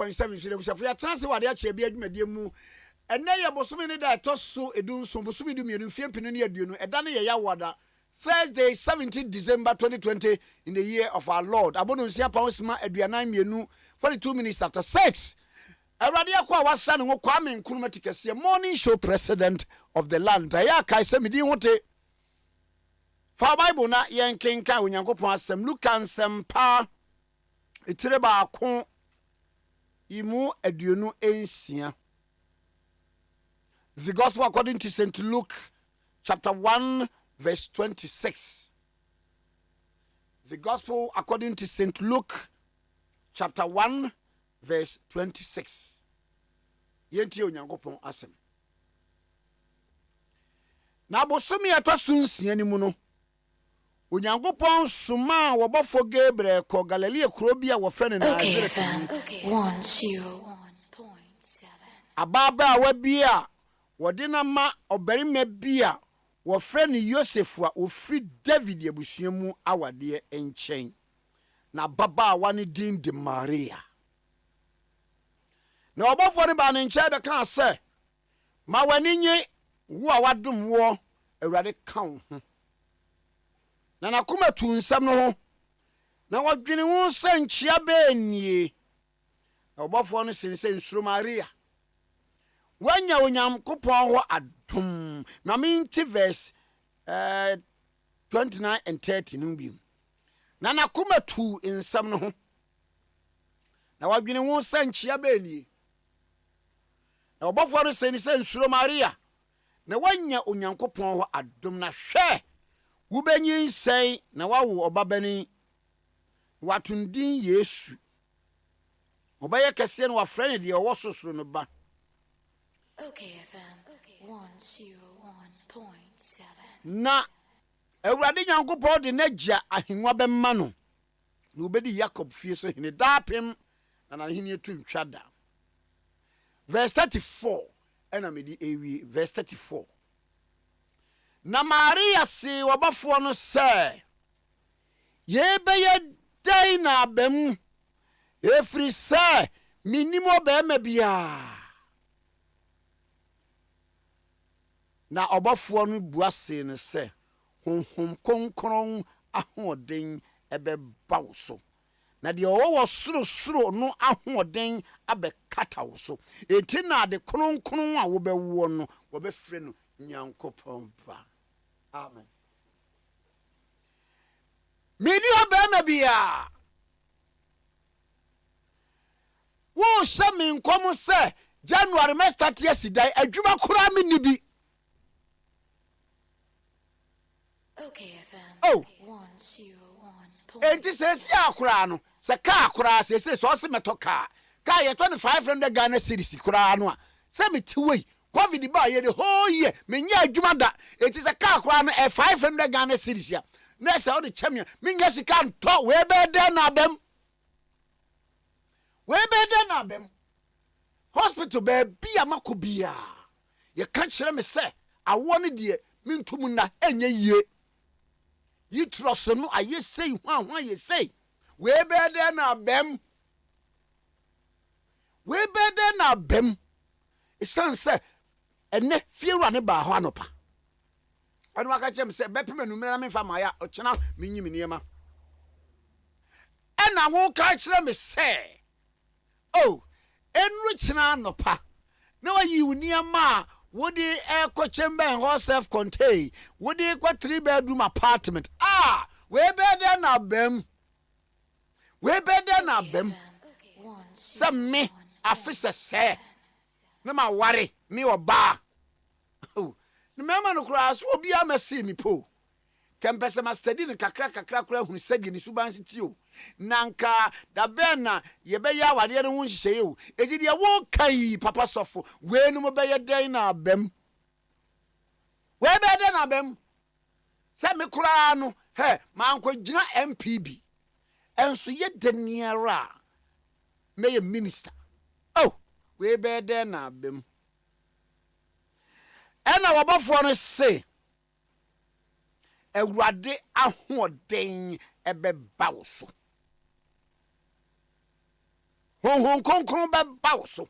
105.7 shire bushafo ya transe wade a che bia adwumadie mu enne ye bosome ne da etoso edunso bosome du mienu fie pinu ne aduonu eda ne ye yawada Thursday 17 December 2020 in the year of our Lord abono nsia pa osima aduanan mienu 42 minutes after 6 Awurade akwa wasa ne Kwame Nkrumah Tikese morning show president of the land ya kai se medi hote fa Bible na yen kenka onyankopon asem Luka nsem pa etire ba ko imu aduonu ensia. The gospel according to St. Luke chapter 1 verse 26. The gospel according to St. Luke chapter 1 verse 26. Yenti onyankopon asem. Na bosomi atosunsia ni mu no. Onyankopon suma wobofo Gabriel ko Galilee kuro bia wo frɛ ne Nazareth. 101.7. Ababa wabia wodina ma obarima bia wo frɛ ne Joseph a ofri David abusua mu awade enchen. Na baba wani din de Maria. Na obofo ne ba ne nkyɛ be kan sɛ ma wani nye wo a wadom wo Awurade kan ho. Na nakoma tu nsam no ho na wadwene wo sanchia be nie. Na obofo no sin sɛ nsuro Maria. Wanya onyankopon ho adom. Na minti verse 29 and 30 no bi. Na nakoma tu nsam no ho na wadwene wo sanchia be nie. Na obofo no sin sɛ nsuro Maria. Na wanya onyankopon ho adom na hwɛ wubenyi nsɛn na wawo obabani watundin Yesu obaye kese no wafrɛ ne de ɔwɔ sosoro no ba. Okay FM 101.7. Na Awurade Nyankopɔn de n'agya ahengua bɛma no na obedi Jacob fie so hene daapem na na hene etu ntwa da. Verse 34 ɛna medi ewie verse 34. Na Maria si wabafo no sɛ yebeye dai na abam efri sɛ minimo be mabia. Na obafo no buase ne sɛ honhom konkron ahoden ɛbɛba wo so. Na de owo soro no ahoden abɛkata wo so. Enti na de kronkron a wo bɛwo no wo bɛfrɛ no Nyankopɔn ba. Amen. Mini obema bia. Wo sha me nkom se January me start yesterday adwuma kura me nibi. Okay FM. Oh. 101. Enti se si akura no. Se ka akura se so se meto ka. Ka ye 2500 Ghana cedis kura no a. Se me ti wei. COVID ba ye the whole year me nya adwuma da it is a car kwa no 500 Ghana cedis ya na say all the champion me nya sika nto we be dey na abem hospital be bia makobia ye kan kire me say awo ne de me ntum na enye yie yi trust no aye sei hwan ye sei we be dey na abem isan say ene fiewura ne ba ho anopa anu aka chem se bepem enumera me fa maya ochena menyim niema ena wo ka kire me se oh enru chena anopa na wayi uniema wodi ekochem ho self contained wodi kwa 3 bedroom apartment we be there na bem se me afisa se na ma ware me oba oh na mema no kura so obi amasi mi po kempese ma study no kakra kura hu sagi ni suban siti o nanka da bena ye be ya wade no hu nhye o ejide ye wo kai papa sofo we no mo be ye den na abem se me kura no he man ko gina MPB enso ye deniara me ye minister oh we be there na abem ena wabafo no se Awurade ahoden ebeba wo so honhom kronkron bɛba wo so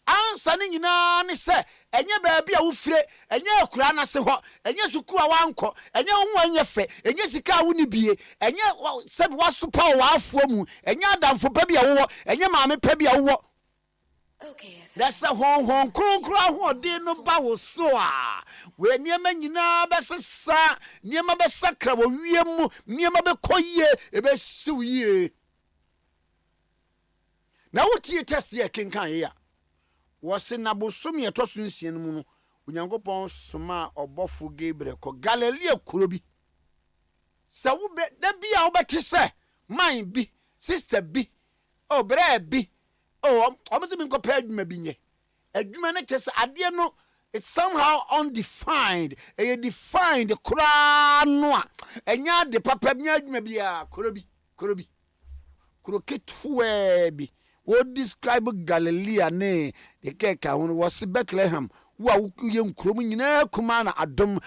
ansa ne nyinaa ne sɛ ɛnyɛ baabi a wofire ɛnyɛ akura no se hɔ ɛnyɛ suku a wankɔ ɛnyɛ wo anyɛ fɛ ɛnyɛ sika a wo ne bie ɛnyɛ sɛ wasopa wɔ w'afoɔ mu ɛnyɛ adamfo pa bi a wowɔ ɛnyɛ maame pa bi a wowɔ dɛ sɛ honhom kronkron ahoɔden no ba wo so a wei nneɛma nyinaa bɛsesa nneɛma bɛsakra wɔ wiem mu nneɛma bɛkɔ yie ɛbɛsiw yie na wotie test yɛ kenkan yɛ a wɔse na bosom yɛ tɔ so nsia no mu no onyankopɔn soma ɔbɔfo Gabriel kɔ Galilea kuro bi sɛ wobɛ da bi a wobɛte sɛ man bi sister bi brɛ bi ɔmo sɛ menkɔpɛ adwuma bi nyɛ adwuma no kyɛ sɛ adeɛ no it's somehow undefined ɛyɛ defined koraa no a ɛnyɛ ade papa bi nyɛ adwuma bi a kuro ketewaa bi wo describe Galilea ne de keka ho was Bethlehem wo a woyɛ nkrom nyinaa kuma na adom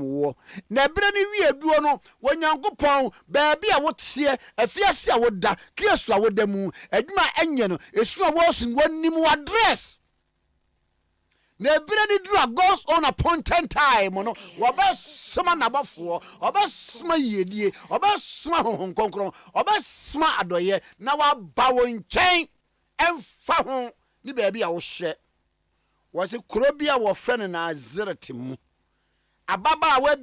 wo na ebere ne wie duo no wonyankopɔn baabi a wotie afiase a woda kresu a woda mu adwuma enye no esu a wosun wonim address na ebere ne dura God's own appointed time no wobɛsoma nabɔfoɔ wobɛsoma yiedie wobɛsoma honhom kronkron wobɛsoma adɔyɛ na waba wo nkyɛn ɛmfa ho ne baabi a wohyɛ wɔse kuro bi a wɔfrɛ no Nazaret mu ababaawa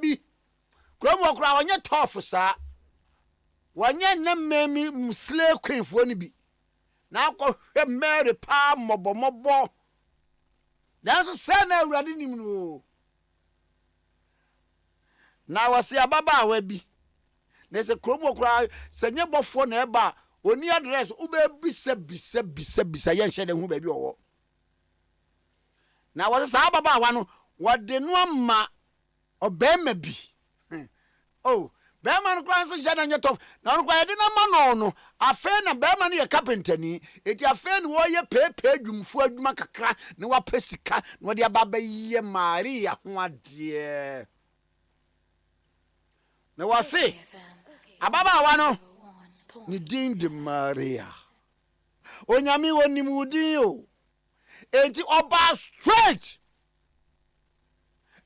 bi kuro mu wɔkora wɔnyɛ tɔɔfo saa wɔnyɛ ne mmami musle queenfoɔ no bi na akɔhwɛ Mary paa mmɔbɔmmɔbɔ nanso sɛ na Awurade nim no na wɔse ababaawa bi na sɛ kuro mu wɔkora sɛ nyɛ bɔfoɔ na ɛba oni address ubebisa yɛnhyɛ de ho baabi ɔwɔ na wɔse saa ababaawa no wɔde no ama ɔbɛrima bi bɛrima no koraa nso hyɛ na nyɛ tɔf na ɔno koraa yɛde no ama no afei na bɛrima no yɛ kapentani enti afei na wɔyɛ peepee adwumfoɔ adwuma kakra na wapɛ sika na wɔde aba bɛyɛ Maria ho adeɛ na wɔse ababaawa no ni din de Maria onyame wonim wudin o enti oba straight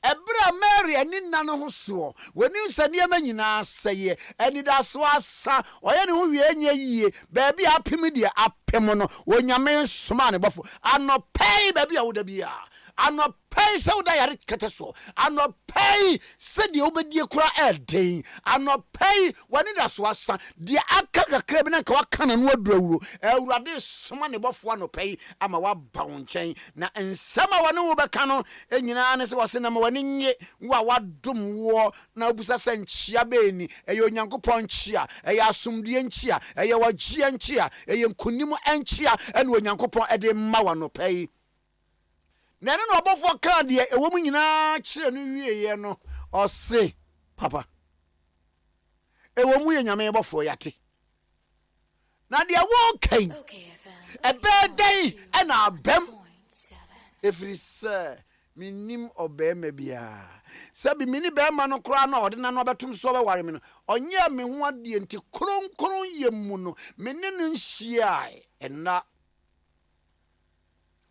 ebra Mary ani nna no ho so wonim sɛ nneɛma nyinaa sɛye ani da so asa ɔyɛ ne ho wie nya yie baabi apem de apem no onyame soma ne bɔfo anɔpɛi baabi a woda bia anɔpɛi sɛ woda yare kete so anɔpɛi sɛ deɛ wobɛdie kora ɛden anɔpɛi wani da so asa deɛ aka kakra bi na nka waka na no adurawuro Awurade soma ne bɔfo anɔpɛi ama waba wo nkyɛn na nsɛm a wɔne wo bɛka no nyinaa ne sɛ wɔse na ma wɔne nye wo a wadom wo na obusa sɛ nkyia bɛni ɛyɛ onyankopɔn nkyia ɛyɛ asomdue nkyia ɛyɛ wɔgyea nkyia ɛyɛ nkonim nkyia ɛne onyankopɔn ɛde ma wanɔpɛi na ne no ɔbɔfoɔ ka deɛ ɛwɔ mu nyinaa kyerɛ no wieɛ no ɔse papa ɛwɔ mu yɛ nyame bɔfoɔ yate na deɛ wɔkan ɛbɛɛ dɛn ɛna abɛm ɛfiri sɛ menim ɔbɛɛma biaa sɛ bi meni bɛɛma no koraa na ɔde na no ɔbɛtom so ɔbɛware me no ɔnyɛ me ho adeɛ nti kronkron yɛ mu no mene no nhyiae ɛna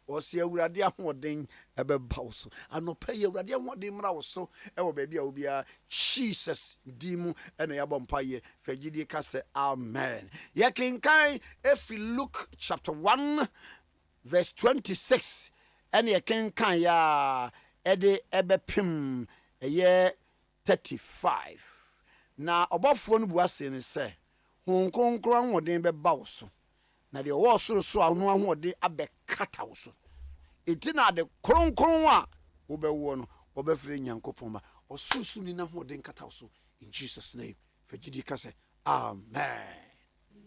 ɔsi Awurade ahoɔden ɛbɛba wo so anɔpɛ yɛ Awurade ahoɔden mmra wo so ɛwɔ baabi a wobia Jesus di mu ɛna yɛabɔ mpaeɛ fagyidie ka sɛ amen yɛkenkan ɛfiri Luke chapter 1 verse 26 ɛna yɛkenkan yɛ ɛde ɛbɛpem ɛyɛ 35 na ɔbɔfoɔ no bua se ne sɛ Honhom Kronkron ahoɔden bɛba wo so na deɛ ɔwɔ soro so a ɔno ahoɔden abɛkata wo so enti na de kronkron a wobɛwɔ no wobɛfrɛ Nyankopɔn ma ɔsorosoro ni na ahoɔden kata wo so in Jesus name fagyidi ka sɛ amen.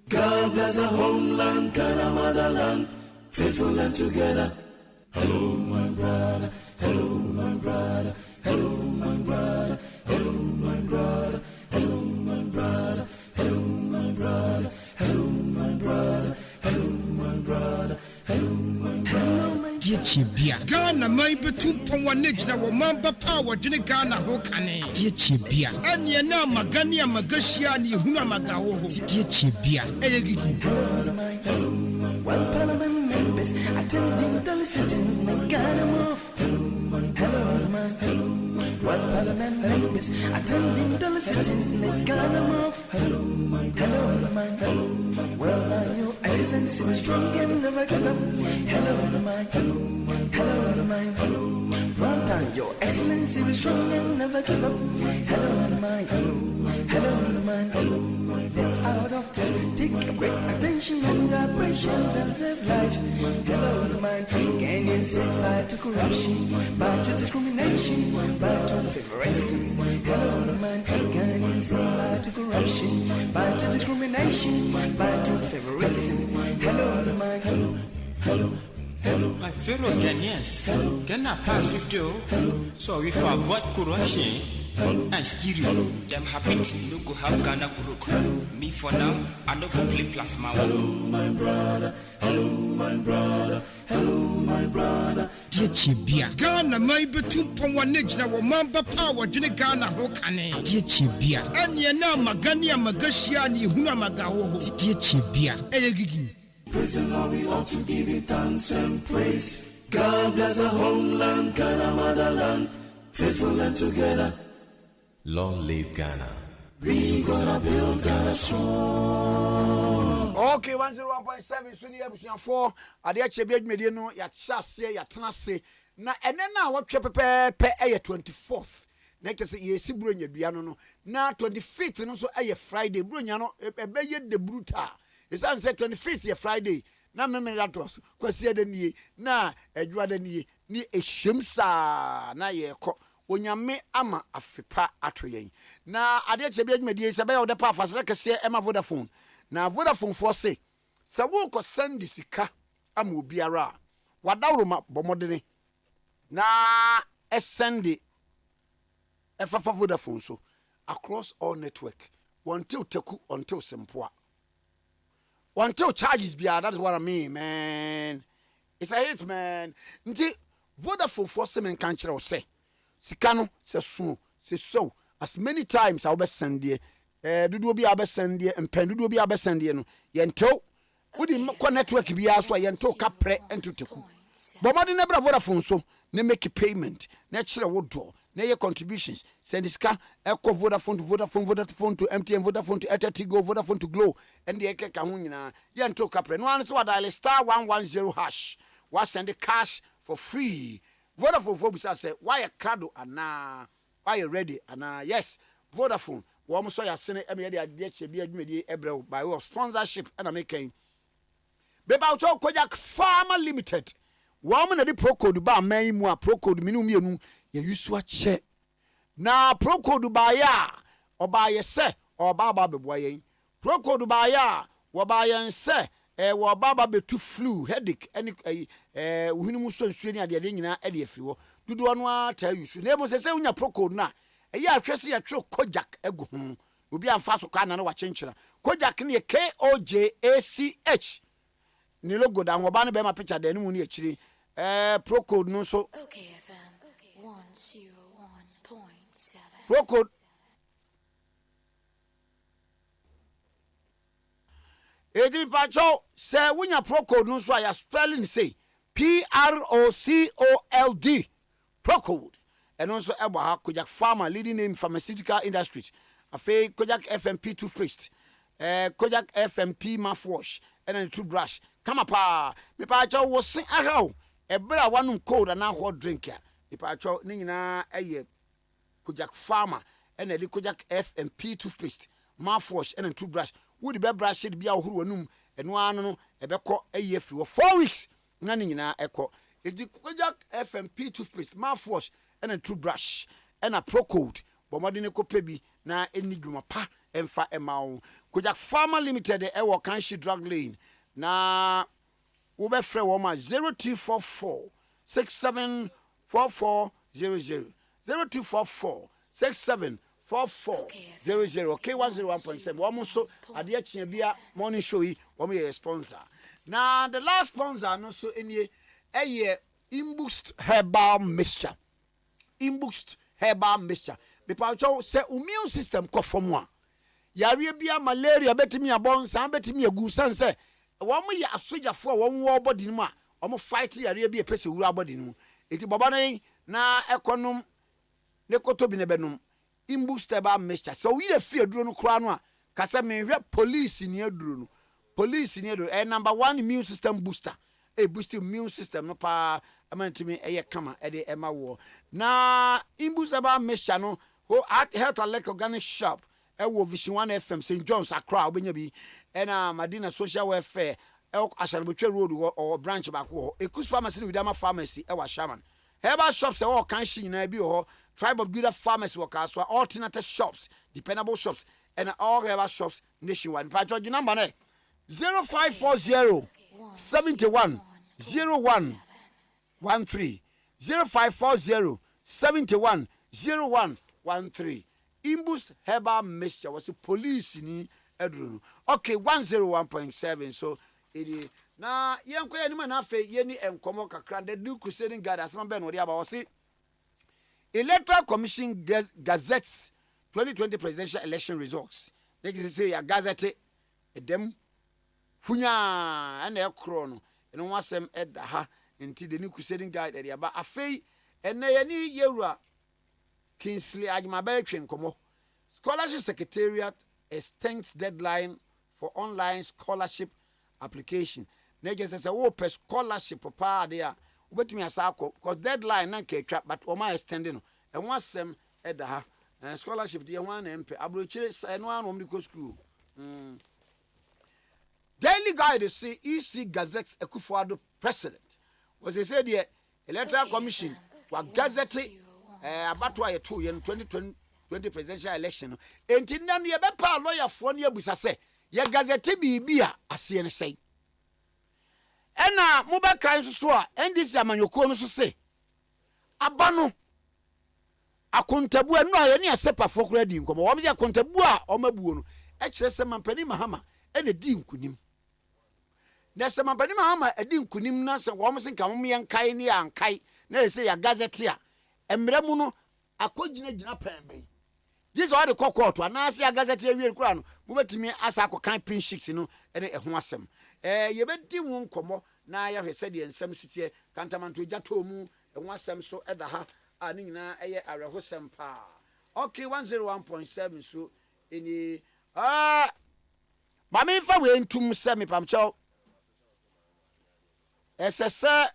God bless the homeland, Ghana motherland, faithful and together. Hello my brother, hello my brother, hello my brother, hello my brother, hello my brother, hello my brother, hello my brother, hello my brother, hello my brother. Chibia. Ghana may be 2.1 na wamamba power jini Ghana hokane. Dear Chibia. Anya na magania magashia ni huna magawo. Dear Chibia. Well, Parliament members attending the sitting, make Ghana move. Hello, man. Well, Parliament members attending the sitting, make Ghana move. Hello, man. Well, now your excellency was strong and never give up. Hello, man. Well done, your excellency was strong and never give up. Hello, man. Let our doctors take great attention on the operations and save lives. Hello, man. Can you say bye to corruption, bye to discrimination, bye to favoritism? Hello, man. Can you say bye to corruption, bye to discrimination, bye to favoritism? Hello, man. Hello. My fellow Ghanaians, Ghana past 50, so we forgot corruption and stereo. Them happy to go have Ghana group. Me for now, I don't go play plasma. Hello, my brother. Dear Chibia. Ghana may be 2.1 na wamamba power jini Ghana hokane. Dear Chibia. Anya na magania magashia ni huna magawo. Dear Chibia. Praise the Lord, we ought to give it thanks and praise. God bless our homeland, Ghana motherland, faithful and together. Long live Ghana. We gonna build Ghana strong. Okay, 101.7 Sunny Ebusian 4. Adia Chebia Mediano, ya chase, ya tenase. Na enena what pepe 24th. Next ye si brunya biano no. Na 25th no so Friday. Brunya no ebeye de bruta. It's answer 25th ye Friday. Na memory that was. Kwasi de nie. Na edwa de nie. Ni ehimsa na ye ko. Onyame ama afepa atoyen. Na ade chebia dwumedie se be o de pa afasle kese ema Vodafone. Na Vodafone for say wo ko send sika ama obiara. Wadawro ma bomodene. Na send efafa Vodafone so across all network. Until teku until sempoa. Until charges biya, that's what I mean, man. It's a hit, man. Nti Vodafone for semen kan kire o say sikano se so as many times I will send there dudu obi abesend there empen dudu obi abesend there no yento wodi ko network bia so yento kapre entuteku bomade na bra Vodafone so na make payment na kire wo do na ye contributions send ska eko Vodafone to MTN, Vodafone to Airtel, Go, Vodafone to Glow and the ekeka ho nyina yento kapre no an so dial *110# wa send the cash for free. Vodafone for bisa say why a crado ana why you ready ana yes Vodafone wo mo so ya sene e me de che bi adwumedi ebrel by way of sponsorship and making beba ucho Kojak Farmer Limited wo mo na di pro code ba man mu a pro code minu mienu ye yusu a che na pro code ba ya oba ye se oba ba beboa yen pro code ba ya wo ba yen se wo baba betu flu headache any uhinu mu so nsuani ade nyina ade afiri wo dudu ono ata yusu na emo sese unya proko na eya ahwese ya tro Kojak egu ho obi amfa so ka na wa chenchira Kojak ne KOJACH ni logo da wo ba ne be ma picture da mu ne akiri proko no so Okay FM 101.7 proko Edi pacho se wunya procode no so ya spelling say PROCOLD procode and also ebo ha Kojak Farmer leading name pharmaceutical industries afei Kojak FMP toothpaste Kojak FMP mouthwash and a toothbrush come pa me pacho wo sin ahaw ebra wanum cold and hot drink ya me pacho ni nyina eye Kojak Farmer and a Kojak FMP toothpaste mouthwash and a toothbrush would be brush it be a who and one no a beco a year for 4 weeks. None in echo. It the Kojak FMP toothpaste, mouthwash, and a toothbrush, and a pro code. But Modinico Pebi na enigma pa and fa a mao. Kojak Farmer Limited, the Ewa Kanshi Drug Lane. Na Ube Fre Woma 0244 674400 0244 674400 okay 101.7 almost so ade achia bia morning show yi wo me sponsor na the last sponsor no so enie Imboost herbal mixture. Imboost herbal mixture. Because say immune system ko from one. Yare bia malaria betimi abon san betimi agu san say wo mo ya asojafo wo wo body mu a wo fight yare bia pese wura body mu. Eti baba na ekonom ne koto bi ne benum. Imboost herbal mixture. So we the fear duro no kra no a kasa me hwe police ni aduro no. Police ni aduro number 1 immune system booster. Boost immune system no pa amantimi kama de ema wo na imboost herbal mixture no health alert organic shop wo Vision 1 FM St John's Accra obenya bi na Madina social welfare Ashalbutwe road or branch back wo Ekus pharmacy with Dama pharmacy wa Shaman herbal shops all kan shi na bi ho tribe of good pharmacy workers so alternative shops dependable shops and all herbal shops nationwide pa George number 0540 71 01 13 0540 71 01 13 Imboost herbal mixture was a police ni edru. Okay, 101.7 so it na yenko ye ni ma na fe ye ni enkomo kakra the new crusading guard as man ben wo dia ba wo se Electoral Commission Gazettes 2020 presidential election results. They say ya gazette edem funya ana ekro no eno wasem eda ha nti the new crusading guide area ba afei ene ye ni yewura Kingsley Ajmabe Twenkomo Scholarship Secretariat extends deadline for online scholarship application. Neges say wo per scholarship pa there obetumi asako because deadline na ka twa but o ma extend no e wasem eda ha scholarship dey wan na mpe abrochire eno anu omni school. Daily Guide say EC Gazette Ekufuado president was say the Electoral Commission wa gazette abatwa ye 2020 presidential election enti nam ye bepa lawyer fo ne abusa se ye gazette bibia ase ne sei ena mo be kan so a ndisi amanyoko no so se abano akontabu anu a ye ne asepa fo kura di nkomo wo me akontabu a o mabuo no e kire se mampani mahama ene di nkunim na se mampani mahama edi nkunim na se wo mo se nka mo ye nkai ne ya nkai na se ya gazette a emremu no akogina pembe this all the court na se gazette awie kura no mo betimi asa akokan pin sheets no ene ho asem ye bedi wo nkomo na ya hwese de ensem sutie kantamanto gyato mu ho asem so eda ha ani nyina eye arehosem pa okay 101.7 so eni ba me fa we ntum se me pamcho esese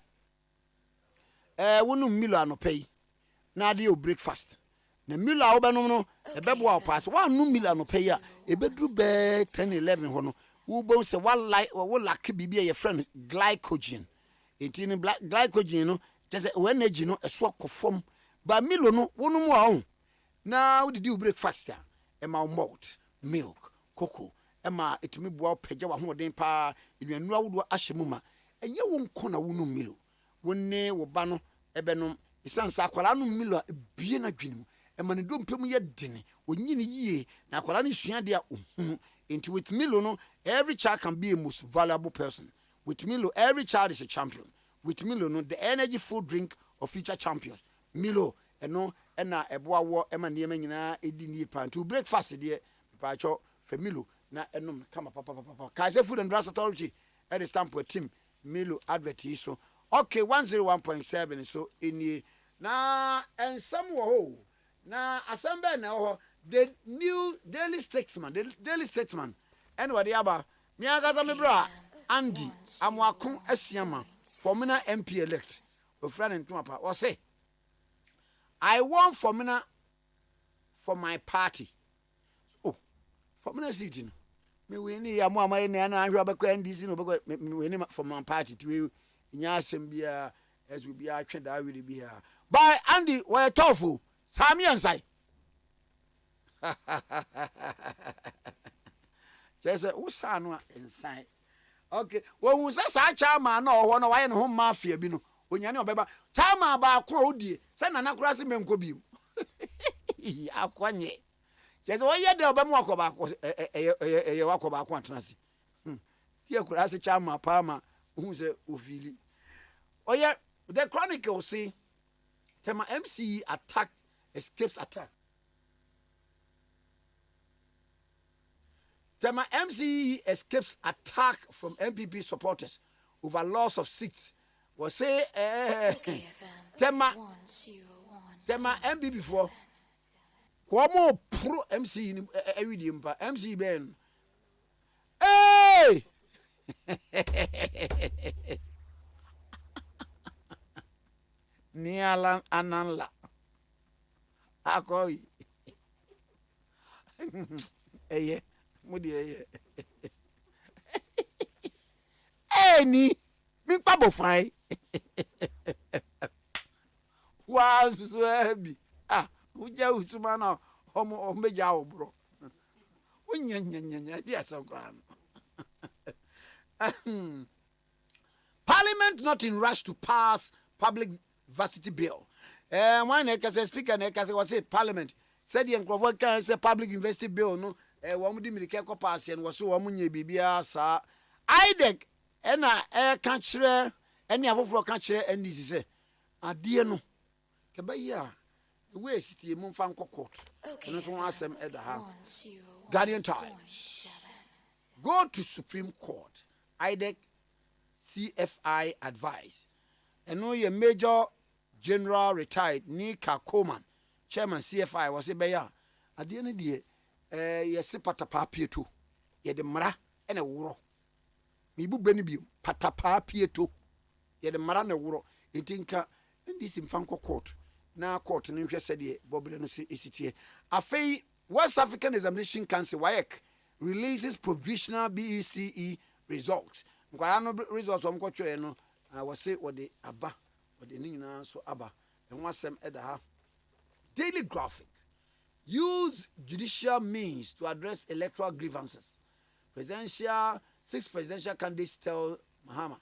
wonu milo anopai na de o breakfast na milo a obenom no ebebo a pass one no milo anopai a ebedru be 10 11 ho no wo bon se wo lack bibia ye friend glycogen etini glycogen no just energy no eso kofom ba milo no wonu mu a na wo didi o breakfast a e ma malt milk cocoa e ma etumi bua pagya wa hoden pa enuanu awodo ahyemu ma enye wo nko na wonu milo wonne wo ba no ebenom isansa akwala no milo bie na dwene emane dompem ye dene onyini yie na akwala no sua de a ohunu into with milo no every child can be a most valuable person with milo every child is a champion with milo no the energy food drink of future champions milo eno na eboa wo emane yema nyina edi ni pan to breakfast de pa cho familo na enom kama papa Kaiser Food and Drugs Authority at the stamp with team milo advert so okay 101.7 so in na and some wo na assemble na ho the new daily statesman and what aba me agaza me bra Andy amwakon asiama formina MP elect we friend ntuma pa o say I want formina for my party oh formina seat no me we ni ya mo amaye na na ahwa bakwa NDC no bakwa we ni for my party to nya asem bia as we bia atwe da we bia by Andy we tofu sami ansai just usanu inside okay wo hu sa chama na oho no waye no ho mafia bi no onyane obeba chama ba ko odie se na nakura se menko bi akwanye just wo ye de obemu akoba ko ye wakoba ko antanase tie kura se chama pa ma hu se ofili oye The Chronicle say, Tema MCE attack escapes attack. Tema MCE escapes attack from MPP supporters over loss of seats. Was say, Tema MPP for Kwame pro MCE everyday MCE Ben. Hey! Nialan ananla akoi eye mudi eye eni mi pabo fry wa swabi uja usuma na homo meja obro unyanyanya dia sokran. Parliament not in rush to pass public varsity bill. One Ekase speaker Ekase was said Parliament said the Nkrumah can say public university bill no one di milike ko pass and was so omunye bibia sa IDEC na kan kire ene afoforo kan kire NDC say ade no ke ba ya the way city mu fan court no so asem e da ha Guardian Times go to Supreme Court IDEC CFI advice and no your major general retired Nika Coleman chairman CFI was a beya at the end of the year yes patapa pieto ye de mara and a wuro me bu beni patapa pieto ye de mara na wuro intinka this in fanko court na court no hwe said ye bobre no se esitie afei West African Examination Council WAEC releases provisional BECE results ngwa no results om ko twe no was say what the aba the nina so aba and wasem edaha. Daily Graphic use judicial means to address electoral grievances. Six presidential candidates tell Mahama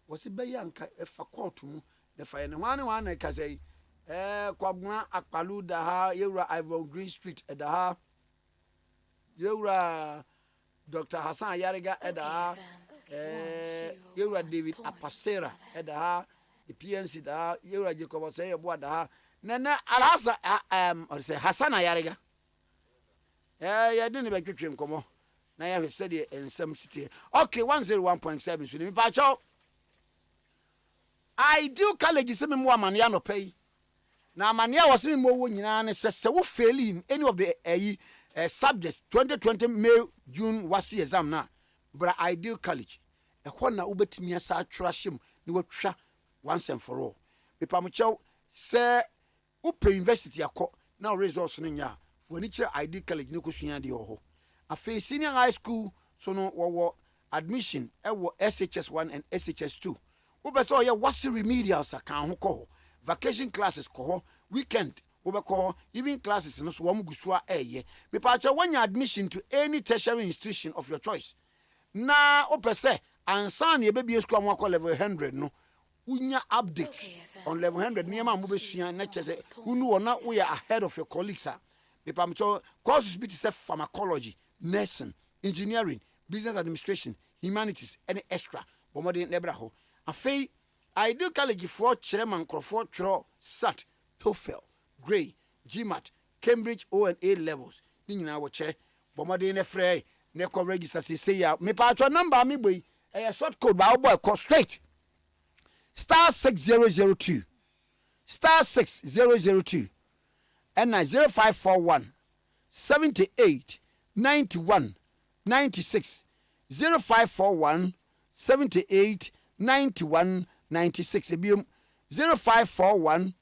was it bayanka efa court mu the fire one ka say kwabuna akpalu daha yewra Ivory Green Street edaha yewra Dr. Hassan Yariga edaha yewra David Apasera edaha the PNC da yewra Jacob say ebo da nana alhasa or say Hassan Ayariga ya didn't be twetwe nkomo na ya said the ensem city. Okay, 101.7 so me pa cho I do college se me mo amania no pay na amania was me mo wo nyina ne se wo fail in any of the subjects 2020 May June was exam na but I do college e ho na ubetimi asa atwrahim ne watwa once and for all. Pepa mucho say upe university akọ now results no nya for niche ID college no kosua de ho. Afi senior high school so no wo admission e wo SHS1 and SHS2. Ube so ye wasi remedials aka ho ko. Vacation classes ko weekend ube ko even classes no so wo mugusua eye. Pepa cha wanya admission to any tertiary institution of your choice. Na upe say ansan ye baby school am level 100 no unya update on level 100 niema mo besua na chese unu wona we are ahead of your colleagues ah people am courses be to pharmacology, nursing, engineering, business administration, humanities any extra bomode nebra ho afei ideal college for chairman Nkrumah tro sat TOEFL grade GMAT Cambridge O and A levels ni nyina wo chere bomode ne frɛ ne ko register say ya me pa atwa number me boy short code ba boy call straight *6002 *6002 and 0541 78 91 96 0541 78 91 96 ebium 0541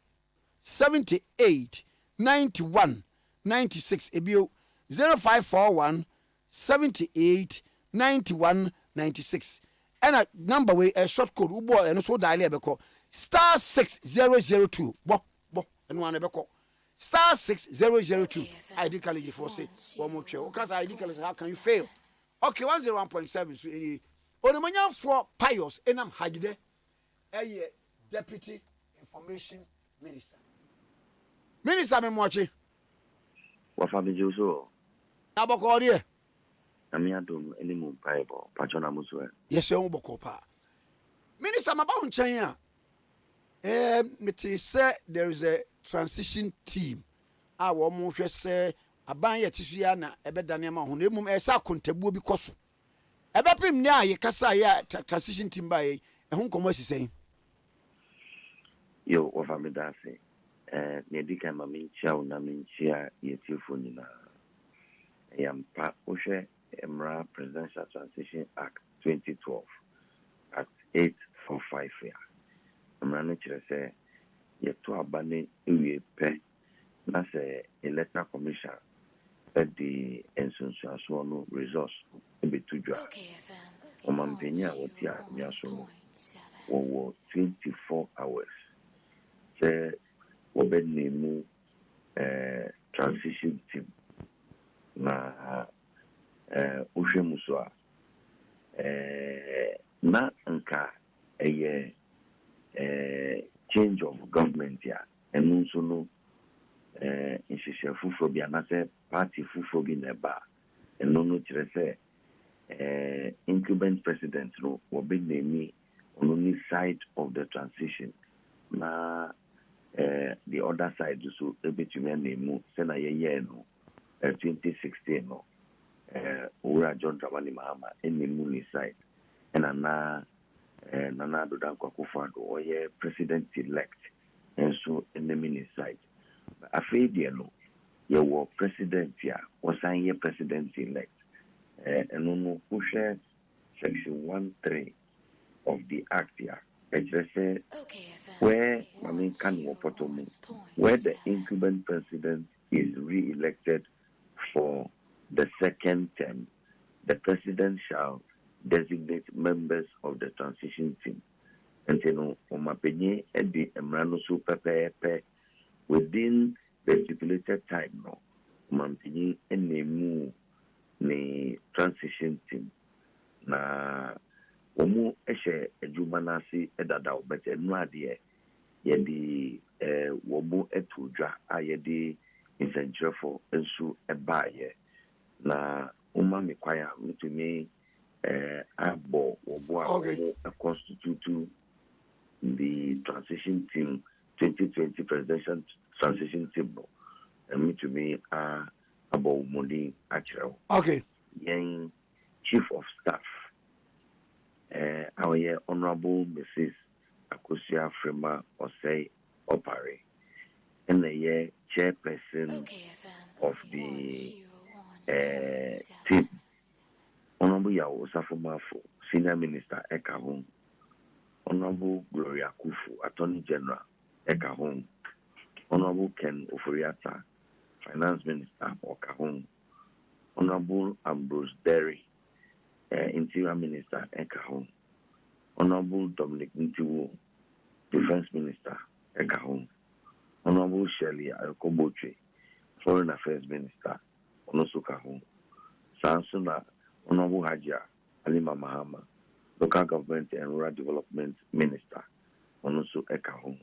78 91 96 ebio 0541 78 91 96 and a number way a short code ubo and so dial ebeko *6002 bo and one ebeko *6002 ID college for say one more chair because ID college how can you fail. Okay, 101.7 so any onomanya for pious enam hagide deputy information minister me mochi wa fa beju so aboko rie ami adom eni mu bible patona muso yes e wo boko pa minister maba ho nchen a It is said there is a transition team. Our motion say aban yɛ tisu ya na ɛbɛda nneɛma ho na emum ɛsɛ akontabuo bi kɔ so ɛbɛpem ne a yɛkasa yɛ transition team ba yɛ ɛho nkɔmmɔ asisɛn. Yo, wafa me da ase. Ne di kan ma me nkyia wo na me nkyia yɛtiefo nyinaa. Yampa wohwɛ Emra Presidential Transition Act 2012 Act 845 ya. Emra no kyerɛ sɛ yɛto aba ne ewie pɛ na sɛ electoral commission the nsonsuasoɔ no resource ebetu dwa. Ɔmampanyin a wɔte akonnwa so no wɔwɔ 24 hours sɛ wɔbɛnemu transition team na wohwɛ mu so a na nka ɛyɛ change of government ya ɛno nso no nhyehyɛ foforɔ bi anasɛ party foforɔ bi na ɛba ɛno no kyerɛ sɛ incumbent president no wɔbɛnemu ɔno ne side of the transition na the other side so ebetumi anemu sɛna yɛyɛɛ no 2016 no owura John Dramani Mahama enemu ne side ɛna na Nana Addo Dankwa Akufo-Addo ɔyɛ president elect nso enemu ne side afei deɛ no yɛwɔ president a wɔsan yɛ president elect ɛno no wohwɛ section 13 of the act a ɛkyerɛ sɛ where Mame Kan Wopotomu, where the incumbent president is re-elected for the second term, the president shall designate members of the transition team. And you know, Omapenye and the Emrano Super within the stipulated time, no, Omapenye and Nemu the transition team. Na Omu Eshe Ejumanasi Edadao, but Enradie. Yɛde wɔbo etu dwa a yɛde nsɛnkyerɛfo nso ɛbaayɛ na woma me kwae a metumi abɔ wɔbo a wɔmo constitute the transition team 2020 presidential transition team no metumi abɔ wɔmɔden akyerɛ wo. Yɛn chief of staff a ɔyɛ honorable Mrs. Akosia Frema Osei Opare, and the chairperson of the team. Honorable Yao Safomafo, Senior Minister Ekahon, Honorable Gloria Kufu, Attorney General Ekahon, Honorable Ken Oforiata, Finance Minister Okahon, Honorable Ambrose Derry, Interior Minister Ekahon, Honorable Dominic Ntiwo, Defense Minister, Ekahon. Honorable Shirley Ayokoboche, Foreign Affairs Minister, Onosukahon. Sansuna, Honorable Hajia Alima Mahama, Local Government and Rural Development Minister, Onosu Ekahon.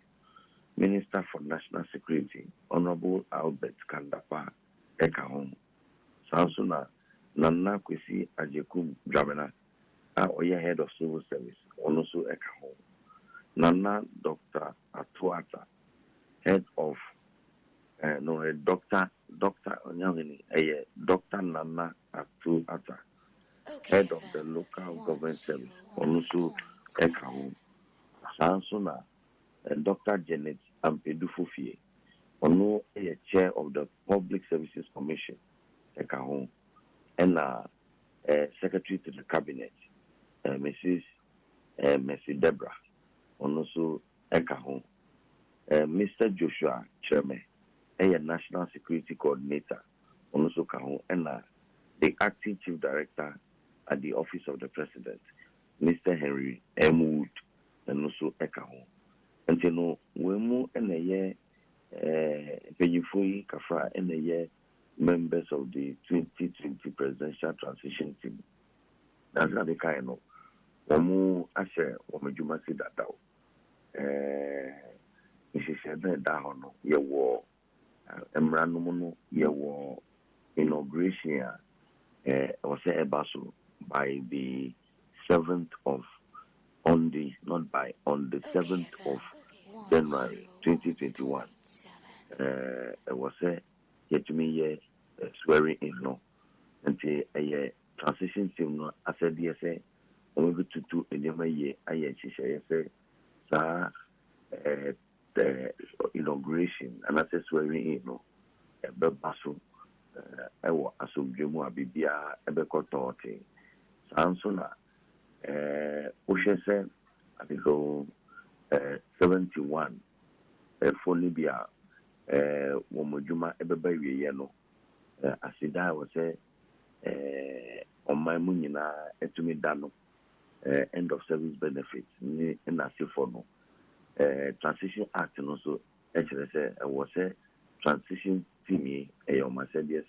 Minister for National Security, Honorable Albert Kandapa, Ekahon. Sansuna, Nana Kwesi Ajekum Dramana, Oya Head of Civil Service, Onosu Ekahon. Nana Dr. Atuata, Head of Dr. Nana Atuata, Head of the Local Government Service, Onosu Ekahon. Sansuna, Dr. Janet Ampedufufie, Ono Chair of the Public Services Commission, Ekahon, and Secretary to the Cabinet, Mrs. Mercy Deborah, Onosu Ekahon, Mr. Joshua Chairman, National Security Coordinator, Onosu Kahon, and the Acting Chief Director at the Office of the President, Mr. Henry M. Wood, Onosu Ekahon. And you know, Wemu and a year, Penyifui Kafra and a year members of the 2020 presidential transition team. That's how they kind of Wamu Asher Wamajumasi Datao. Mrs. Shedden Dahono, ye war Emranumono, ye war inauguration, was a basso by the 7th of on the 7th of January 2021. It was a yet me swearing in no until a transition team. No, I said yes, I'm going to do in my year. I say the inauguration and I said swearing in no. Basu, I was assumed Abia, Ebecotorte, Sansona, Ocean said, I think 71, for Libya, Womujuma, Ebebaby Yellow. Asida was on my munina, etumi dano, end of service benefits, in a sifono. Transition Act, and also, actually, I was a transition team, a said, yes,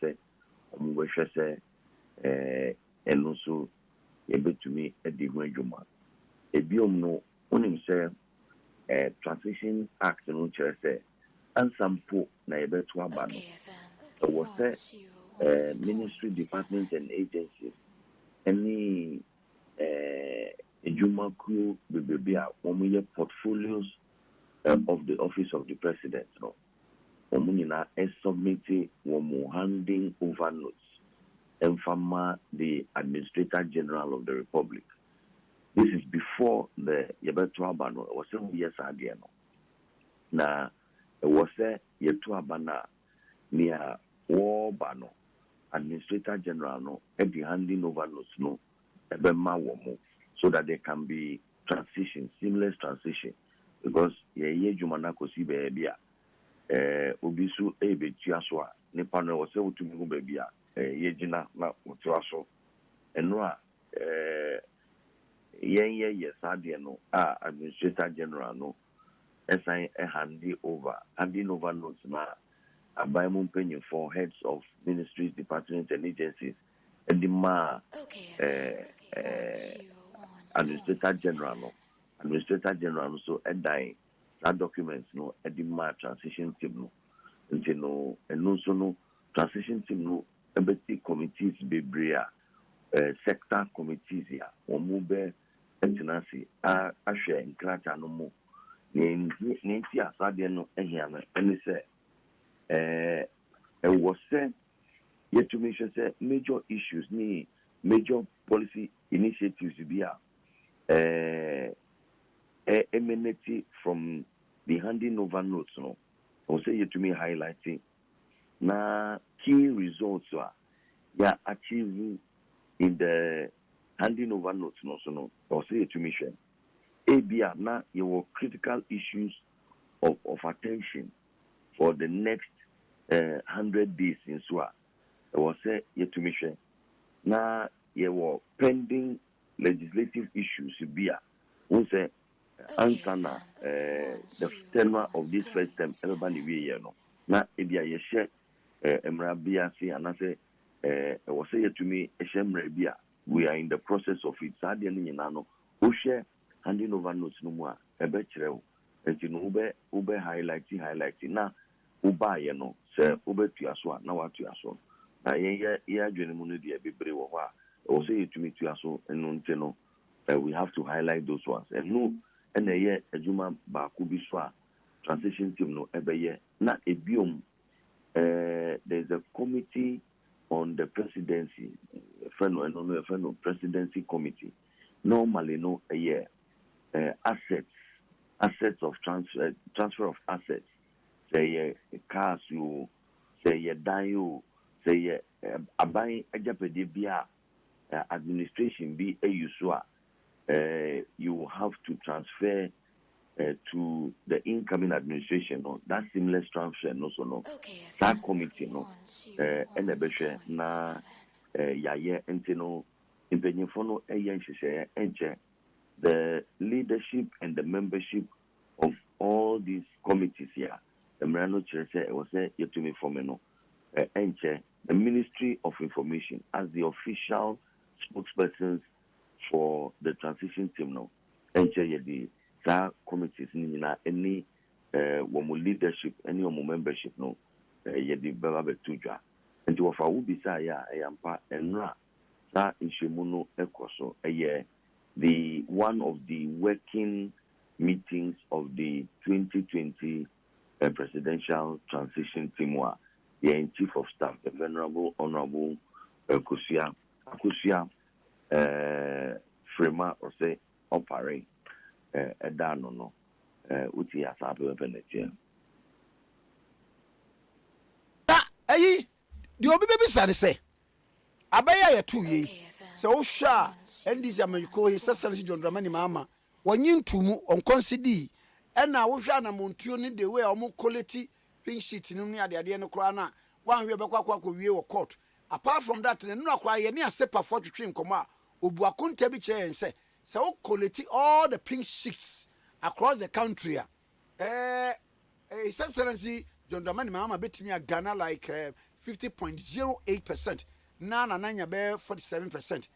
and also, a bit to me, a digwajuma. A biom no, only say, transition act, and say, and some poor, na ebe to abano. So was ministry, departments, and agencies, any Juma crew, be portfolios of the office of the president. No, Omunina is submitting handing over notes and from the Administrator General of the Republic. This is before the Yebetuabano was 7 years ago. Now, it was a Yetuabana near War Bano, Administrator General, no, at the handing over notes, no, Ebema Womo, so that there can be transition, seamless transition. Because ye Jumana Kosi Babia, Obisu Ebe Tiaswa, Nepano was able to move Babia, Yejina, not Utraso, and Noa, yes, Adiano, Administrator General, no, as I handing over notes now. A Bible penny for heads of ministries, departments, and agencies, and the Administrator General, no, Administrator General, so a dying that documents, no, a demand transition team, no, and no, and also no transition team, no, embassy committees, be bria, sector committees here, or move and tenancy, I share in Kracha no more. Nancy Asadiano, and say. It was said yet to mention major issues, major policy initiatives be emanating from the handing over notes. No, I say yet to me highlighting now key results are achieving in the handing over notes. No, I say yet to mention Abia now your critical issues of attention for the next 100 days in Swa. I was say yet to mission. Now you were pending legislative issues to be who say answer the tenure of this first term everybody we here no. Now Abia ye share Emrabia say and I say I was say to me Eshemrabia we are in the process of it. Sadia ni no who share handing over notes no more ebe chire and you know ube highlighting now uba ye no say ube tuaso na wa tuaso na ye adwene mu no dia bebre wo ho a o say to me tuaso enu nte no we have to highlight those ones and no and ye adwuma ba ku bi so a transition team no ebe ye na ebiom there's a committee on the presidency friend presidency committee normally no a year assets of transfer of assets. Say cars you, say dan you, say abai ajapede bia administration be a usua. You have to transfer to the incoming administration. No, that seamless transfer. No, so no. That committee. No, and the na yaye entino impenyefono eyen sheshe enche. The leadership and the membership of all these committees here, the Merano Church was yet to me for me no, the Ministry of Information as the official spokespersons for the transition team no, the committees any leadership, any membership no, yedi baba betuja, and to offer ubisa ya ayampa enra sa inshemuno ekoso the one of the working meetings of the 2020 presidential transition team were the Chief of Staff, the Venerable Honorable Akusia Frema or say Opare Edano Uti Asabe Venetia. Ayi, the obi baby say, Abaya ya 2 years. So sha and this Americo his excellency John Dramani Mama when you to mu on consider and now we shall na montuo the way omo quality pink sheet no near the ade no kra na one we bekwa wie wo court. Apart from that no kra ye ne asepa for to twin koma obu akonta bi kire ense so quality all the pink sheets across the country his excellency John Dramani Mama betimi a Ghana like 50.08%. Na nanya be 47%.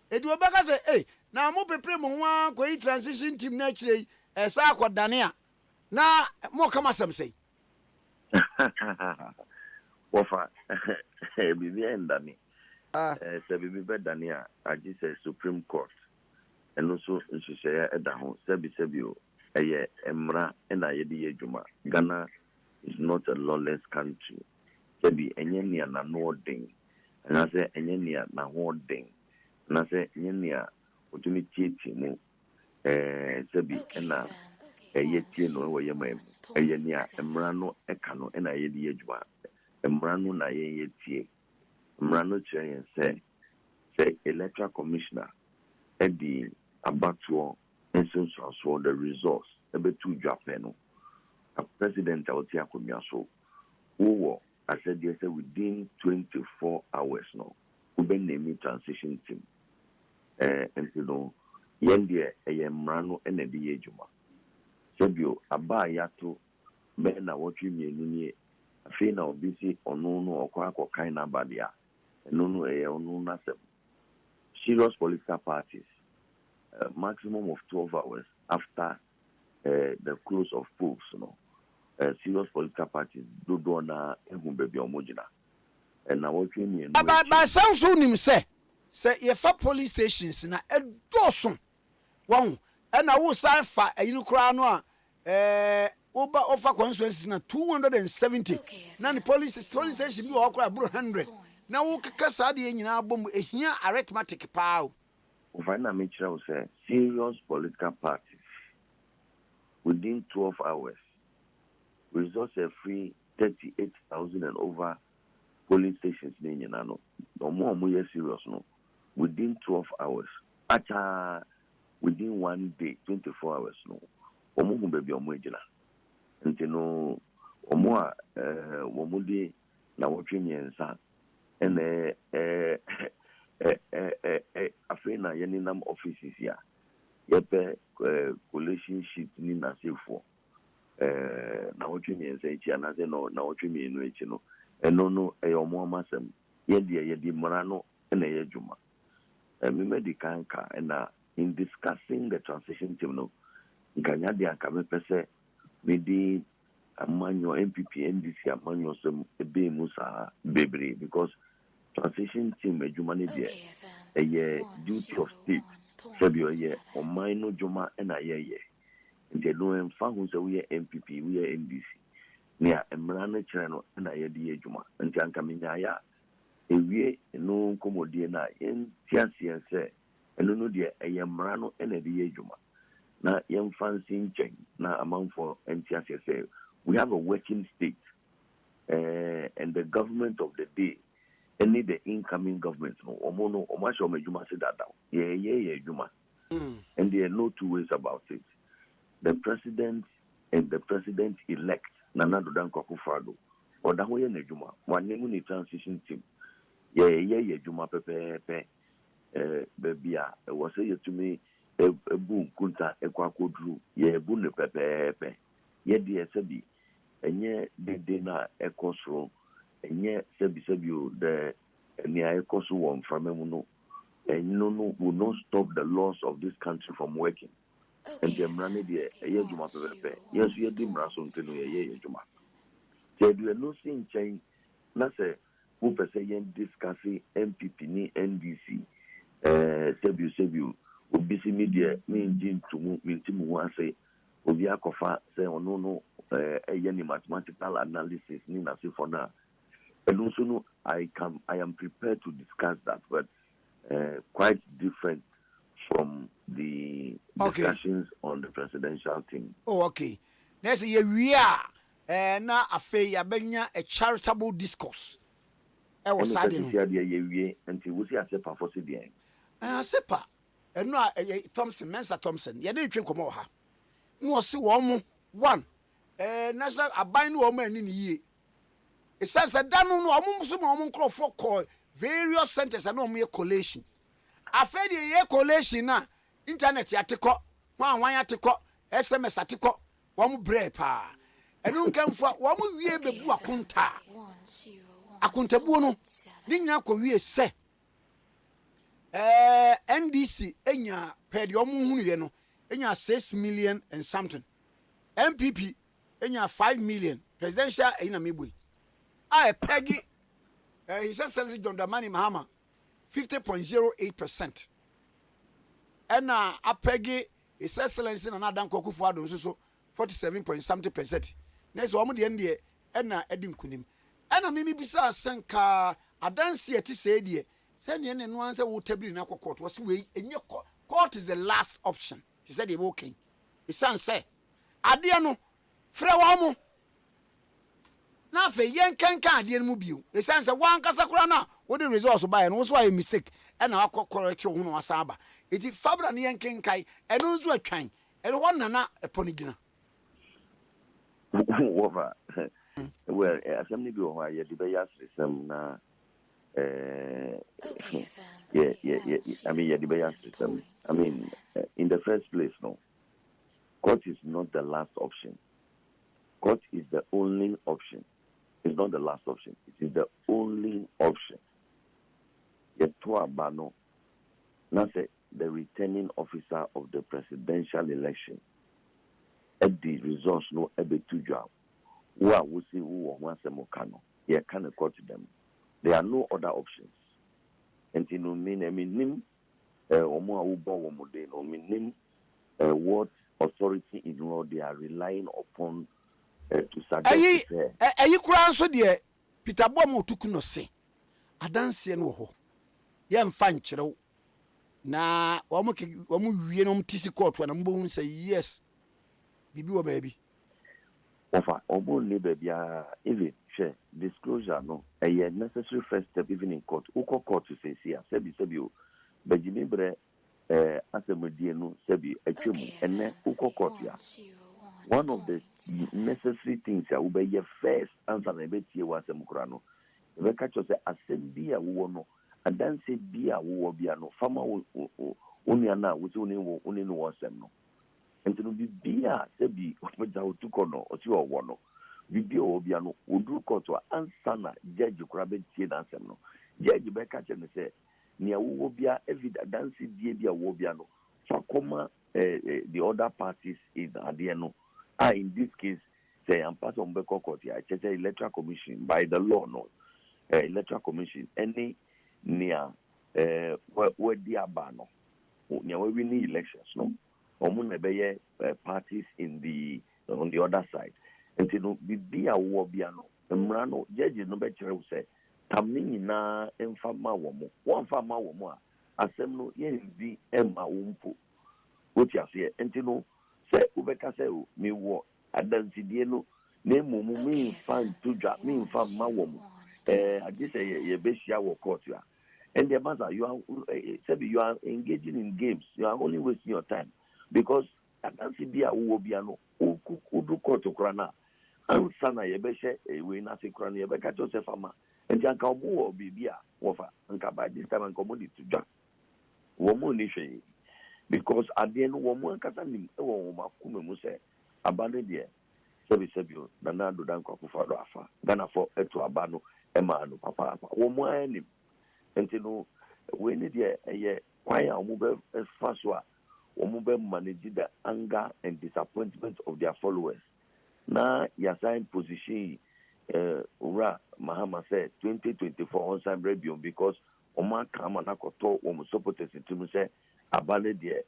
Edu obaka say na mo pepre mo wan ko yi transition team na kire sa akodane a na mo kama sam say Wofa bibi endani se bibi be dani a agi say Supreme Court and also nhyehyɛ ɛda ho sebi o ɛyɛ emra na yɛde yɛ dwuma. Ghana is not a lawless country. Sebi enye nia na no den. And I say, Enya na holding. And I say, Enya, what you cheat mu, Sebi, and a yeti no way, Enya, Emrano, Ekano, and I yedi yejwa, Emrano na yeti, Emrano chain say, electoral commissioner, Eddie, Abatuo, and so the resource, ebe 2 Japano, a president out here could be so, who I said yes, within 24 hours now, we been naming transition team. And you know, Yendia, a Yamrano, and a Diejuma. Sebio, Abaya to men are watching me, a fin of busy or no, or quack or kind of badia, and no, no, serious political parties, maximum of 12 hours after the close of polls, you know. Serious political parties do na ehun baby omojina and na what we mean but sound so nim say ye fa police stations na edoso won and na wo san fa ayin kra no a oba offer constituencies na 270 na the police station bi wo kra bro 100 na wo kaka sa de nyina bom ehia arithmetic paa o fa na me kira wo say serious political parties within 12 hours results are free 38,000 and over polling stations in Yanano. No more serious no. Within 12 hours. Acha within 1 day, 24 hours no. Omo baby omwejina. Nti no omo womudi na wotwe yensa ene afena yeninam offices ya. Yepe collation sheet ni na sefo. Na what you mean say na say no na what you mean no echi no no e omo amasem ye de marano na ye dwuma me medical ka na in discussing the transition team no nganya de aka me pese me di amanyo MPP NDC amanyo sem ebe musa bebre because transition team edwuma ne de ye duty of state sebio ye oman no dwuma na ye nti no emfa hu se we MPP we NDC nia emra na kire no na ye de adwuma nti anka menya ya ewie no komodie na entiasie se eno no de emra no na de adwuma na yemfa nsin na amanfo entiasie se we have a working state and the government of the day any the incoming government no omo show adwuma se dada ye adwuma and there are no two ways about it. The president and the president-elect, Nana Dodan Akufo-Addo, or that way in Juma, one name in transition team. Yeah, Juma Pepe, baby, was say to me, a boom, Kunta, a Quakodru, ye boon Pepe, ye dear Sebi, and ye the dinner a cosro, and ye Sebi, the near Kosu one from Emuno, and no will not stop the laws of this country from working. And the Mrani de Yajuma Pepe. Yes, we had dim rason to Yajuma. Said we are no seeing change. Nasa, who per se discussing MPP ni NDC. Sebu, will busy media, mean Jim to move, mean Tim one say, obi akofa say ono no any mathematical analysis ni na se for na. And also no, I am prepared to discuss that, but quite different from the discussions on the presidential team. Oh, okay. Next year we are na afe ya benya a charitable discourse. E was sad no. Until we see asepa for CDN. Asepa. And no Thompson, Mensa Thompson. Ya dey twen komo ha. No se wo mo one. National aban no mo ani ni yie. It says that danu no omo so mo nkrofo call various centers and no mo collation. Afe de ye collation na internet ya tekọ, wan ya tekọ, SMS atekọ, wo mo bre pa. Enu nkamfo wo mo wie bebu akonta. Akontabuo no ni nyina ko wie se. NDC enya pedi omo hunu ye no enya 6 million and something. MPP enya 5 million. Presidential ina mebui. Peggy he says Senator John Dramani Mahama 50.08%. And Peggy his excellency na Nadan Akufo-Addo so 47.something%. Next one the end there and Edin Kunim. And mimi bisa senka adansi ati say die say ne no answer wo tabiri na court was we enye court is the last option. He said he okay. He say ade no frɛ wa mo na fe yen kankan ade no mu bio. He say wan kasa kura na wo the results buy no so a mistake and na correct wo no asaba. Iti fabra ne yen kankai eno nzu atwan eno won na eponigina. Well, assembly bi ho aye de be yasresem na yeah. I mean, yeah, the bias system. I mean, in the first place, no. Court is not the last option. Court is the only option. It's not the last option. It is the only option. Yet to abano, now say the returning officer of the presidential election. At the results, no, ebe tuja. Wa wusi who wants a mokano. Yeah, can court them. There are no other options. And you know, mean, what authority in law they are relying upon to suggest. You could answer the Peter Bomo took no say. I don't see no ho. Yam fan chero. Na wamu vienom tisi court when I'm say yes. Bibi baby. Ofa obo baby even share disclosure no a necessary first step even in court. Uko court to say sebi o bejimi bre asemodie no sebi atwemu ene uko court ya. One of the necessary things ya ubeye first answer na betie wa asemkura no. Ebe ka cho say asem bia wo no adanse bia wo bia no fama oni ana wo ti oni no wo asem no. And to be bia sebi opeja otuko no oti owo no bibi obia no oduru court wa answer na judge kura be tie na asem no judge be ka che ne say nia wo bia evidence die bia wo bia no fakoma the other parties in ade no in this case say am part of Mbeko court ya che electoral commission by the law no electoral commission any nia we dia ba no nia we win elections no parties in on the other side. And you know, be a war biano. Mrano, judges no better say, Tamini na enfama womo, one farmer womo, assemble yen di emma wumpo. What you say, and you know, say Ubeka say, me war, adansi dieno, name me fan to drop me in farm ma womo. I just say, ye besia wo court ya. And the matter, you are engaging in games, you are only wasting your time. Because I can't see bia wo bia no udu koto krana ansa na yebehye we na se krana yebeka Joseph ama enti anka obo wo bibia wofa anka by this time anka mo di to dwa wo mo ni hwe because ade no wo mo anka nim e wo makume mu se abane de sebi na na do dan kwa kufa do afa Ghana for eto abano e ma no papa wo mo anim enti no we ni de eye kwan a mo be fa so a Omube manage the anger and disappointment of their followers. Now, your position, Ura Mahama said 2024 on some rebellion because Oma Kamana Koto, supporters to say, Abale de,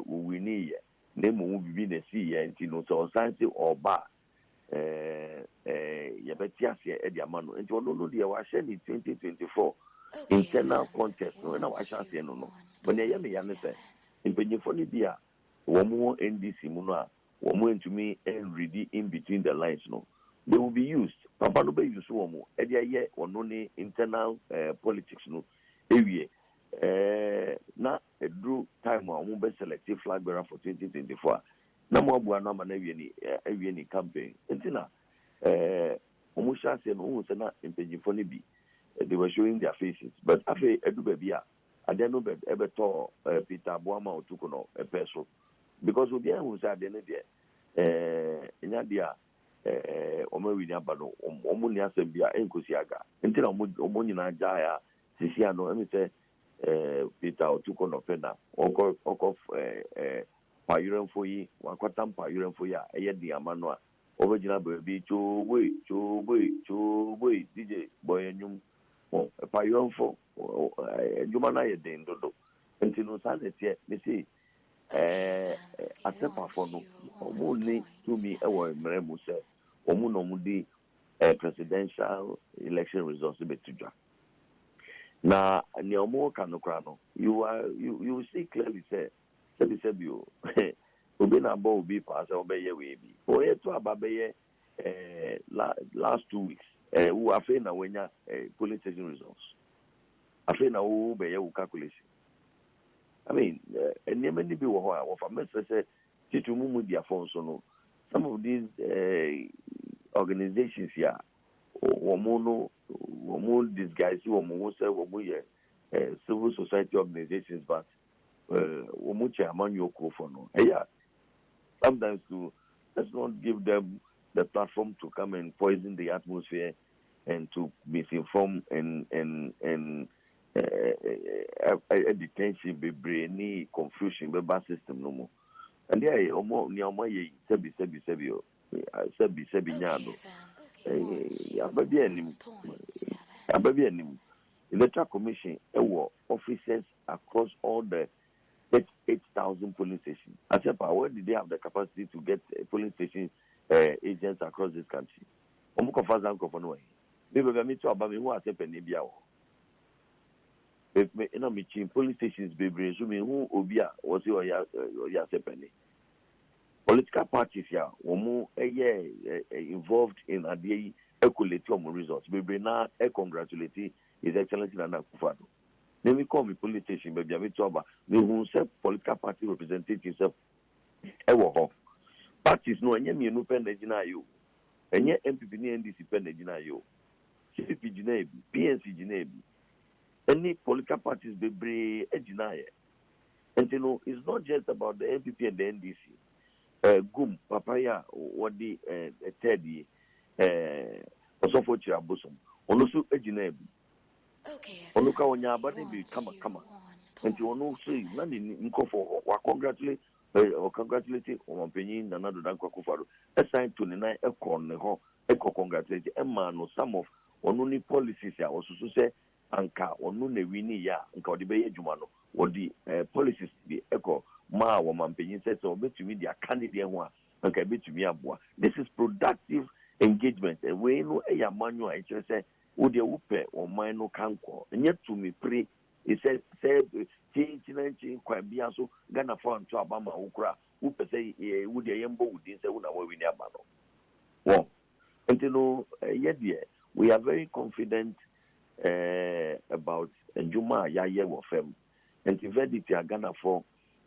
we need name will be the sea and so science or bar. Yabetias Edia Mano, and you know the Awashen in 2024 internal contest. No, I shall say no. When I am a young say, in Penifonidia, one more NDC Muna, one more to me and ready in between the lines. No, they will be used. Papa no be used one more. Edia ye or no internal politics. No, area. Na a drew time one will be selective flag bearer for 2024. Na mo abu na ma na awie ni campaign entina omusha se no se na impejifo ni bi they were showing their faces but afi edu ba bia ade no be ebeto Peter Boama otuko no peso because obi an say ade ne de enya dia omo wi ni abado omo ni asem bia enkosi aga entina omo nyina ja ya sisi ano emi se Peter otuko no pena oko payuren foyi wakwatan payuren foyi a eye di amano a obejina baby choboy DJ boy nyum payuren fo juma na ye den dodo entino sa de tie me see atepa fo no omo ni to me e wo mere mu se omo no mu di presidential election results be tujwa na ni omo kanokra no you see clearly say Sebio, Obi na bo Obi pass obeye we bi. Oye to ababeye last 2 weeks. Who afe na wenya polling station results. Afe na who beye u calculation. I mean, enema ni bi wo ho a wo fa me say titumu mu dia phone so no. Some of these organizations here womo disguise womo say womo ye civil society organizations but sometimes let's not give them the platform to come and poison the atmosphere and to misinform and a detention be any confusion be bad system no more. And there ye sebi nyado ababi anim electoral commission officers across all the 8,000 polling stations. I said, where did they have the capacity to get polling station agents across this country? Maybe me too about me who are taking Abia. If me no me polling stations be bring so me who Abia was your penny. Political parties here, involved in Abia equality results. We bring now congratulate His Excellency Nana Akufo-Addo. Let me call me police station, baby. I mean, to me who say political party representatives ewo parties no enye me no pen na you. Enye MPP ni NDC pen na you. CPP jina ebi, PNC jina ebi. Any political parties be bre ejina ye. And you know, it's not just about the MPP and the NDC. Gum papaya wadi Teddy osofo chirabosom. Onosu ejina ebi. Onuka onya abade be kama and you know say na ni nkofo wa congratulate o mpanyin na do dan kwakufaro assign to ni na ekon ne ho congratulate emma no some of onu ni policies ya osusu say anka onu na wini ya nka odi be adwuma no odi policies bi ma wo mpanyin say so betumi dia candidate ho a nka betumi aboa. This is productive engagement we no ya manual I say Udi upe o maino kanko. Nye to me pre. He said chinchi kwa biaso Ghana for to Abama ukra. Upe say udi yembo udi say una we ni abano. Wow. And you know we are very confident about Njuma ya ye wo fem. And the verdict ya Ghana for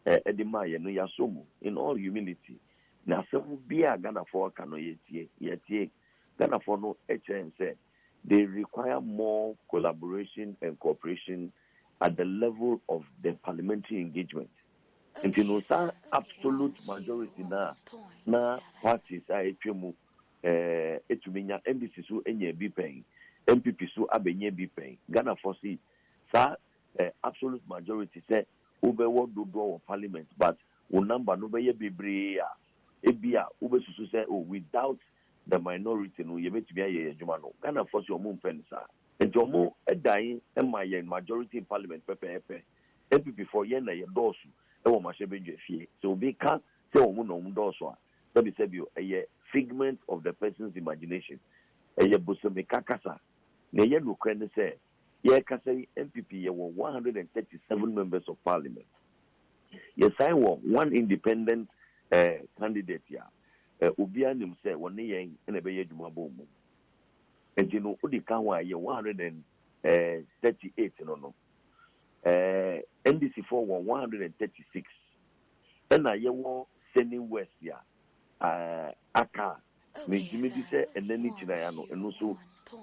edima ye no yasomu in all humility. Na sevu bia Ghana for kano yetie. Ghana for no HNC. They require more collaboration and cooperation at the level of the parliamentary engagement. And you know, some absolute majority na parties are etuminya NDC su enye bi pen, MPP su abenye bi pen. Ghana foresee sa absolute majority say ube wo do parliament, but o number no be bebre ebia ube susu say without the minority no ye betumi aye adwuma no Ghana force your mum pensa and your mum edan e majority in parliament pepe MPP for ye na ye dosu e wo mahye bedwe fie so be can say omu do so a be a figment of the person's imagination eye bosome kakasa na ye no kwen say ye kasa MPP ye 137 members of parliament. Ye sign one independent candidate ya obia nim say woni yen na be ye dwuma bom enti no odi kan wa ye 138 no NDC for 136 and ye wo sending west ya aka me jimedi say enani china ya no eno so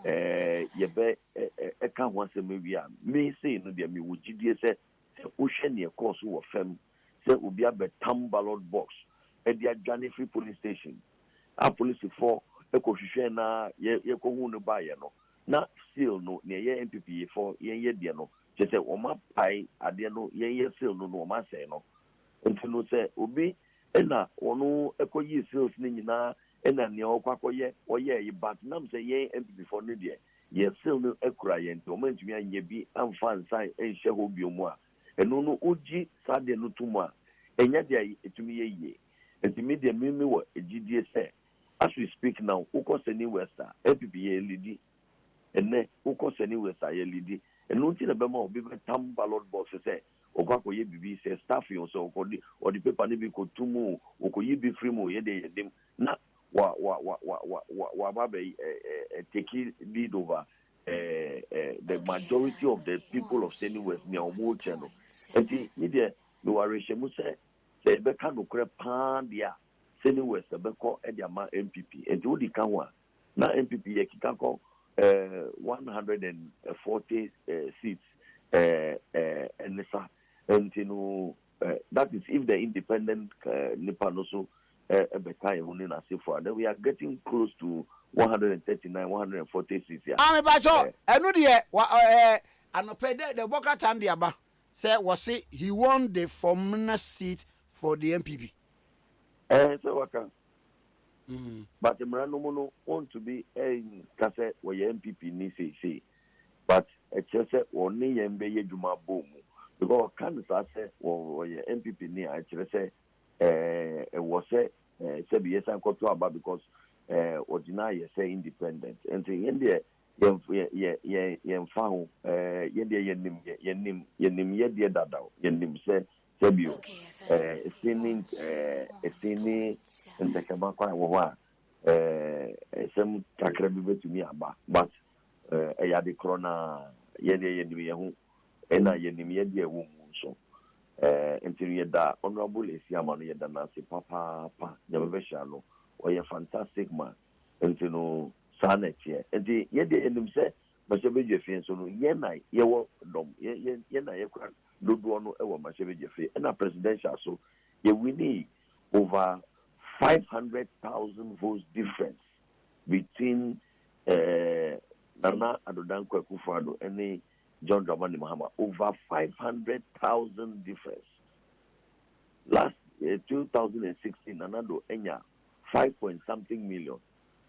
ye be eka ho asem wi a me say no dia me wugidie say wo hwe ne course wo fam say obi abetam ballot box e dia dwane free police station a police for e ko hwehwe na ye ko hu no ba ye no na still no ne ye MPP for ye die no je say o ma pai ade no ye still no o ma say no nti no say obi ena onu ekoyi sales ni nyina ena ne okwakoye oye yi but nam say ye MPP for no de ye still no ekura ye nti o ma ntumi anye bi amfa nsan enhye ho biomu a eno no oji sade no tumu a enya de etumi ye ye nti me de me wo egidie say as we speak now uko seni westa MPP ye lidi ene uko seni westa ye lidi eno nti na be ma obi be tam ballot box say okwakoye bibi say staff yo so okodi or the paper ni bi ko tumu okoyi bi free mo ye de dem na wa ba be take lead over the majority of the people of Seni West near Omo channel enti ni de no worry shemu say be kan okre pan dia Seni West be ko e dia ma MPP enti odi kan wa na MPP ye kika ko 140 seats and that is if the independent Nippon also then we are getting close to 139, 140 seats. Yeah. I'm about to. And no, dear, the Boca Tandiaba said was it he won the former seat for the MPP. So what can? But the Mranomono want to be a cassette where MPP needs say, but a chess only MBA Juma boom. Because Kansas say or MPP near actually say was say yes I got to about because ordinary say independent and in India found yenim ye dada yenim say sebio sinning and the kabakwa wa some takrabi to me about but a yadi corona yedim ena yenim ye de wo so until ye da honorable Esiamano ye da na se papa ya be sha no o ye fantastic man until no sanet ye enti ye de enim se ba se be jefe so no ye na ye wo dom ye na ye kwa dodo no e wo ma se be jefe ena presidential so ye winning over 500,000 votes difference between Nana Adodankwa Akufo-Addo and John Dramani Mahama, over 500,000 difference. Last 2016, Nanado Enya 5-point-something million.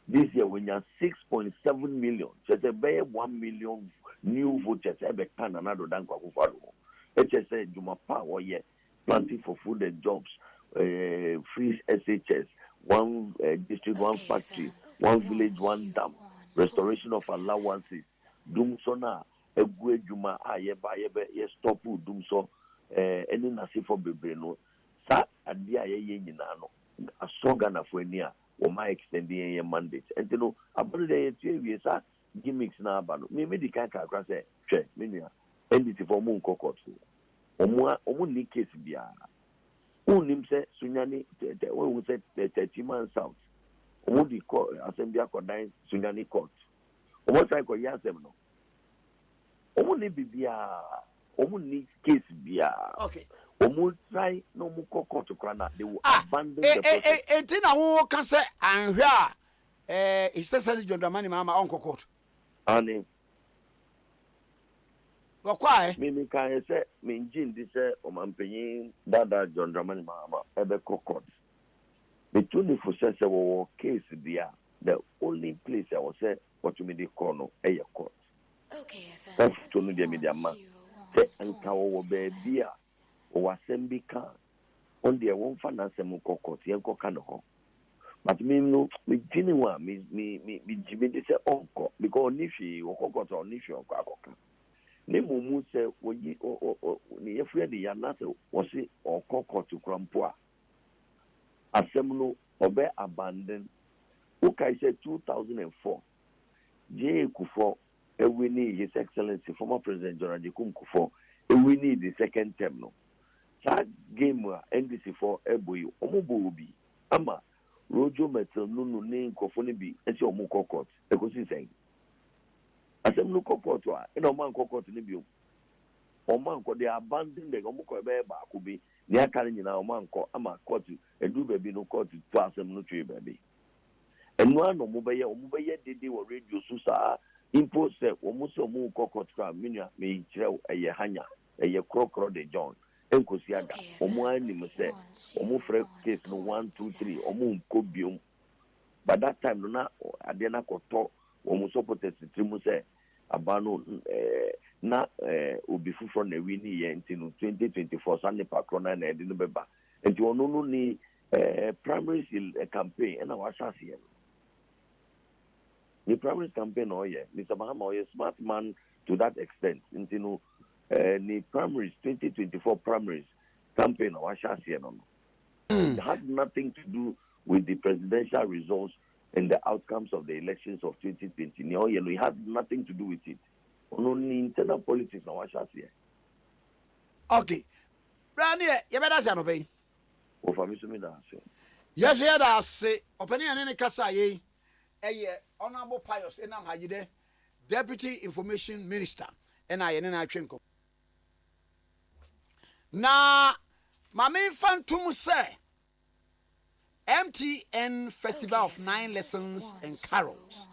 This year, when you're 6.7 million, so it's about 1 million new voters. Every time Nanado Dankwa Akufo-Addo, HSA Jumapa, or yeah, planting for food and jobs, free SHS, one district, one factory, one village, one dam, restoration of allowances, Doom Sona. Egwe juma ayeba ye stop dum so eni nasi for bebre no sa ade aye nyina no asoga na fo ani a o ma extending ye mandate enti no abode ye tue sa gimmicks na aba no me di kan ka akra se hwe me nua nditi for mu nkokot omu ni case bia unim se sunyani we won se 30 man south omu di assembly akodan sunyani court omu sai ko yasem no Omuni bibia, omuni case bia. Okay. Omu try no mu koko to krana. They will abandon the process. Tina who can say and here he says John Dramani Mahama uncle court. Ani. Go quiet. Me can say me jin this omampenyin dada John Dramani Mahama ebe court. Between for say case bia, the only place I was say what you mean the corner a court. Okay, That's to me the media man. Say anka wo baby a o asem bi kan on the one finance and court, yanko can ho. But me no, me genuine, me Jimmy say uncle, because Nishi or court or Nishi or Kakoka. Nemu say, when you or near Freddy Yanata was it or court to Crampoa. Assembly obey abandoned. Okay, said 2004. J. Kufo, a winning His Excellency, former President John Jacob Kufo, a winning the second term. No, that game NDC for Eboy, Omobobi, Ama, Rojo Metal, Nunu, name Kofonibi, and your Moko Court, a cosa saying. Assembly Court, and a man court in the view. Or man could they abandon the Omoko Beba could be near carrying in our man called Ama Court, and do baby no court to pass them no tree baby. And one of Mobaya did they were radio Susa impose almost a more cockot from Minia may trail a Yahanya, a Yakro de John, and Cosiaga, or one say, or more fresh case no 1, 2, 3, or moon cobium. By that time, no, I did not talk, almost opposite the Trimuse, Abano, not be from the winning year until 2024, Sunday Pacrona and Edinburgh. And you know, only primary campaign and our chassis. The primary campaign, oh yeah, Mr. Mahama, a smart man to that extent. Into the primaries, 2024 primaries campaign, our chassis. It had nothing to do with the presidential results and the outcomes of the elections of 2020. Oh yeah, it had nothing to do with it. Only internal politics, our chassis. Okay. Brani, you better say no pain. Oh, for me, so me that say. Yes, yeah, that's say. Opening any kasa ye. Honorable Pius Enam Hajide, Deputy Information Minister, and I Chenko. Na Mame Fantum say MTN Festival of 9 Lessons and Carols.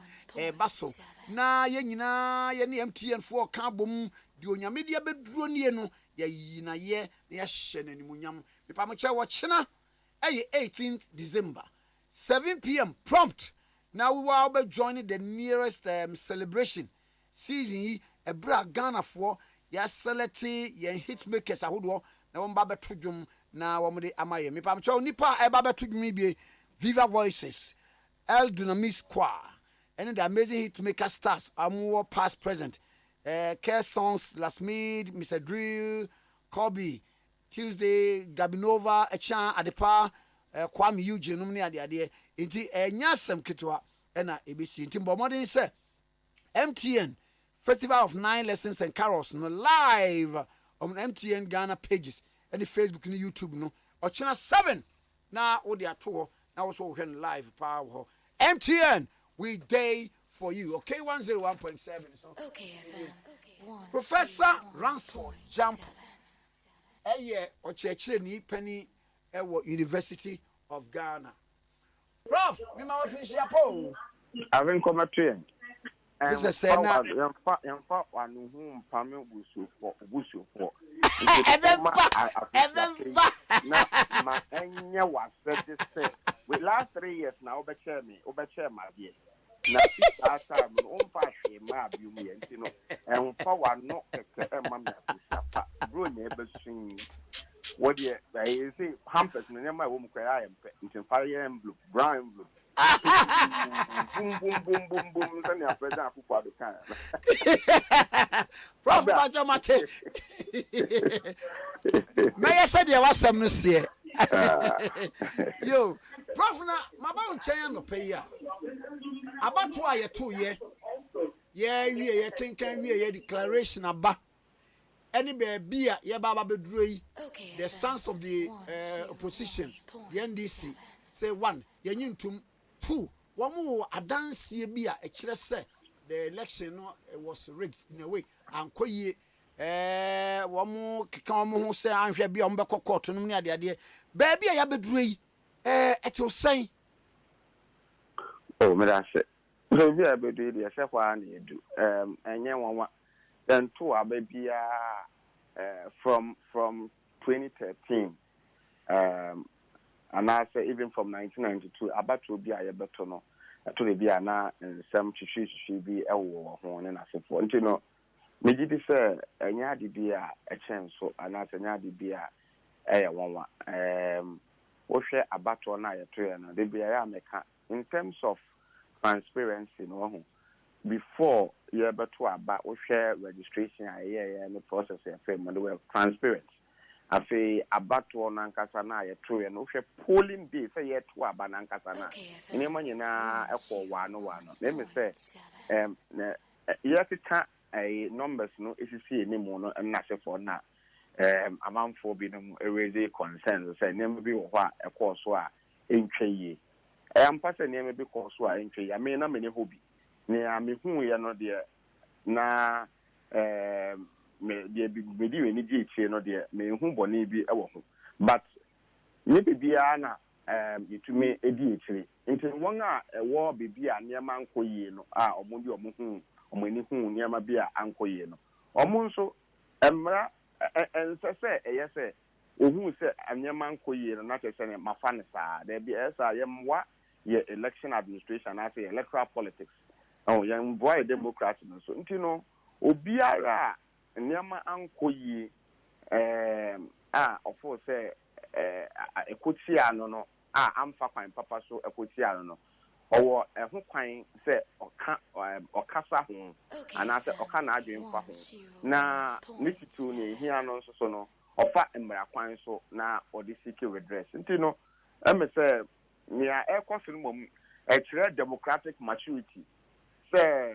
Basso. Na yenina yeni MTN for Kabum, Dunya Media Bedroniano, Yina ye, Yashen and Munyam, the Pamacha Wachina, 18th December, 7 p.m. prompt. Now we will be joining the nearest celebration season. A bra Ghana for ya select ya hit makers ahodo na won ba betudum na won de amaye me pam cho nipa e ba betudum bi Viva Voices, El Dunamis Choir, and the amazing hit maker stars amuwo past present. Care Songs, Last Mid, Mr. Drill, Kobe, Tuesday, Gabinova, Echan, Adepa, Kwame Eugene, Numni Ade. Inti nyasem kitwa na ABC inti bomodin say MTN Festival of 9 Lessons and Carols no live on MTN Ghana pages and the Facebook and YouTube no ochina 7 na odi ato na also when live power MTN we day for you. Okay, 101.7 so Okay, FM. Professor Ransford Jump ochechire ni penny University of Ghana. Prof, me ma official po. Having come at train. This is say na. Yam fa wanu hu mpame busu for. Even na ma enya was say. With last 3 years now obeche my dear. Na last time no umpa hwe ma biu me ntino. Emfa wanu keke ema me abusa. Bro na ebesun. What you say, Hampers, and then my woman cry, and fire and blue, brown blue. Boom, boom, boom, boom, boom, and your president for the kind. Prof, Bajamate. May I say there was some here? Yo, Prof, my bound chain no pay ya. About 2 years. Yeah, we can we a declaration about. Any baby, ya baba bedroi. The stance of the opposition, the NDC, say 1, Yantum 2. One more advance ye be a chile say the election was rigged in a way. And koye, one more come say, I'm here be on back court to me. The idea, baby, I have bedroi. It will say, oh, me that's it. So, we are bedroi, the chef one you do. And then 1. Then 2 are baby from 2013, and I say even from 1992, about to be a better no, to be na some should be a war and I say for you know, me did say a nyadi be a chance so and I say nyadi be a one wohwɛ abato na yɛtoɛ no de bia ya meka in terms of transparency no before yɛbɛto aba wohwɛ registration a yɛyɛ ne process yɛfɛ mu de were transparent afei abato na nkasa na yɛtoɛ no wohwɛ polling day sɛ yɛto aba na nkasa na nneɛma nyinaa ɛkɔ wano na me sɛ yɛkeka numbers no esisi enimu no na hyɛfo na amanfo bi no raise concerns say nneɛma bi wɔ hɔ a ɛkɔɔ so a ɛntwa yie ampa sɛ nneɛma bi kɔɔ so a ɛntwa yie ame na mene hɔ bi nea mehu yɛ no deɛ na me deɛ bi di wani gye ekyire no deɛ mehu bɔne bi ɛwɔ ho but ne bibia na yɛtumi edi ekyire nti wɔn a ɛwɔ bibi a nneɛma nkɔ yie no a ɔmo di ɔmo hu ɔmo ani hu nneɛma bi a ankɔ yie no ɔmo nso mmra ɛnsɛ sɛ ɛyɛ sɛ ohun sɛ nneɛma nkɔ yie no na kyerɛ sɛ mafa ne saa dɛbi ɛsɛ yɛmmoa yɛ election administration ase electoral politics yɛmmoa yɛ democracy no so nti no obiara a nneɛma ankɔ yie a ɔfo sɛ ekotia no a amfa kwan papa so ekotia no ɔwɔ ɛho kwan sɛ ɔkasa ho anaasɛ ɔka na adwen fa ho na ne titu ne ehia no nso so no ɔfa mmara kwan so na ɔde seek redress nti no ɛmɛ sɛ nea ɛkɔ so no mom ɛkyerɛ democratic maturity sɛ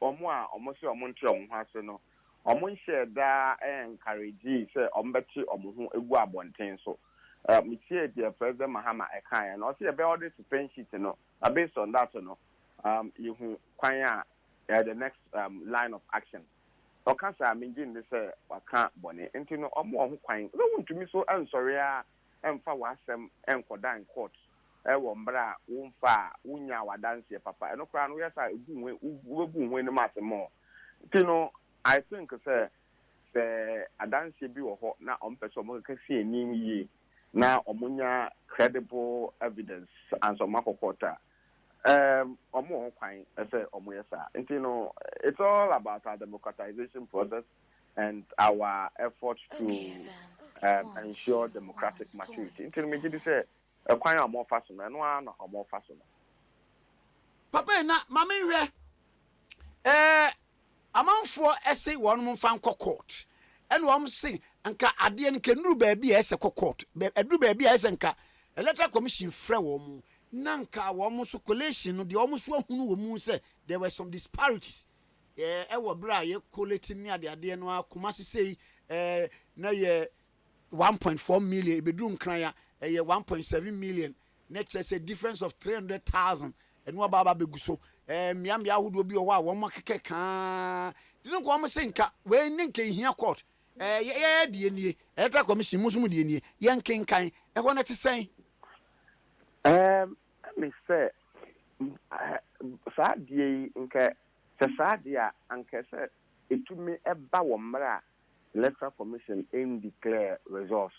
ɔmo a ɔmo sɛ ɔmo nte ɔmo ho ase no ɔmo nhyɛ daa encourage sɛ ɔmo bɛte ɔmo ho egu abɔnten so metie the President Mahama Akye na ɔsɛ yɛbɛ order suspension sheet no based on that no yehu kwan a the next line of action ɔka sɛ amengye ne sɛ waka bɔne nti no ɔmo ɔho kwan no wontumi so ansɔre a ɛmfa wasɛm ɛnkɔda in court ɛwɔ mbra a womfa a wonya wadanseɛ papa ɛno koraa no yɛsa wobu ho anim asɛm nti no I think sɛ adanseɛ bi wɔ hɔ na ɔmpɛ sɛ ɔmo keka si anim yie na omunya credible evidence and some makokota omo kwan say omo yesa nti no it's all about our democratization process and our effort to ensure democratic maturity nti me gidi say kwan omo fa so no na omo fa so papa na mama hwe amanfo ese wonum fa nkɔ court and one sing and ka adian can do baby as a court, do baby as and ka electoral commission frɛ wɔn nanka wɔn so collation no de wɔn so ahunu wɔn say there were some disparities ɛwɔ bra ye collecting near the ade no akoma say na ye 1.4 million bedroom Nkrumah ye 1.7 million next say difference of 300,000 and what baba begu so miamia ahodo bi owa wɔn makeke ka dinu ko wɔn say nka we nka hia court die nie electoral commission musum die nie yen kenkan ho na te sen me say saa die nka saa die a anka say etumi eba wo mra electoral commission declare results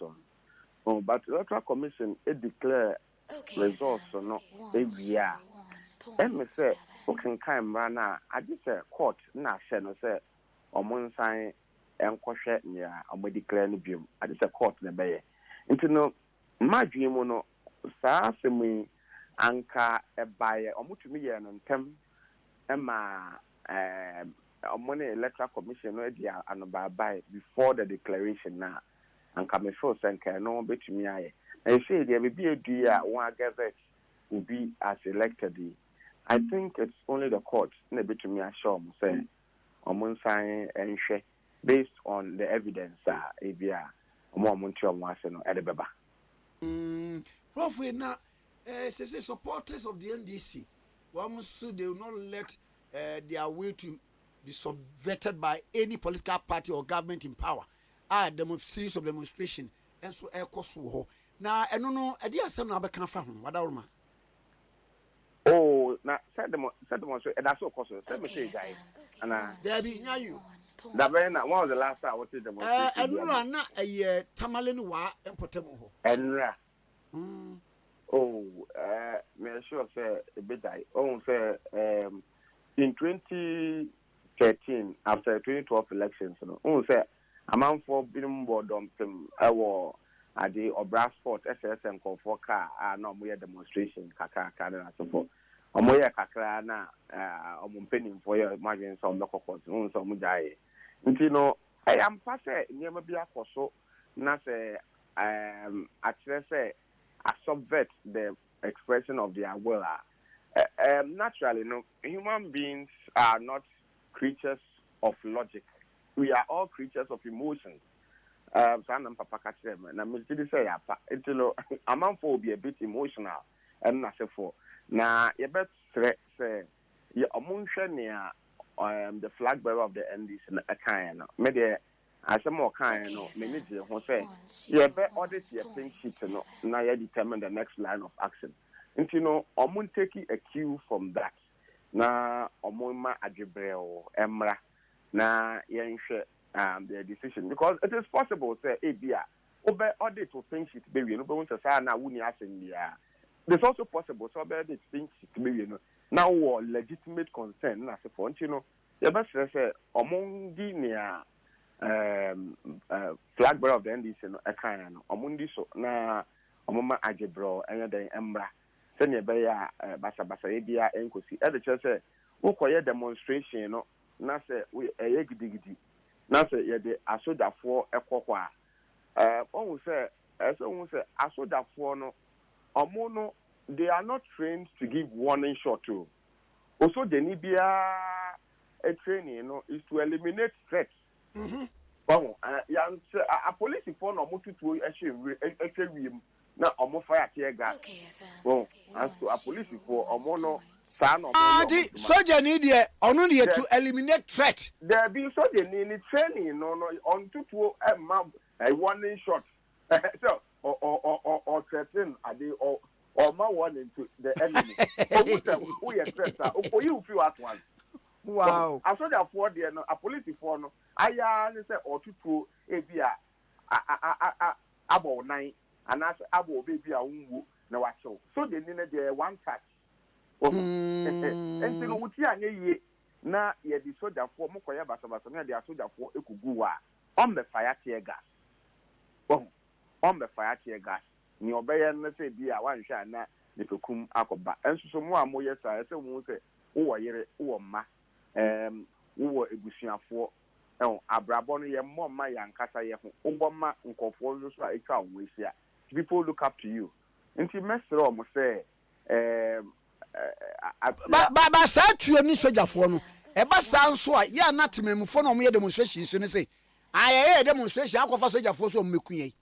but electoral commission declare results no ewia me say o kenkan mra na ade say court na hye no say omonsan enkohwe nya declare no biom ade say court na beye nti no madwe mu no saa semi anka ebaye omutumi ye no ntem ema omone electoral commission no dia anobabai before the declaration na anka me feel senka no betumi aye na say dia be edu a one gazette will be as elected. I think it's only the court na betumi assure mo say omonsan enhwe based on the evidence ebia omonti omwase no edebeba prof na say supporters of the NDC so they will not let their will to be subverted by any political party or government in power series of demonstration and so ho na eno no ade asem na abeka fa ho wadawroma na said them so that's so cost let me say guys and there be nya you that when was the last time I was demonstration enra na tamale no wa empotem ho enra me sure say a bit die say in 2013 after 2012 elections say amanfoɔ binom bɔ dɔmpem ɛwɔ ade ɔbra sport SSN nkɔfoɔ kaa na ɔmo yɛ demonstration kakra na asofo ɔmo yɛ kakra na ɔmo mpanimfoɔ yɛ imagine sɛ ɔmo kɔkɔ so nso ɔmo gyae nti no ampa sɛ nneɛma bi akɔ so na sɛ akyerɛ sɛ subvert the expression of their will naturally no human beings are not creatures of logic. We are all creatures of emotions. So I'm papa kachem na me did say apa itilo amanfo will be a bit emotional and na for na ye bet say ye omunhwe nea the flag bearer of the NDC na kan no me de asem o kan no me ni je ho say ye be audit ye pink sheet no na ye determine the next line of action. You know, omun take a cue from that. Na omuma adwebreo emra na yenhwe their decision because it is possible say Abia obe audit to think sheet be we no be want to say na wuni asem bia. It's also possible so obe audit think sheet be we no now legitimate concern na se for you know you be say omun di near flag bearer of the NDC no ekan no omun di so na omuma adwebreo enya den emra senior beya basa ebia enkosi e de chese wo koye demonstration no na se we eye gidigidi na se ye de asodafo ekokọ a ohun se asodafo no omo no they are not trained to give warning shot to also the nibia a training no is to eliminate threats a police for no mututu ehwe na omo fire tear gas as to a police for omo no san omo the soldier need onu dey to eliminate threat there be soldier need training no on tutu a warning shot so or threaten ade or ma warning to the enemy who you threat or you feel at once. Wow. A soldier for there no a police for no aya ni say or tutu e bia abo 9 and as abo baby a unwu na wacho so they need the one touch and no wuti anye ye na ye di soldier for mo koya basa na the soldier for ekugu wa on the fire tear gas on the fire tear gas ni obeye na say bia wan hwa na ne pekum akoba enso mo amo ye sa say mo say wo yere wo ma wo ebusuafo abrabo no ye mo ma yankasa ye ho uboma nkofo so a etwa wo hia people look up to you nti mesro mo say ba sa tuo ni sojafo no e ba sa nso a ya na tememfo no mo ye demonstration so ne say aye demonstration akofa sojafo so mo mekuye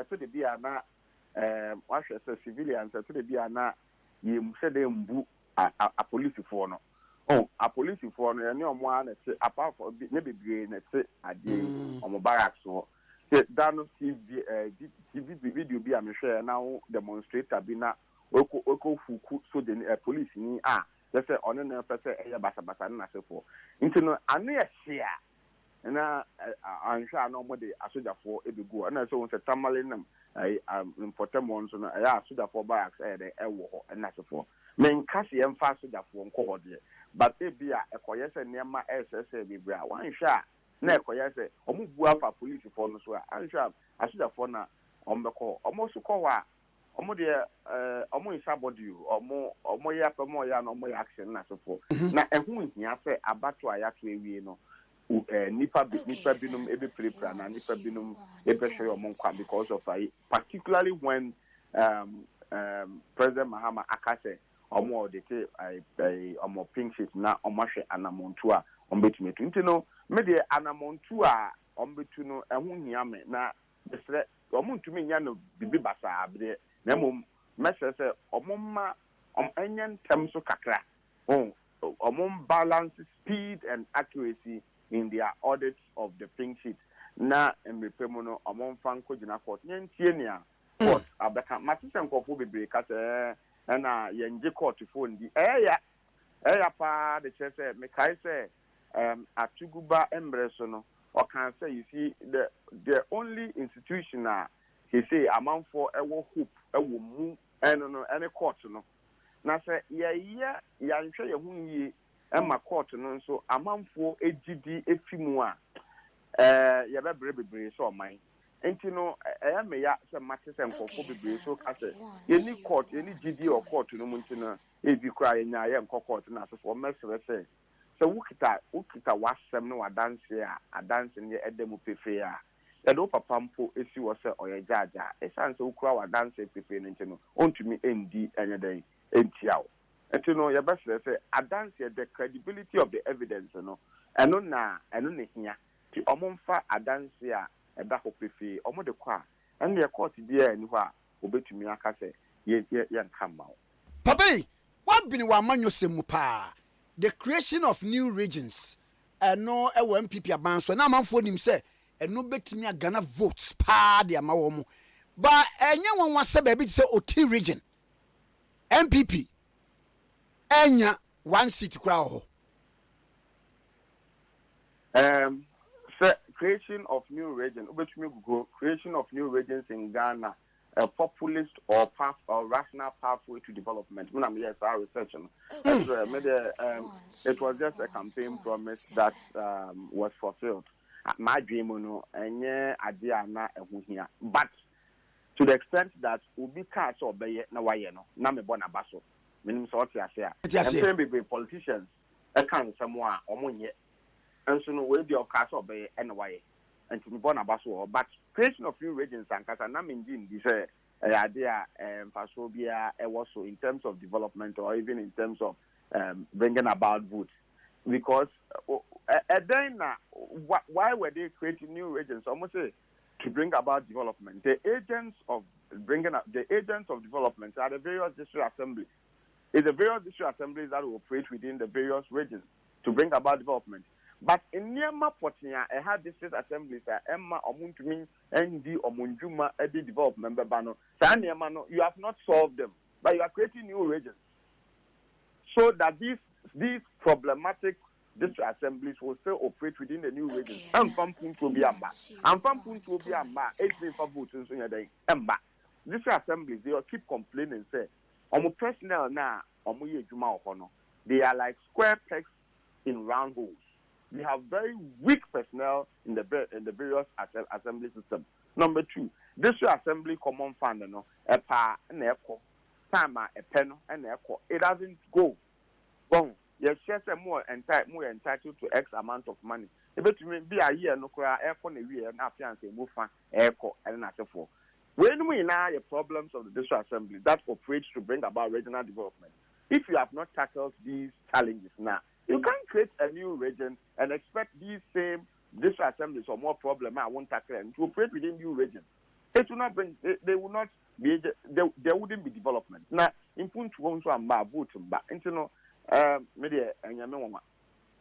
so de bia na wa hwe say civilians so de bia na ye mu se de mbu a police for no a police for no ne omo a na se apart for ne bebre na se ade omo barracks so that no TV video bi a me hwe na demonstrator bi na oko fuku so the police ni just say on na pese e basa na se for nti no anu ye hia na anhwa na omo de asojafo ebegu na so won se tamalinam important ones no ya asojafo barracks de ewo ho na se for men kasi emfa asojafo nko ho de but e bia ekoye se nema SSA bi bra wan hwa na ekoye se omo bu afa police for no so anhwa asojafo na ombeko omo so ko wa omo de omo insabody omo ya pa mo ya na omo ya action na so for na ehun hia se abato ayato ewie no nipa binum ebe prepare na nipa binum ebe hwe omo nkwa because of particularly when President Mahama akase omo de te omo pink sheet na omo hwe anamontu a ombetumetu ntino me de anamontu a ombetu no ehun hia me na desre omo ntumi nya no bibi basa abre na mom mesese omo ma enyen tem so kakra omo balance speed and accuracy in their audits of the pink sheet na emepemu no omo fanko gina court nyentie nia court abeka matise nkofo bebre kase na yenje court phone di eya pa de chese me kai se atuguba embreso no or can say you see the only institution he say amount for ewo hope ewo mu no any court no na say ya nhwe ye hu yi ema court no so amanfo ejidi efimu a yɛbɛbrɛ bebree sɛ ɔman nti no ɛyɛ me ya sɛ mate sɛ nkɔfo bebree so ka sɛ yɛni court yɛni gidi ɔ court no mu nti no ebi koraa yɛnya yɛnkɔ court no asefo ɔmɛserɛ sɛ wokita w'asɛm ne wadanse a adanse no yɛ ɛda mu pefee a yɛde wo papa mpo esi wɔ sɛ ɔyɛ gyaagyaa ɛsiane sɛ wokura wadanse pefee no nti no ɔntumi ɛndi ɛnyɛ dɛn ɛntia wo nti no yɛbɛserɛ sɛ adanse the credibility of the evidence no ɛno na hia nti ɔmo mfa adanse a ɛda hɔ pefee ɔmo de kɔ a ɛno yɛ court biara ani hɔ a obetumi aka sɛ yɛnka mma wo papa yi wabene w'amanyɔ sɛm mu paa the creation of new regions ɛno ɛwɔ MPP aban so na amanfoɔ nim sɛ ɛno betumi agana votes paa de ama wɔn mo ba ɛnyɛ wɔn wasɛ baabi te sɛ Oti region MPP ɛnya one seat koraa wɔ hɔ creation of new region obetumi go creation of new regions in Ghana a populist or path or rational pathway to development. Yes, our research. It was just a campaign promise that was fulfilled. My dream, idea na here. But to the extent that Ubi can't obey na wayeno, na me bona baso. Meaning so what you say. And politicians, I can't someone or money. And so no way the cast obey anyway. And to be born about so, but creation of new regions and Katanam indeed this idea Pasobia also in terms of development or even in terms of bringing about votes. Because then why were they creating new regions? Almost say to bring about development. The agents of development are the various district assemblies. It's the various district assemblies that will operate within the various regions to bring about development. But in Niama Potia, I had district assemblies that Emma Omuntumi, ND Omunjuma, Eddie development, Bano. You have not solved them, but you are creating new regions. So that these problematic district assemblies will still operate within the new regions. And from Punt will be Amba. And from Punt will be Amba. 18 for votes in the day. Amba. District assemblies, they will keep complaining, say, Omu personnel now, Omu Juma Ohono. They are like square pegs in round holes. We have very weak personnel in the various assembly system. Number two, district assembly common fund, a pa and echo, tama a pen and echo. It doesn't go. Well, yes, more entitled to X amount of money. If it be a year, no cry, echo, a year, and after say move echo, and after four. When we now the problems of the district assembly that operates to bring about regional development, if you have not tackled these challenges now, you can't create a new region and expect these same district assemblies or more problem I won't tackle and to operate within new regions. It will not bring. They will not be. There wouldn't be development. Now, in point one to amba vote back. Into no, media and yamema.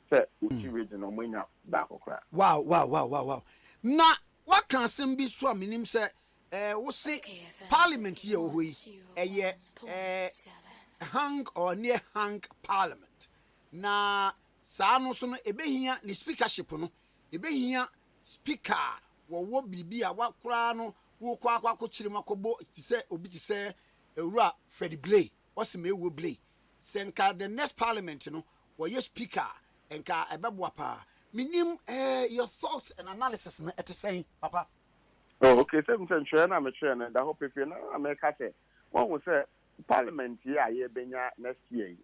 Say, Uti region or Mwina back or cry. Wow. Now, what can some be so minim say? We say Parliament here we hang or near hang Parliament. Na saa no so no ebehia ni speakership no ebehia speaker wo bibia wakora no wo kwa kire makobo ti se obi ti se ewura Fred Blay wose mewo Blay senka the next parliament no wo ye speaker enka ebeboa pa minim your thoughts and analysis na etesen papa. Oh, okay, so I'm sure na me sure na da hope if na America say one will say parliament here ye benya next year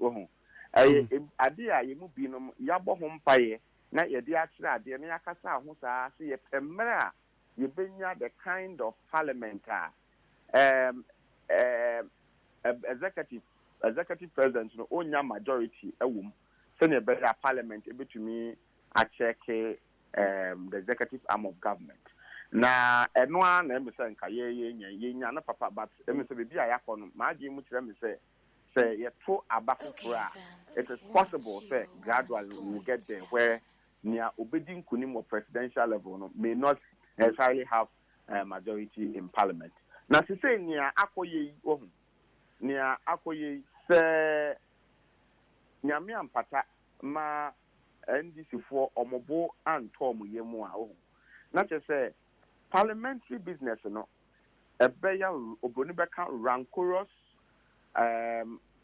ade a yemu binom yabɔ ho mpaye na yɛde akyerɛ ade na yakasa ho saa so yɛpemre a yɛbenya the kind of parliament executive president no onya majority ɛwom sɛ ne parliament ebetumi akyɛke the executive arm of government na ɛno a na emisa nka yɛnya na papa but emisa bebi a yakɔ no maaje mu kyerɛ me sɛ to abafufura it is possible say gradually we will get there where near obeding kunim or presidential level may not necessarily have a majority in parliament. Now to say near Akye say near me and pata ma NDC for omobo and Tom Yemua. Not just say parliamentary business a beya obonibeka rancorous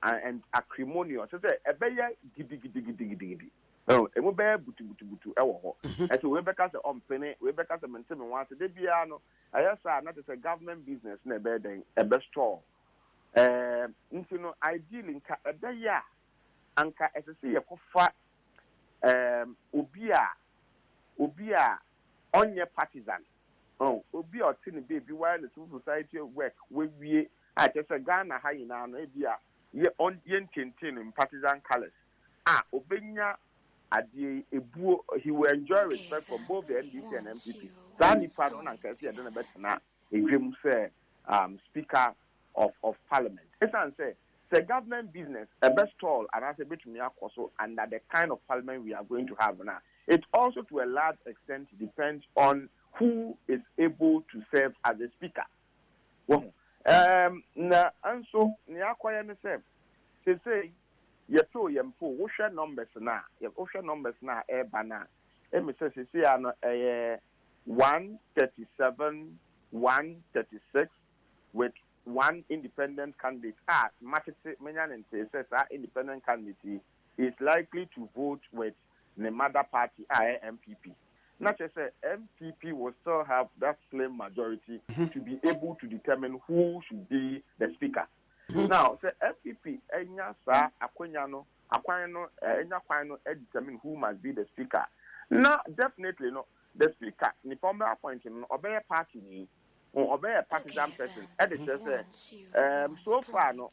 and acrimonious. So say a beya gidi. Oh, emu be butu ewo ho. Ese we beka se ompene, we beka se mente me wan se de bia no. Ayesa na te government business na be den e be store. Nti no ideally nka ebe ya anka esese ye kofa obi a onye partisan. Oh, obi a otini baby while the civil society work we I just a Ghana ha ina no ebia ye on yen tintin in partisan colors. Obenya ade ebuo he will enjoy respect from both the NDC and MPP. Sani pardon and kasi adena betena edwem say speaker of parliament. Esan say government business a best all and as a bit me akoso under the kind of parliament we are going to have now. It also to a large extent depends on who is able to serve as a speaker. Well, na anso ni akwaya ne say yeto yempo wo hwe numbers na e bana e me say ano 137 136 with one independent candidate. Independent candidate is likely to vote with the mother party, MPP. Not just say MPP will still have that slim majority to be able to determine who should be the speaker. Now, say MPP, enya sa akwanyano, determine who must be the speaker. Now, definitely no, the speaker, ni former appointment, obey party ni. Or obey a partisan person. Editor said, so far, no,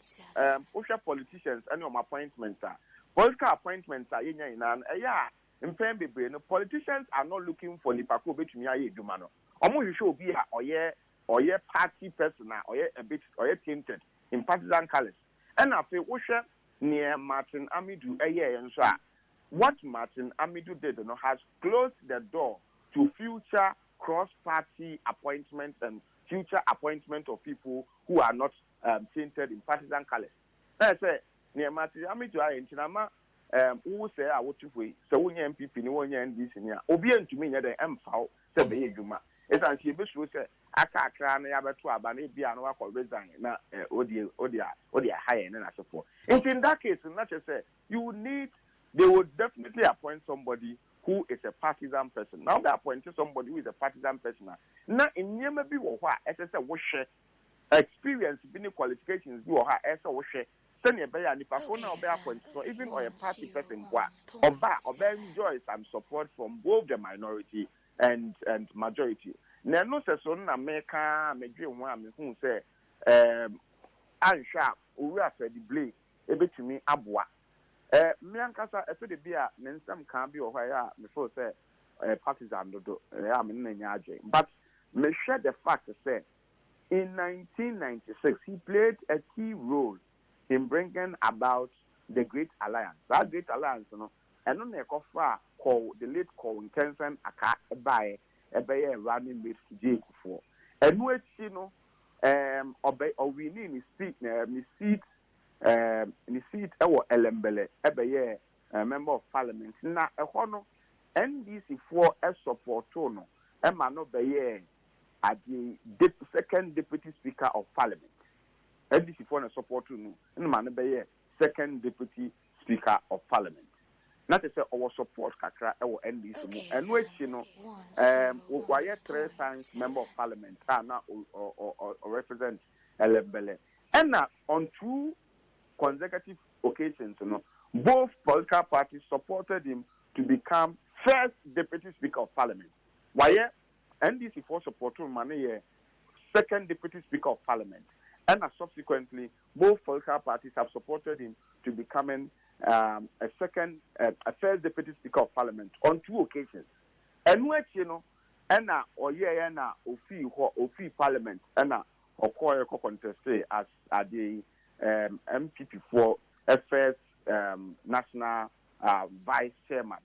politicians, any of my appointments are. Political appointments are in in no, politicians are not looking for Lipako between Dumano. Almost you should be a party person or a bit or tainted in partisan colors. And I feel near Martin Amidu a year and so. What Martin Amidu did has closed the door to future cross-party appointments and future appointment of people who are not tainted in partisan colors. I say, near Martin Amidu, I Chinama, who say I would to wait, so when MPP, no one NDC near, Obian to me, the MFAO, said the Yuma. As I see, Bush will say, I can't cry, I have a 2 Banibian or resign, now, Odia, high and I support. In that case, not just say, they would definitely appoint somebody who is a partisan person. Now they appointed somebody who is a partisan person. Now in Yema be what as I said, experience, being qualifications, do or as a wash. Senior Bayer, if I now be appointed, so even or a party person, or enjoy some support from both the minority and majority. Now, no son America, me dream one who say, I'm sharp, who are the blade, a bit to me, Abua. Miankasa efede bia mensam kan bi ohwa before say partisan do am nyaje, but me share the fact say in 1996 he played a key role in bringing about the Great Alliance. That Great Alliance no eno na ekofa call the late call Kensen aka by ebe running mate J Kufo enu echi no we need speak me seat ni seat ewo elembele ebeye member of parliament na eho no NDC for support no e ma no beye at the second deputy speaker of parliament. NDC for support no e ma no beye second deputy speaker of parliament. Not to say our support kakra ewo NDC mo enu echi no ogwaye 3 times member of parliament na or represent elembele and on 2 consecutive occasions, both political parties supported him to become first deputy speaker of parliament. Why NDC for supporting money second deputy speaker of parliament, and subsequently both political parties have supported him to becoming a first deputy speaker of parliament on 2 occasions. And which and ofi parliament and okoye contest as the MPP for first national vice chairman.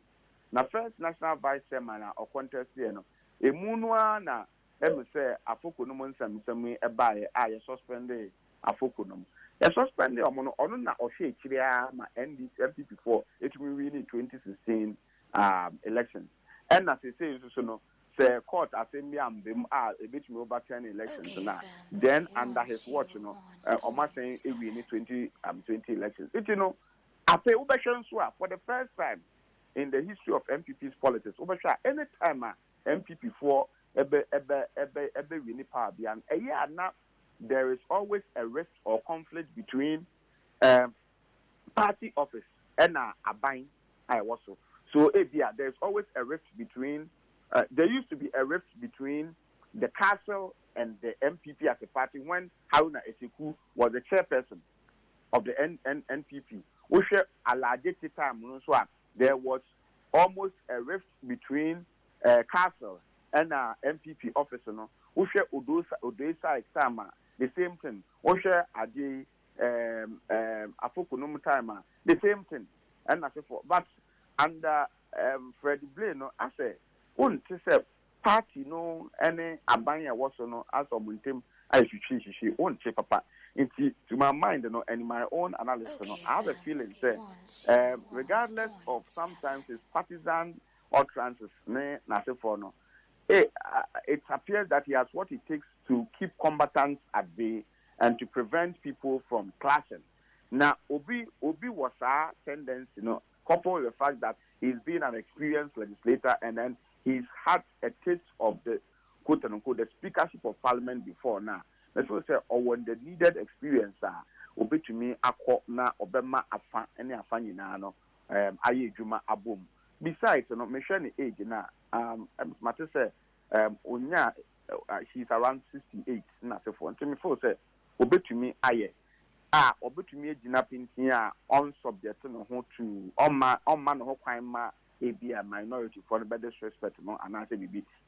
Now first national vice chairman or contest no emunua na say afokonom nsam ebaye a suspended afokonom. Ya suspended omo na ohwe kiria ma MPP for it will win in 2016 elections. And as I say so the court assembly and them are a bit more overturn elections now. Then under his watch, Omar saying we need 2020 elections. After Ubashon for the first time, in the history of MPP's politics, any time MPP for win power beyond a year now, there is always a rift or conflict between party office and a buying. I was so there's always a rift between. There used to be a rift between the council and the MPP as a party when Haruna Eseku was the chairperson of the NPP. There was almost a rift between council and MPP officer. No, Odessa exama the same thing. Adi Afokunum timer the same thing. And I say for but under Freddie Blaine, no, I say, party no any abanya was no as of him I should she won't say papa. To my mind, no, and my own analysis, no, I have a feeling say, regardless of sometimes it's partisan or trances, no, it appears that he has what it takes to keep combatants at bay and to prevent people from clashing. Now, Obi was our tendency, coupled with the fact that he's been an experienced legislator and then he's had a taste of the quote unquote the speakership of parliament before now. Let's say, or when the needed experience Obi to me na obema afa any afani na no aye juma abom. Besides, me share the age na matter say onya she's around 68 na say for me for say Obi to me aye Obi to me gina pintia on subject no ho to on man no ho kwan ma Abia minority for the better respect no and I say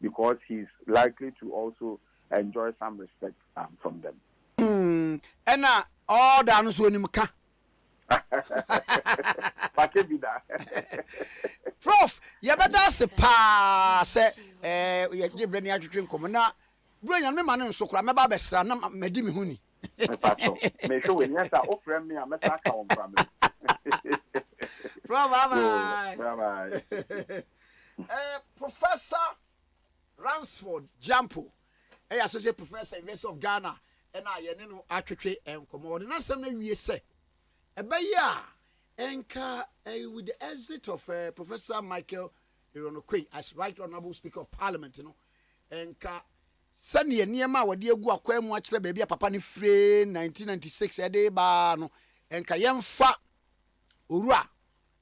because he's likely to also enjoy some respect from them. And all down so ni muka. Prof, you better say pa say you give any atwetwe nkomo na bro nya me man nso kra me ba besra na medi me huni. Me show we nyata o frame me ameta ka on frame. Bye. Professor Ransford Jampo, associate professor, University of Ghana, and I know atwetwe enkomo. Na some na wie say ebeya enka with the exit of Professor Michael Ironokwe as Right Honorable Speaker of Parliament, enka sani niema wode egu akwam a kire baby papa ne free 1996 ede ba no enka yemfa Owura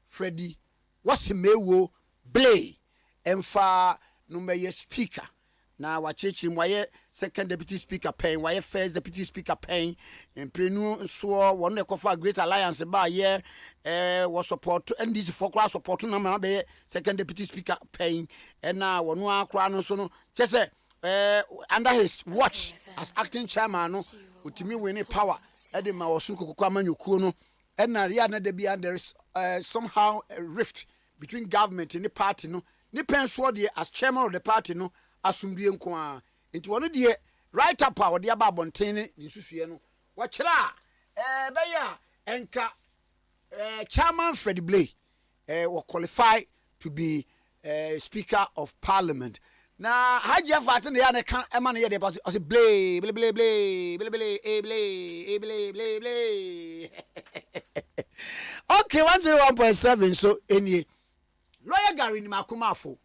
Freddie Wasimewo Blay emfa no meye speaker na wachechi mwaye second deputy speaker pen waye first deputy speaker pen emprenu so won ekofa Great Alliance ba ye was support NDC for class support na ma be second deputy speaker pen na wonu akra no so no chese under his watch as acting chairman no utimi win power e ma osun kokoko amanyokuo no na ya na de bia there is somehow a rift between government and the party no ni penso de as chairman of the party no asumdue nko a enti wono de right up a de aba bonten ni susue no wo kira be ya enka chairman Freddie Blay will qualify to be speaker of parliament. Na haji afate ne ya ne kan ema ne ye de pass o Blay okay 101.7 so any lawyer Gary ni makomafo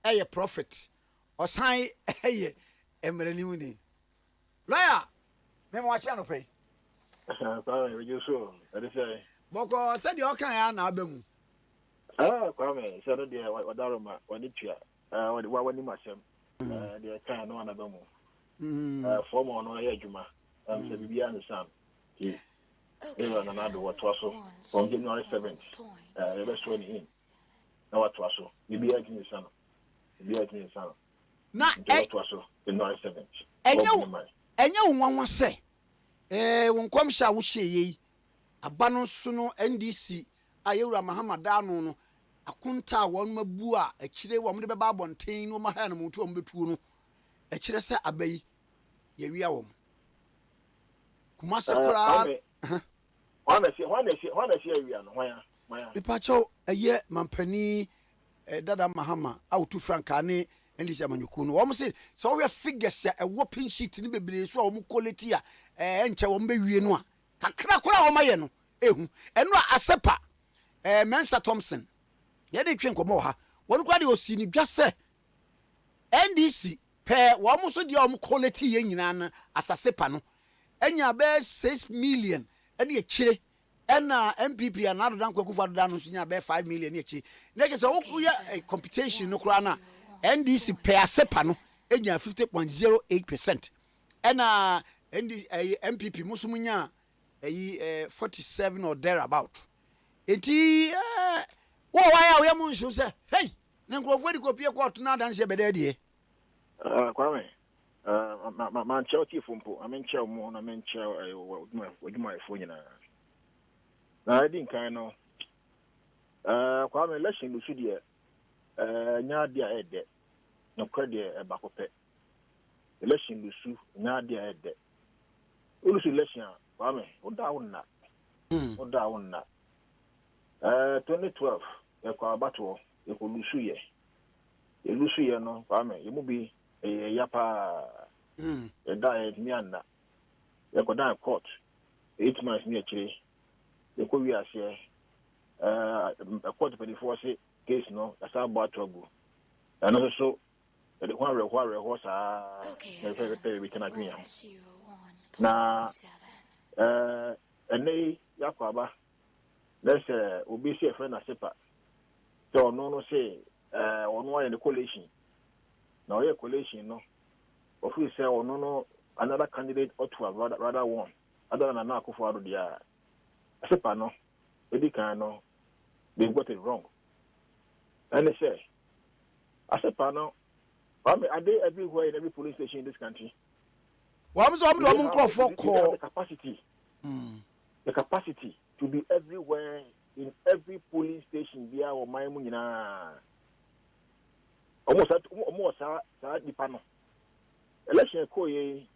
a prophet or sign a emerani wini lawyer me mo acha no pay you so that is boko said you kan ya na abamu Kwame said the wadaroma wanitua wani masem the kan no na abamu former no ya adwuma say bibia ne sam Ewa na nado watwaso from January 7th let's run in na watwaso bibia kini sana na watwaso January 7th enye wonwanwa se wonkom sha wo hye aba no so no NDC ayewura Mahamadano no akunta won mabu a akire wo mde beba bonten no ma ha na mutu om betuo no akire se abayi ye wia wo kuma se kura Wana si awia no hwan Pipacho eye mampani dada Mahama autu franka ne ndisi amanyuku no wo se so we figures a whopping sheet ni bebre so wo quality a enche wo mbewie no a kakra kora wo maye no ehu eno asepa Mensa Thompson ye de twen komo ha won kwa de osi ni dwa se NDC pe wo mo so de o mo quality ye nyina na asase pa no enya be 6 million ene ye kire ena MPP anado dan kwakufa do dan so nya be 5 million ye kire na ke so wo ya competition no kura na NDC pe asepa no enya 50.08% ena MPP musumunya 47 or thereabout enti wo wa ya mun sho say hey na nkrofo di kopie court na dan se bedadie Kwame man chao chief mpo amen chao mo na men chao waduma ifo nyina na di nkan no Kwame election lu sudie nya dia ede no kwade e bakope election lu su nya dia ede ulu su election Kwame oda wonna 2012 e kwa bato e ko lu su ye no Kwame ye mu bi yapa da mianda ya ko da court 8 months ni akire e ko wi ase court pedi force case no asa bo atogu ana so e ko re sa e fe we can agree na ene ya ko aba let's obi se friend na sepa so no say ono aye the coalition now your coalition no of we say no another candidate ought to have rather won other than Akufo Addo dia asepa no edi kan no they got it wrong and they say asepa no are they everywhere in every police station in this country the capacity to be everywhere in every polling station via or my munina almost dipano election ko ye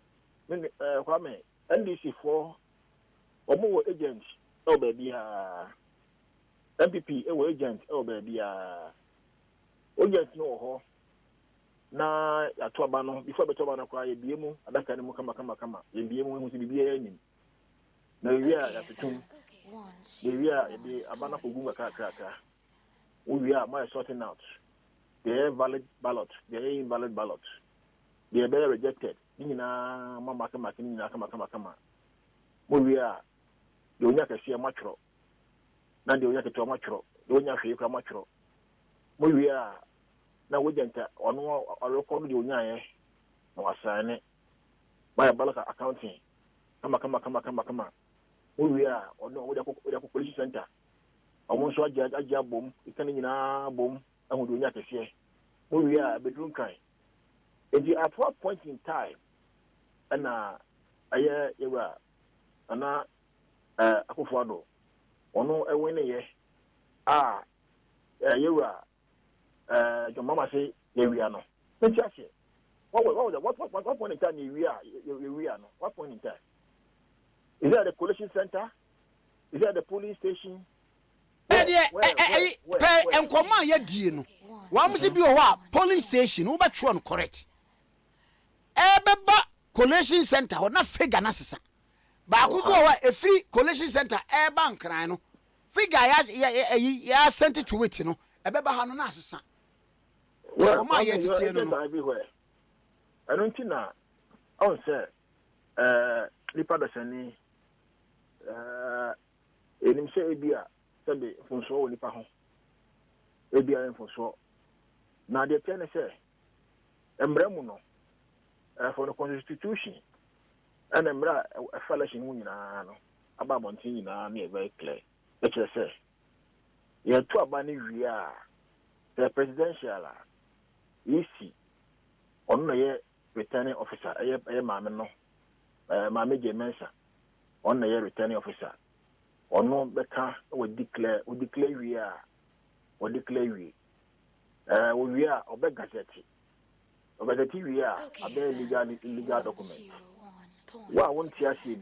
Kwame NDC for omo agent o be bia MPP e agent o be bia agent no ho na ato aba no before beto aba na kwa ye biemu adaka ne mu kama ye biemu hu si bibia enim na wia ya tutum ye wia ye bi abana ko gunga kaka we are my sorting out the valid ballot the invalid ballot they are better rejected nina mama kama nina kama we are the onya kase matro na the onya keto matro the onya hwe kwa matro we are na wojenta ono record the onya ye na wasane by ballot accounting kama we are ono odia police center almost so aja bom ikani nyina bom ahu the onya kase we are bedroom kind and at what point in time and aye yewa ana Akufo Addo ono ewene ye yewa your mama say yewa no ntiase what point in time yewa no what point in time is that the collection center is that the police station enkoma ye die no wa mo se bi o wa police station wo betwe on correct ebeba collection center ho na figure na sesa ba ko wa a free collection center bank ran no figure ya sent to it no ebeba ha no na sesa well ma ye titie no everywhere I don't think na on say lipa da sani enim se ebia sabe fonso woni pa ho ebia fonso na de tene se embremu no for the constitution and emra fellowship nyina no aba bontin nyina na very clear e kire se ye to abani wia the presidential EC on ye returning officer e maame no maame je mensa on ye returning officer ono beka we declare wia we wia obe gazette obegati wia abe legal document wa wonti asie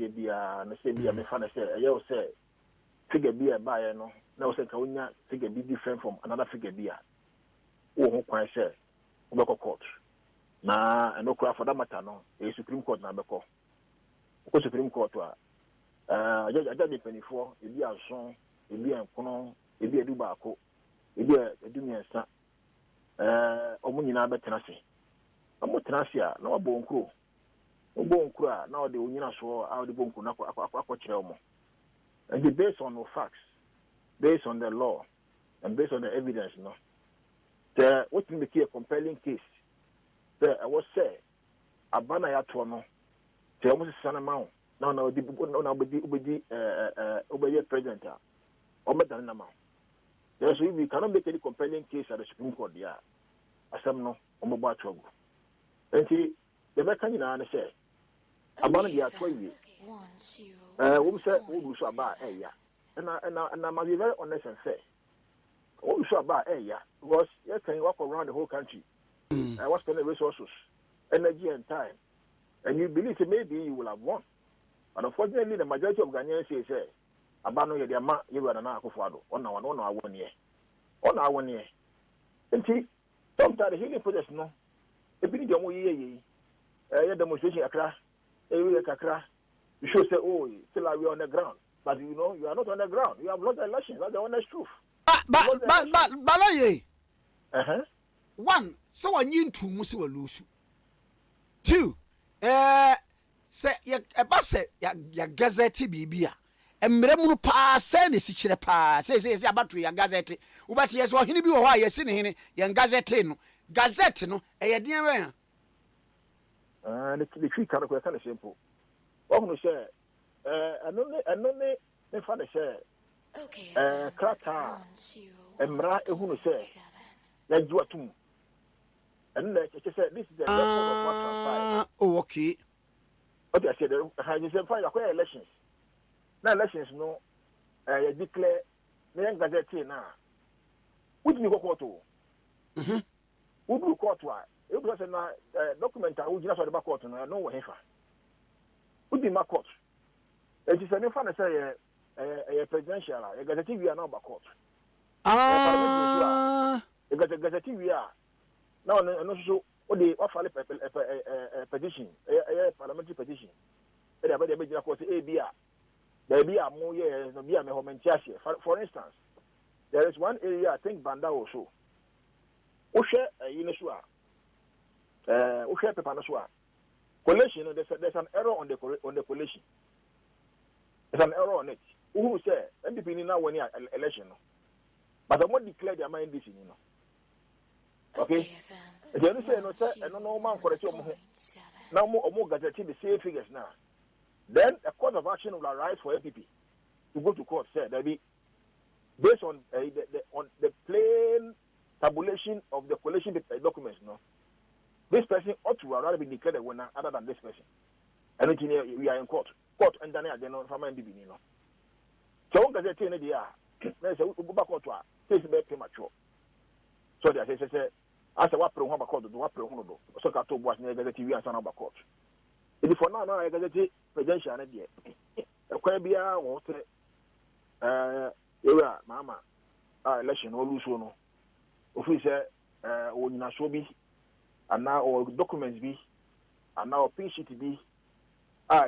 bia na se bia me fa na se eyo se figure bia ba no na o se ka wonya figure be different from another figure bia wo ho kwan se obeko court na eno kra for that matter no e Supreme Court na beko ko Supreme Court wa aja de penifo e bia so ebi enkono ebi edu baako ebi edu miensa omo nyina betena se omo tena se a na obo nkuro a na ode onyina so a ode bonku na akwa omo. And based on the facts, based on the law, and based on the evidence, what will be a compelling case? I was say, Abana Yatono, the almost son amount. No, obey president, or Madame amount. There's we cannot make any compelling case at the Supreme Court, as some no, or mobile trouble. And see, the Mechanism say, Abana Yatoy. We say we do so about and I must be very honest and say, we do so about because you can walk around the whole country. I was spending resources, energy, and time, and you believe that maybe you will have won. But unfortunately, the majority of Ghanaians say, "Abano ye diama you are an akufado on our 1 year, on our 1 year." And see, sometimes the healing process no, a bit of ye, a demonstration akra, a kakra. You should say, oh, still are we on the ground? But you know, you are not on the ground. You have lost the election. That's the honest truth. Balaye. One, so I need to musi wa lose. Two, say ya basse ya gazette bibia. Emremu pa say ne sichire pa say abatu ya gazette. Ubati yes wa hini bi wo ha yes ne hini ya gazette no. Gazette no e ye den we. The tree kind of simple. What say? Anone me fa de say. Okay. Krata. Emra ehunu say. Ya juatum. And like I said, this is the record of what transpired. Oh, okay. Okay, I said, I said, fine, acquire elections. Now, elections, no, I declare, the young gazette now. Which you go court to? Who do court to? It was a document I would just about court, and I know what he found. Who did my court? It is a new fan, say, a presidential, a gazette we are now about court. A gazette we are. Now, no, so what they offer a petition, a parliamentary petition. But the major court, Abia, there be a more years, no be a homentia. For instance, there is one area, I think, Banda also. Ushe, Unisua, Ushe Pepanasua. Collation, there's an error on the collation. There's an error on it. Who say, NDP now when election. But I won't declare their mind this, you know. Okay? The other say, no, sir, and no man for the two now more gazette the same figures now. Then a court of action will arise for APP to go to court, sir. There be based on the plain tabulation of the collation documents, no. This person ought to rather be declared a winner other than this person. And we are in court. Court and then I don't know if I'm in the no. So what gazette in the there's a back court to case very premature. So they say as a wapro hamba court do wapro hono so ka to boas na gazette wi ansa na ba court. If for now na gazette presidential na de e kwa bia wo te ewa mama election o lu so no ofi say o nyina so bi ana o documents bi ana o pin sheet bi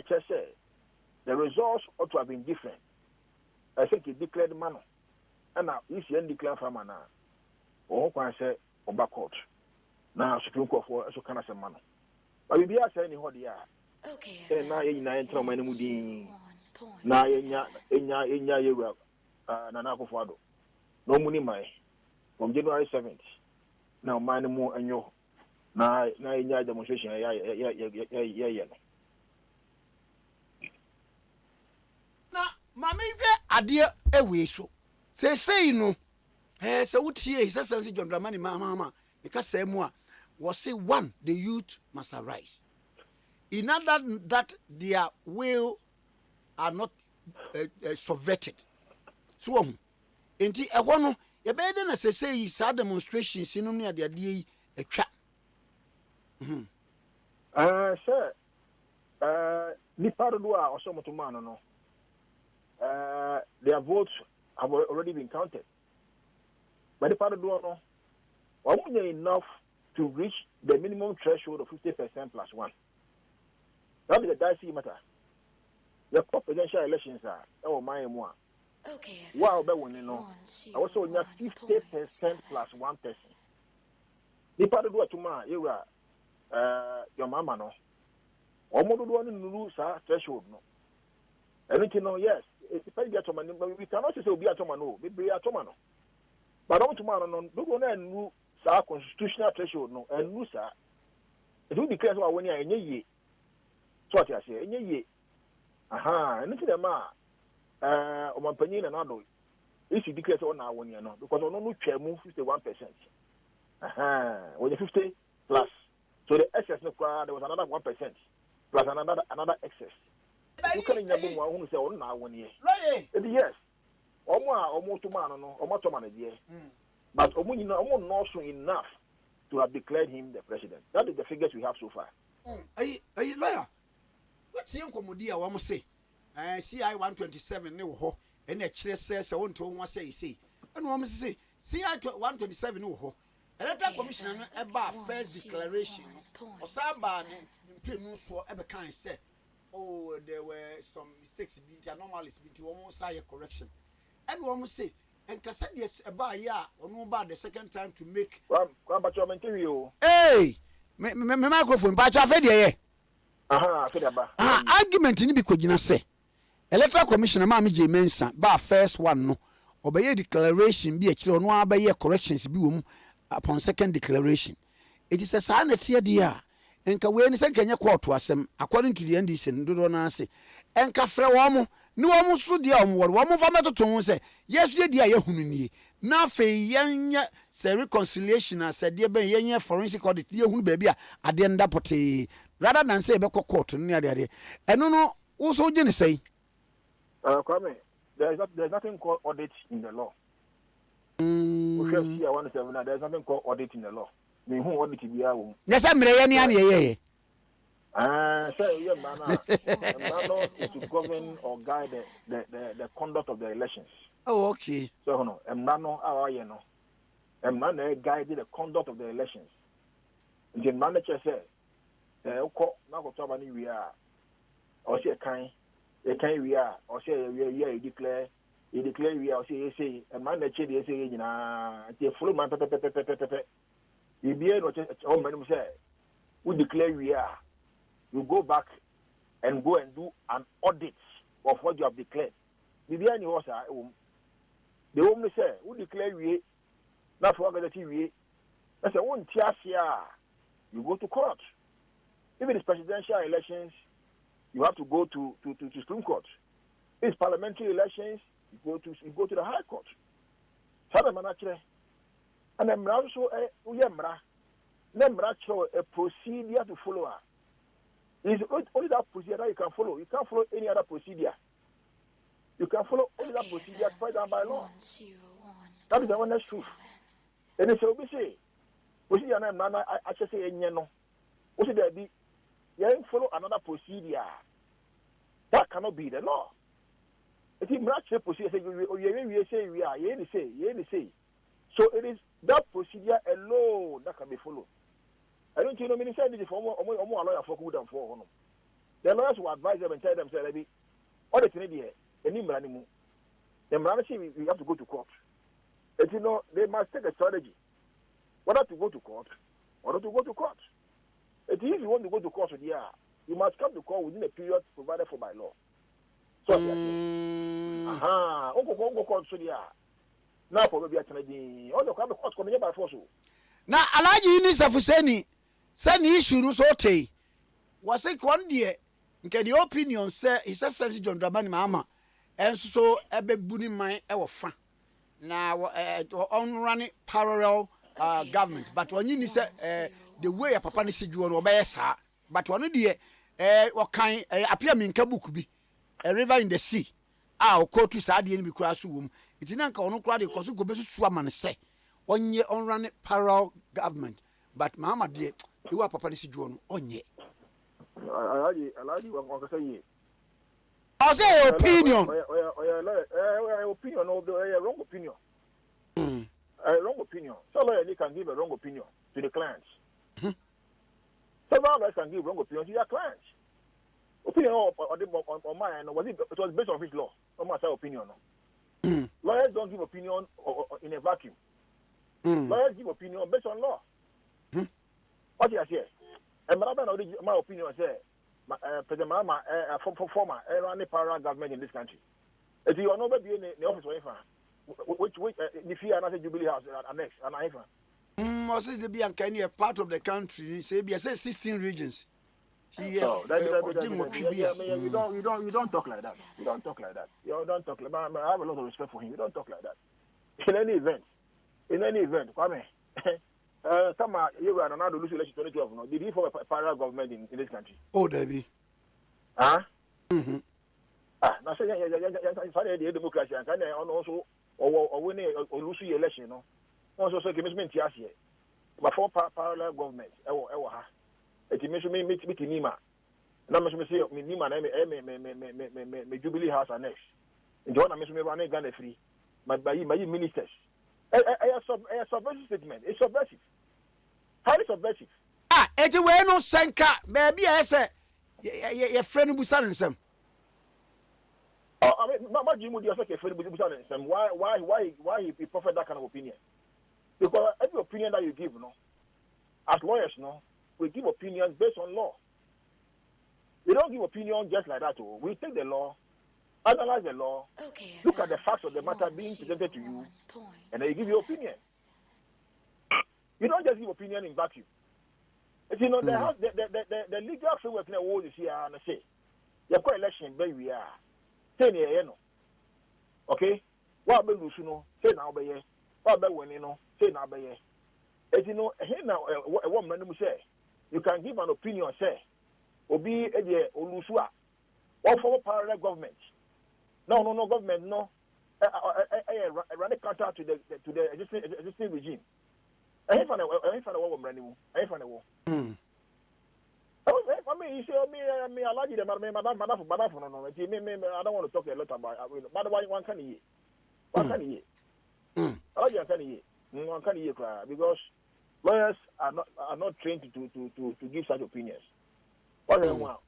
just say the results ought to have been different. I think he declared man and now if you declare for man o kwa say oba court na Supreme Court for so kana se man but we are saying ho dia okay na ye nyina entra man mu din na enya yewa na na akofo ado no mu ni mai from January 7th now man mu anyo na enya demonstration ya na mama hwe ade ewe so say no so wutie his excellency John Dramani mama because say mu a was say one the youth must arise in order that their will are not subverted so enti ehwo no ye be de na say yi demonstrations no ne ade yi atwa sir ni part do a osomoto man no their votes have already been counted. But the part of the no, enough to reach the minimum threshold of 50% plus one. That is the dicey matter. The presidential elections are my one. Okay, FM. Wow, be winning no. I was only 50% plus one person. Nipa do what tomorrow, you are your mama no. Omo do one no sa threshold no. Anything no, yes. It's very get man. We cannot say be at no. Be at no. But on tomorrow no, do go na nu sa constitutional threshold no. And nu sa. It will declare so when you are ye. So what you say, ye. Aha, anything dem omanpanyin na do. If you declare so na when you know because on no twa mu 51%. Aha, when you 50 plus. So the excess no there was another 1% plus another excess. You can never who say on now 1 year. Yes. Omo to man no, omo to man there. But omo not so enough to have declared him the president. That is the figures we have so far. Hey, lawyer. What's the comedy I want to say? CI 127 no ho. And the chair says I want to say. And one say CI 127 no ho. Electoral Commission about first declaration. Osaba no so ever kind say. Oh, there were some mistakes, anomalies, almost higher correction. And one must say, and Cassadius about ya or no about the second time to make. But your material. Hey, my microphone, but I've heard argument in because say Electoral Commission, Mammy J. Mensa, bar first one no, obey a declaration be a children, no obey corrections be upon second declaration. It is a sanity idea. Enka we ni se kenya court asem according to the NDC ndo na ase enka frɛ wo mo ni wo mo so dia wo mo fa metoto ho se yesu dia ye hunu nie na fe yenye se reconciliation as de ben yenye forensic audit ye hunu ba bia ade nda pote rather than say be court no ade eno no wo so gye ni sei Kwame, there's nothing called audit in the law. We have see 179 there's nothing called audit in the law. Me who audit bia wo. Yes amre ye ni ane ye. Say yeah man is to govern or guide the conduct of the elections. Oh okay. So no, emrano awaye no. Emrano guide the conduct of the elections. The manager say uko na ko toba ni wi a o se kan wi a o se we declare wi a o se say manager dey say nyina te follow man pepe Ibie no o many say we declare we are you go back and go and do an audit of what you have declared. Ibie ni was the woman say we declare we na for that we I say one tiasia you go to court. If it is presidential elections you have to go to Supreme Court. If it's parliamentary elections you go to the High Court. Sada manachre and then also a procedure to follow. It's only that procedure that you can follow. You can't follow any other procedure. You can follow only that procedure spread down by law. That is the one that's true. And it's we say, procedure I just say no. What should there be? You follow another procedure. That cannot be the law. If you match the procedure, say we are, you say. So it is that procedure alone that can be followed. I don't know many said it for more lawyer for good and for honor. The lawyers will advise them and tell them, say, all the Canadian, any man, the man we have to go to court. And you know, they must take a strategy. Whether to go to court or not to go to court. If you want to go to court, you must come to court within a period provided for by law. So, go court, so now for maybe all the court coming by force. Now, Alaji Nisafuseni, send issue no so tay. Was it one day? Nke the opinion say he says Sensi John Dramani Mama, and so ebe buni my ewa fan. Now on running parallel government, but when you say the way a papa ni si juo no be sa, but one day what kind appear min kabuku bi a river in the sea. Ah, ko to sa de ni bi kura so wom. Itina nka ono kura de ko so go be so amane say. Onye on running parallel government, but Mama de you are papa ni si juo no onye. Alaji wan say ye. I say opinion. Opinion no wrong opinion. Wrong opinion. So lawyer can give a wrong opinion to the clients. Several lawyers can give wrong opinion to their clients. Opinion on mine was it was based on which law? On my opinion. Lawyers don't give opinion in a vacuum. Lawyers give opinion based on law. What do you say? And my opinion is President Mahama, former running parallel government in this country. If you are not in the office of which if you are not a Jubilee House annex and IFA. Must it be a part of the country? Say, 16 regions. You don't talk like that. You don't talk like that. You don't talk like that. I have a lot of respect for him. You don't talk like that. In any event, Kwame, you were another Lucy election 2012. No? Did he form a parallel government in this country? Oh, Debbie. Huh? Now say the democracy and can also or win or lose the election. No, also say commitment here. But for parallel government, it means me meet Nima. Now, me say Nima me Jubilee House annex. And John, I me running Ghana free. My ministers. A subversive statement. It's subversive. How is subversive? It's a way no senka. Maybe I say your friend Busan and some. I mean, not Jim would you say a friend Busan and some. Why he prefer that kind of opinion? Because every opinion that you give, no, as lawyers, no, we give opinions based on law. We don't give opinion just like that. We take the law, analyze the law, look at the facts of the matter being presented to you, and then you give your opinion. You don't just give opinion in vacuum. You know, the legal framework now is here and say, your election, where we are. 10 years, okay? What about you? Say now, by ye. What about when you know? Say now, by ye. As you know, here now, a woman will say, you can give an opinion, say, Obi Eje Olusua, or for parallel government. No, government, no. Run a counter to the existing regime. I ain't found a woman anymore. I ain't found a woman. I mean, you say, me, I like them, madam, I don't want to talk a lot about it. But one can eat. I like you, one can eat, because lawyers are not trained to give such opinions. What do you want?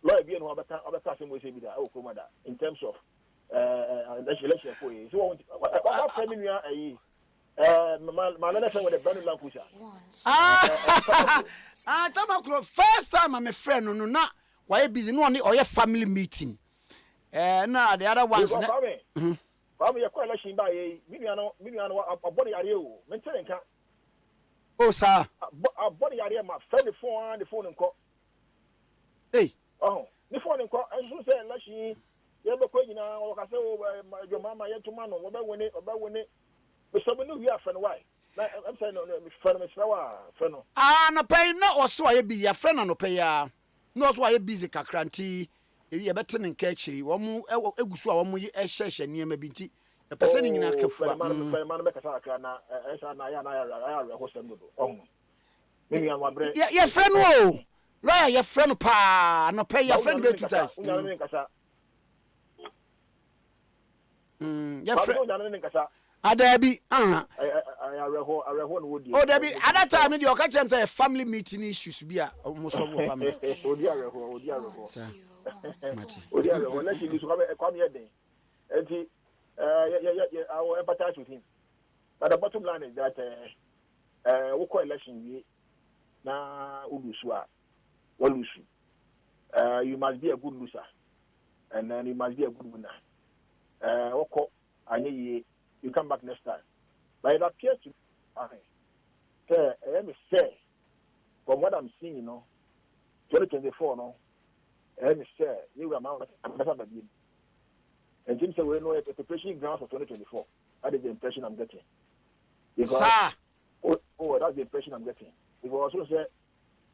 Lawyer being one other person will say that, oh, come in terms of election for you. So, what family are you? My other friend with a brand new pusher. First time I'm a friend, no, not why busy, no, or your family meeting. Now the other ones. Kwame, you're quite election by maybe a body area. Maintain. Oh, sir. A body area, my friend, the phone and call. Hey. Oh, the phone and call. I should say, unless you have a question now, or I say, your mama, yet to man, or about when it. But some new year friend, why? I'm saying, friend, friend. No pay no, or so I be your friend on no pay. No, why busy cacranti. If you better than catchy, one more Egusu, one more a session near maybe a person in a cafe. Your friend, oh, lawyer, your friend, pa, no pay your friend 2 times. Your friend. Debbie, oh, Debbie, at that time, you catch them family meeting issues be almost all family. Unless you come here, and I will empathize with him. But the bottom line is that we call election now Ulusua, you must be a good loser, and then you must be a good winner. You come back next time. But it appears to me, from what I'm seeing, 2024, you were ambassador. And Jim said, we know a preparation grounds for 2024. That is the impression I'm getting. Because, that's the impression I'm getting. Because also say,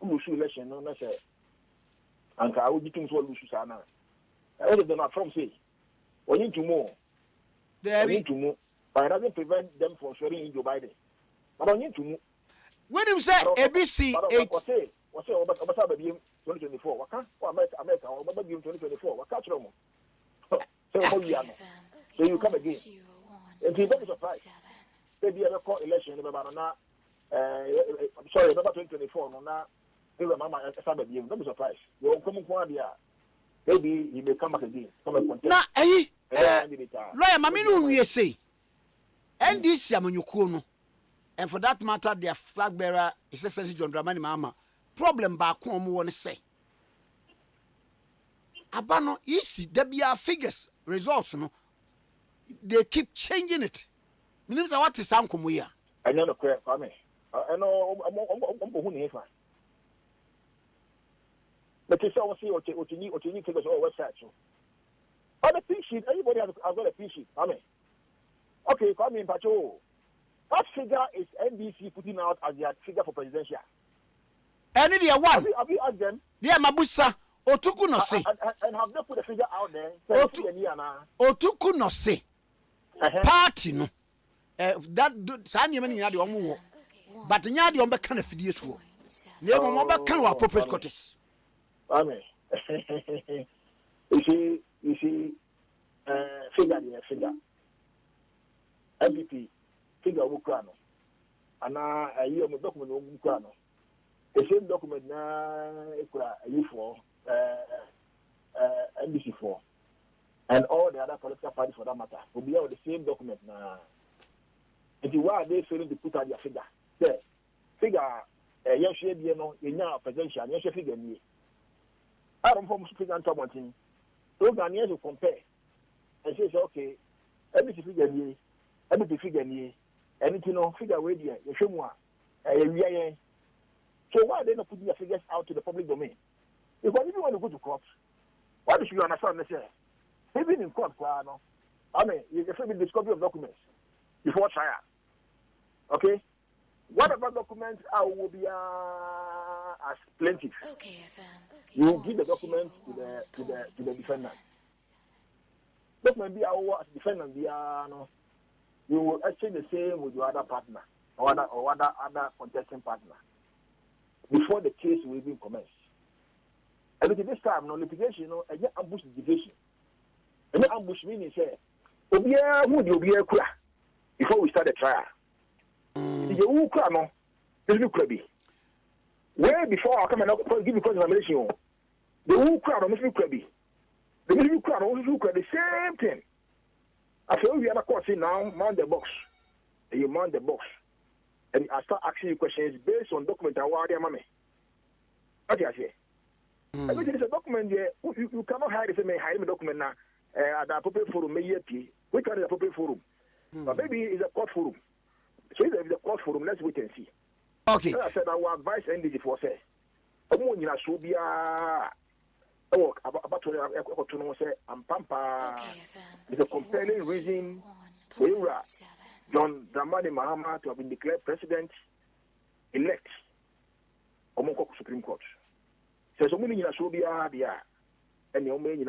Ulushu election, no, say, and I will be things what Ulushu Sana. I was not from say, we need to move. We need to move. But it doesn't prevent them from swearing in Joe Biden. But I need to move. When you say ABC 8, what's say, 2024? What can't America or 2024? What can't you? So you come again. And he's very surprised. Maybe a court election, about sorry, about 2024, no, now, don't be surprised. You're coming from Abia. Maybe he may come back again. Come and contest. Lawyer, mami no we say. NDC amanyukuo no. And for that matter, their flag bearer is Sesi John Dramani Mama. Problem ba ko omo won say. Abano isi there be figures results no. They keep changing it. Meaning what is ankomo ya? I know correct Kwame. I know I'm who ni fa. But you say what you need figures on website so. On the P sheet, everybody has got a P sheet. Kwame. Okay, Kwame Pacho. What figure is NDC putting out as their figure for presidential? Any the one. Have you asked them? Yeah, Mabusa. Otuku no say. And have they put a figure out there? Otuku no say. Party no. That Sanya many yadi omu. But nyadi ombe kind of fidie so. Never ombe kind of appropriate quarters. Amen. You see, figure. MVP. Figure Ukrano. And a year of document on Ukrano. The same document now for NBC4 and all the other political parties for that matter will be on the same document now. And why are they failing to put out their figure? There, figure yes, you know, in your presidential, yes, figure me. I don't form figure on top of thing. Those are near to compare and say, okay, NBC figure me, NBC figure me. Anything no figure way there, you show more. So why are they not putting their figures out to the public domain? Because if you want to go to court, why should you understand this? Even in court, I mean, you can the discovery of documents before trial. Okay? What about documents will be as plaintiff? Okay, You give the documents to the defendant. Document be as defendant be no. You will exchange the same with your other partner or other contesting partner before the case will even commence. And at this time, no litigation, you know, and ambush litigation. And ambush meaning say, Obia would you be a cra before we start the trial? You will cry, no, this will be. Way before I come and give you confirmation, the will cry, no, Mr. Krabby. The will cry, no, the same thing. I feel we are not courting now, mount the box. And you mount the box. And I start asking you questions based on document and what mommy. What do you say? I think it's a document there. You cannot hide it. May hide the document now at the appropriate forum. May we can the appropriate forum. But maybe it's a court forum. So if it's a court forum, let's wait and see. Okay. So I said I will advise NDG for say. I'm about to say I'm pampa. It's a compelling reason for John Dramani Mahama to have been declared president elect Omoko Supreme Court. Says so many Sobia and the Omani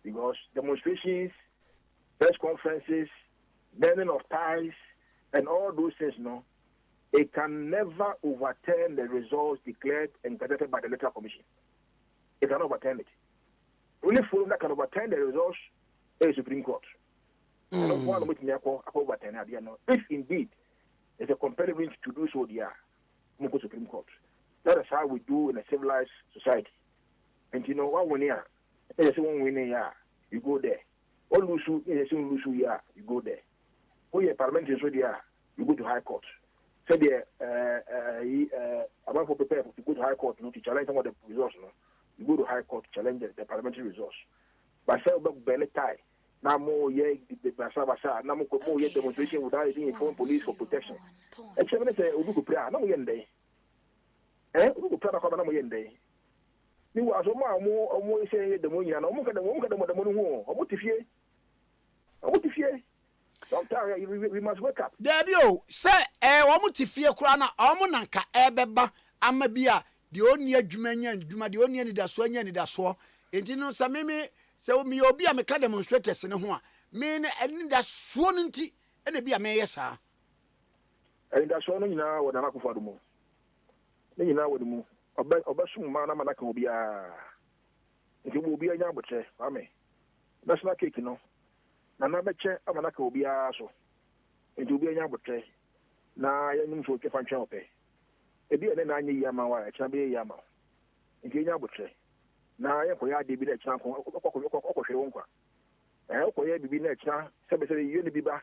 because demonstrations, press conferences, burning of ties, and all those things, no, it can never overturn the results declared and gazetted by the Electoral Commission. It cannot overturn it. Only forum that can overturn the results is Supreme Court. If indeed there's a compelling reason to do so, Moko Supreme Court. That is how we do in a civilized society. And you know what when you go there. All Lusu is you go there. Oh yeah, Parliament is ready, you go to High Court. So about for prepare to go to High Court, to challenge some of the results. You go to High Court to challenge the parliamentary results. But say about tie. Now more the Basabasa, now more demonstration without inform police for protection. Except when say Ubu prayer, no yende. Ubu prayer come no yende. You was more say the money and the money. Sometimes we must wake up. Debio, say, Wamutifia Krana, Omonanka, Ebeba, Amabia, the only Jumanian, Juma, the only Daswanian in Daswa, and you know, Samimi, so me obi a meka demonstrators in ho a me and that swonenti and be a mayor sir and that's one nyina wo na akofo do mo nyina wo do mo obasum ma na manaka obi a nti obi anya abotre Kwame national cake no na na beche amanaka obi a so nti obi anya abotre na yanim so kefa ntwa ope ebi ene na anya yi ama wa echa be yi ama nti anya abotre na ye ko ya de bi na kira ko hwe wonkwa ko ya bibi na kira sebe ye ne biba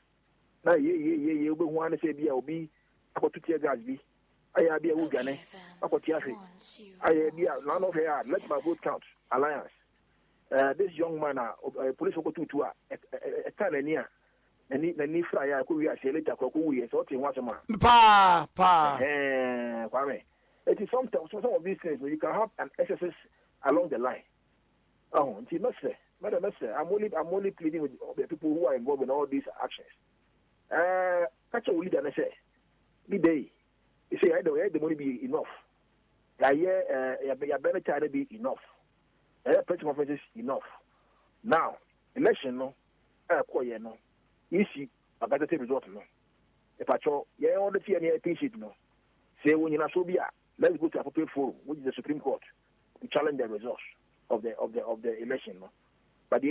na ye obehu ane se bia obi akotutie gas bi aya bia wo gane akotia hwe aya bia none of here let my vote count alliance this young man police okotutu a etanania ni fra ya ko wi ase later ko wi so tin wasema pa Kwame, it is some of these things you can have an excesses along the line. Oh, Madam, I'm only pleading with the people who are involved in all these actions. Catch a leader and say, the day, you say, I don't the money be enough. Your better be enough. Press conferences enough. Now, election no, no. You see, I got to take result no. If I show, all the tea and appreciate no. Say when you're not so bia, let's go to appropriate forum, which is the Supreme Court, to challenge the results of the election. No? But the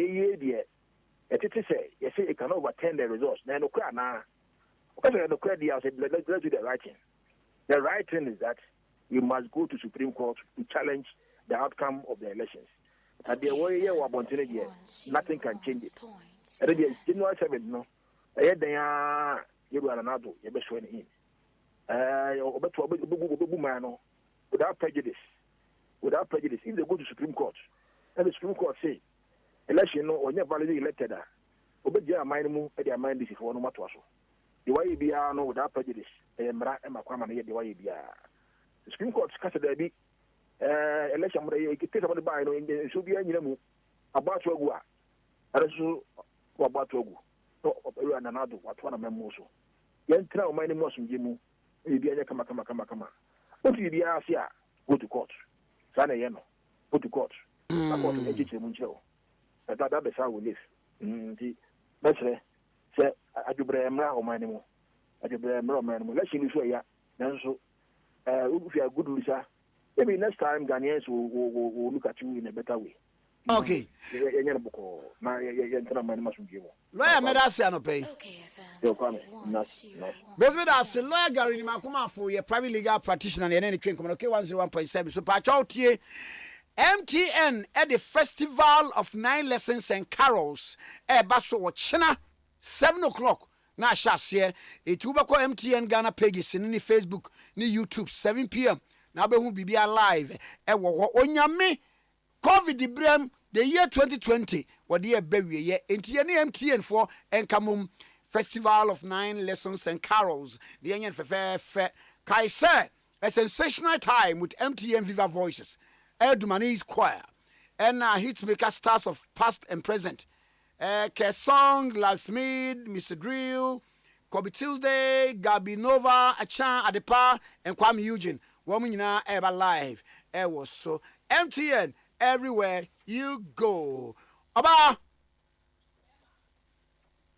say you say it cannot overturn the results. Now no cry now. Because no cry I said let's do the right thing. The right thing is that you must go to Supreme Court to challenge the outcome of the elections. And the way you are nothing can change it. And the January 7th, no. You are another, you best win in. Without prejudice. If they go to Supreme Court, and the Supreme Court say, election no or never validly elected, obey mind move at their mind this for no matter. The way be no without prejudice, and Kwame the way be the Supreme Court cast there be election you take about the buy no in the should be any about to go. Also about to go. No, another what one of them also. Yen try my name was Jimu. Come. What you be asked here? Go to court. Sana yeno. Go to court. I want to educate Muncho. That is how we live. That's it. Say, I do Bremra or my name. I do Bremra, man. Let's see you ya. Then so, if you are good loser, maybe next time Ghanaians will look at you in a better way. Okay. Lawyer Medasi pay. Basically, that's a lawyer Gary Makuma for your private legal practitioner and any claim. Okay, 101.7. So, patch out here. MTN at the Festival of 9 Lessons and Carols. Basso China 7 o'clock. Na shasye. It will call MTN Ghana pages in any Facebook, ni YouTube 7 p.m. Now be who be alive. Onyame COVID the brem the year 2020 what the year baby year MTN for Enkamum Festival of 9 Lessons and Carols the Enyan fe Kaise a sensational time with MTN Viva Voices Edumani's choir and hitmaker stars of past and present Kesong, Lasmid, Mr. Drill, Kobe Tuesday, Gabi Nova, Achan Adepa and Kwame Eugene woman ever live was so MTN everywhere you go. Aba.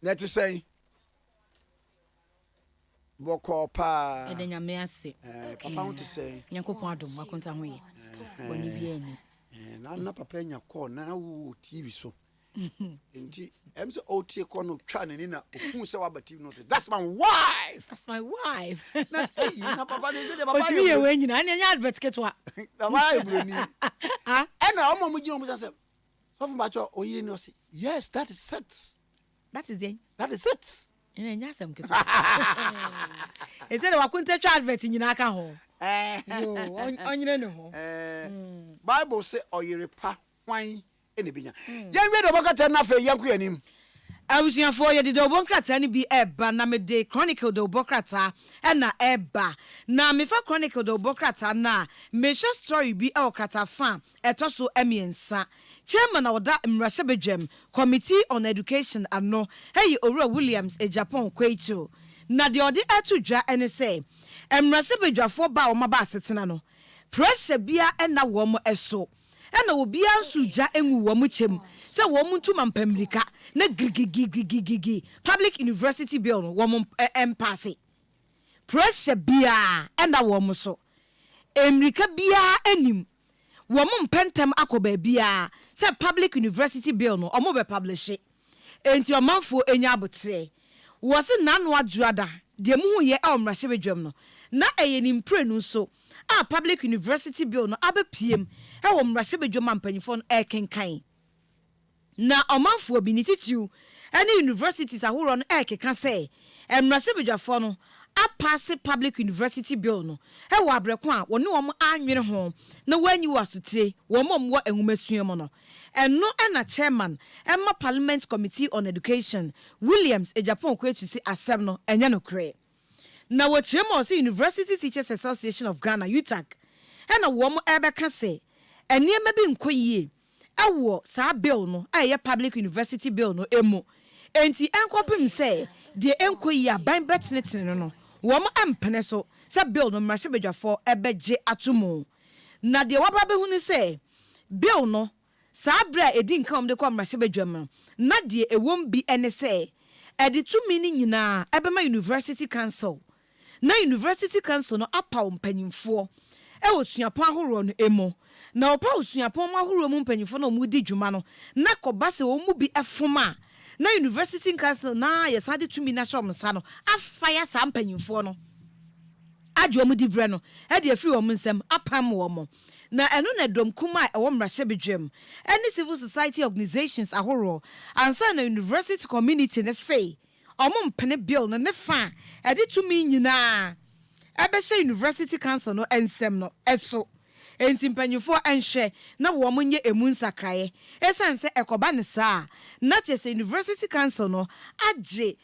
Let's say. Boko pa. Edenya me ase. Papa want to say. Nyankopon adom akonta ho ye. Boni bia ni. Na papa nya call na wo TV so. Enti em say OT call no twa ne na ohun say wa TV no say that's my wife. That's my wife. That's hey na papa dey say the papa. Otu ye we nyina na nya advert ketwa. Papa e bro ni. Na omo mu gi omo say so from bacho oyire no say yes that is it. That is it. That is it. Nya asem ketwa. E say the wakunta twa advert nyina aka ho. Yo onyire ne ho. Bible say oyire pa hwan enibinya. Yen we do bokata na fe yanku yanim. Awusuafo ye de obonkrata ni bi eba na me de chronicle de obokrata na eba na me fa chronicle de obokrata na me show story bi e okrata fa etoso emiensa chairman of the Mrashabedjem Committee on Education ano hey Owura Williams e Japan kweito na de ode atudwa ene say Mrashabedwafo ba o maba asetena no pressure bia na wo mo eso ena obi ansuja enwu wo mu chem se wo mu ntuma mpamirika na gigigigigigi public university bill no wo mu empase pressure bia ena wo mu so emrika bia anim wo mu mpentem akoba bia se public university bill no omo be publish enti omanfo enya abotre wo se nanu adjuada de mu hu ye Mrashabedjem no na eye ni mpre no so public university bill no abepiem wo mmrahye bedwoma mpanyifo no ekenkan na omanfo bi ni titiu ene universities ahoro no ekeka say mmrahye bedwafo no a pass public university bill no wo abreko a woni wo anwene ho na wanyi wasutire wo momwo enwumasuo no eno na chairman emma parliament committee on education Williams Japan kwetu si asem no enye no kre na wo chemo si University Teachers Association of Ghana UTAG ena wo mo ebeka se eniema bi nkoyie awo sa bill no aye public university bill no emu enti enkopim se de enkoyie aban betnetene no wo mo empene so sa bill no mmahye bedwafo ebeje atomo na de waba be hu ni se bill no sabra edi nka omde kwa mmahye bedwam na de ewom bi ene se edi tumi ni nyina ebema University Council na University Council no apa mpanyimfo osuapon ahoro no emo na opa osuapon ahoro mu mpanyimfo no mudi dwuma no na kobase o mu bi efoma na University Council na yesade tumi na shomsa no afaya sa mpanyimfo no adwo mu di bre no e de afiri wo nsem apam wo mo na eno na dom kuma e wo mmrahye bedwam any civil society organizations ahoro ansa na university community ne say mpene bill no ne fa e de tumi nyina ebehye University Council no ensem no eso enti mpanyufo enhye na wo monye emu nsakraye esanse ekoba ne saa na chese University Council no age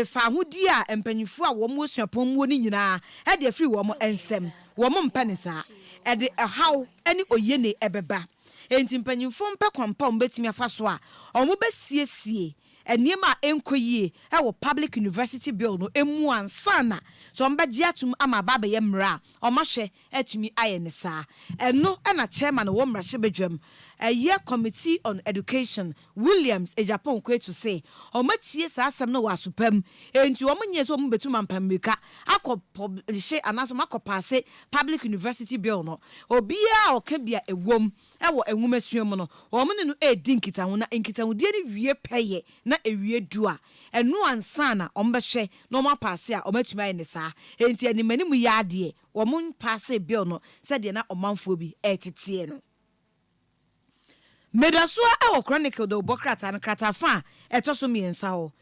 fa hodi a mpanyufo a wo mo suapon mo ni nyina e de afiri wo mo ensem wo mo mpane saa e de haw ani oyene ebeba enti mpanyufo mpe kwampa mbetimi afa so a omo besiesie eniema enkoyie wo public university bill no emu ansana so mbaji atum ama baba ye mra omahwe atumi aye ne saa eno na chairman wo mrahye bedwam a committee on education Williams Japan kwetu say omatie saa asem no wasupam enti omunye so ombetum ampameka akọ anaso makọpase public university bill no obia okabia ewom wo enwumasuom no omune no edinkita ho na enkita ho die ne wie peye na ewie dua enu ansana ombehwe na omapase a omatuma ye ne saa enti animani mu yaade omun passe bill no said na omanfo bi etete no Medasua ewo Chronicle the Obokrata and Kratafa etoso miensa ho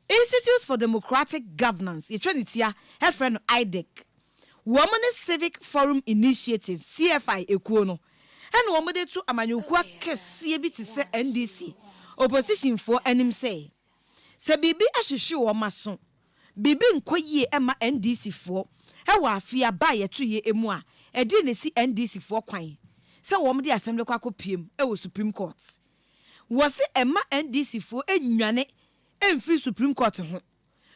Institute for Democratic Governance Etrenitia her friend IDEC Women's Civic Forum Initiative CFI ekuo no and womade to amanyukua kese bi ti se NDC opposition for enim say se bibi ahwehwe wo maso bibi nkoyie ema NDC for ewa afia ba yeto ye emu a edi ne si NDC for kwan se wom de assembly kwa kopiem e Supreme Court wose ema NDC fo enwane emfi Supreme Court ho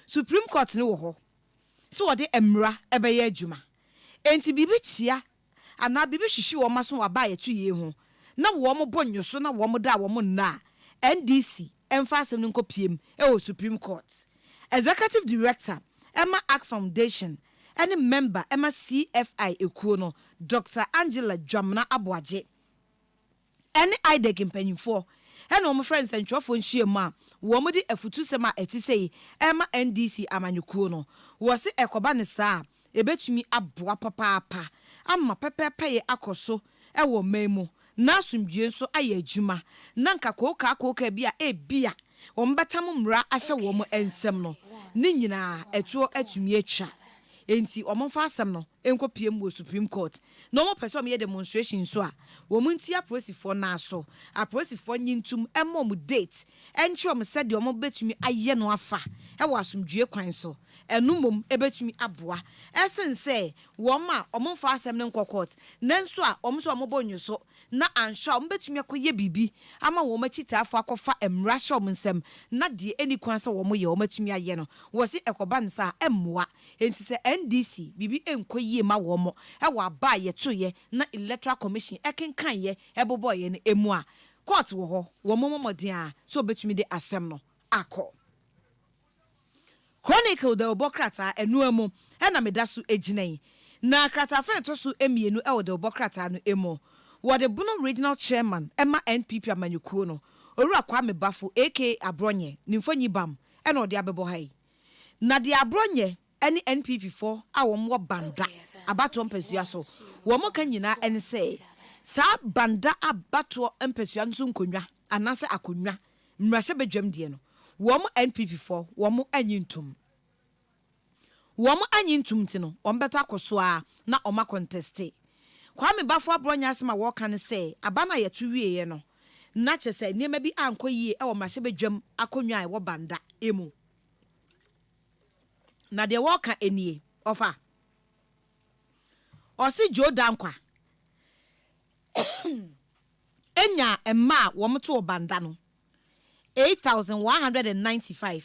Supreme Court ne wo ho se wode emra ebe ye adwuma enti bibi chia ana bibi hwehwe wo maso wa ba yeto ye ho na wo mo bonyoso na wo mo da wo mo na NDC emfa assembly kopiem e Supreme Court Executive Director Emma Act Foundation any member Emma CFI ekuo no Dr. Angela Dwamna Aboaje any IDEC mpanyimfo and my friends and trofo nhia wo mo de afutu sema etisei Emma NDC amanyekuo no wo se ekoba ne saa ebetumi aboa papa amma pepepe ye akoso ewo memu na asumdue nso aye adwuma na nka koka bia ebia wo mbetam mra ahye wo mo ensem no ni nyina etuo atumi atwa enti omomfa asem no enkopiem wo Supreme Court no mo person me demonstration so a wo munti aprosifo na so aprosifo nyintum emom date enchi om said de omo betumi aye no afa e wo asomdue kwan so enumom ebetumi aboa esense wo ma omomfa asem ne nko court nanso a omso omobonyo so na ansha ombetumi akoye bibi ama wo machita afọ akofa emra shom nsem na de eni kwan so wo mo ye wo matumi aye no wo se ekoba nsa emmoa enti se NDC bibi enkoye ma wo mo e wa ba ye to ye na electoral commission ekenkan ye ebobo ye ne emu a court wo ho wo mo moden a so betumi de asem no akọ Chronicle the Obokrata enuamu na medasu eginan na kratafa to so emienu e wo de Obokrata no emu wo de Bono regional chairman Emma NPP amanyukuo no Owura Kwame Bafo aka Abronye nimfonyi bam e na ode abebo hai na de Abronye any NPP for a wo banda abato mpasua so wo mo kan nyina en say sa banda abato empesua nso nkonwa anase akonwa mmrahye bedwam die no wo mo NPP4 wo mo anyintum ti no wo mbeto akoso a na o ma conteste Kwame bafo abronya asema wo kan se abana yetu wieye no na chese niema bi anko yie e wo mmrahye bedwam akonwa e wo banda emu na de wo ka enie ofa osi jodankwa enya emma wo mto banda no 8,195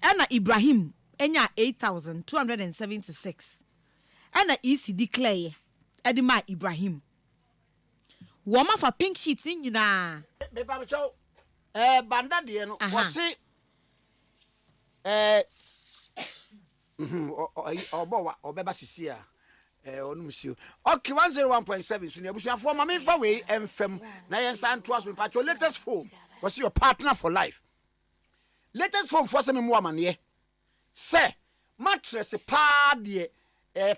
ena Ibrahim enya 8,276 ena EC declare edima Ibrahim wo ma fa pink sheet nyina me ba cho banda de no wosi obo obeba sisi a onumsio okay 101.7 so ne abusuafo ma me fa we emfam na yen san to aso patcho latest phone was your partner for life latest phone for some mo amane se mattress pa de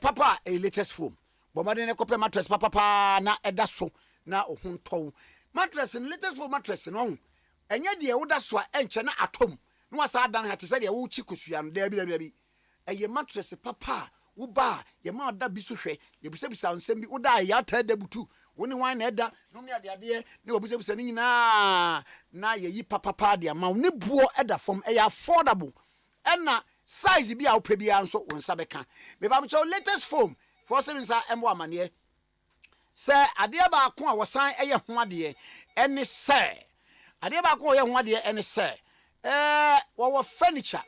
papa latest phone bo ma de ne kope mattress papa na eda so na ohunton mattress latest phone mattress no enye de woda so a enche na atom no wasa dan ha te se de wo chi kusua no da bi eye mattress papa uba ye ma da bi so hwe ye bisa nsem bi uda ya ta da butu woni wan na eda no me ade ne obisa ni nyina na ye yi papa de ma ne buo eda fom e ya affordable na size bi a wo bi anso wonsa beka me ba mcho latest foam for seven sa embo amane se ade ba ko a wosan eye ho ade ene se ade ba ko ye ho ade ene se wo furniture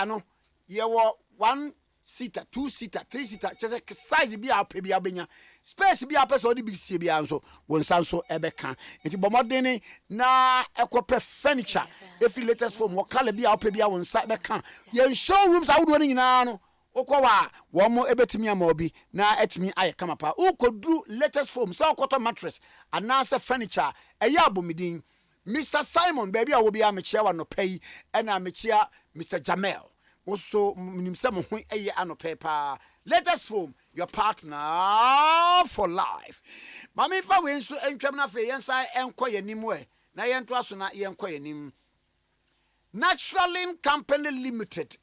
no ye wo 1 seater, 2 seater, 3 seater, just size be up, be abenya. Space be up as all the BC be anso, one sanso ebeka. It's bomodene na equip furniture. If you latest from what color be up, be on side beka. Your showrooms are running now. Okwa, one more ebetimia mobi, na etimi I come up. Who could do latest foam, so cotton mattress, and nasa furniture, a yabu midin. Mr. Simon, baby, I will be a mature no pay, and I'm Mr. Jamel. Also, minimum eye ano paper. Latest form, your partner for life. Mami fa we nso entwam na fe yensa enkoye nimwe. Na yento aso na yenkoye nim. Naturalin Company Limited.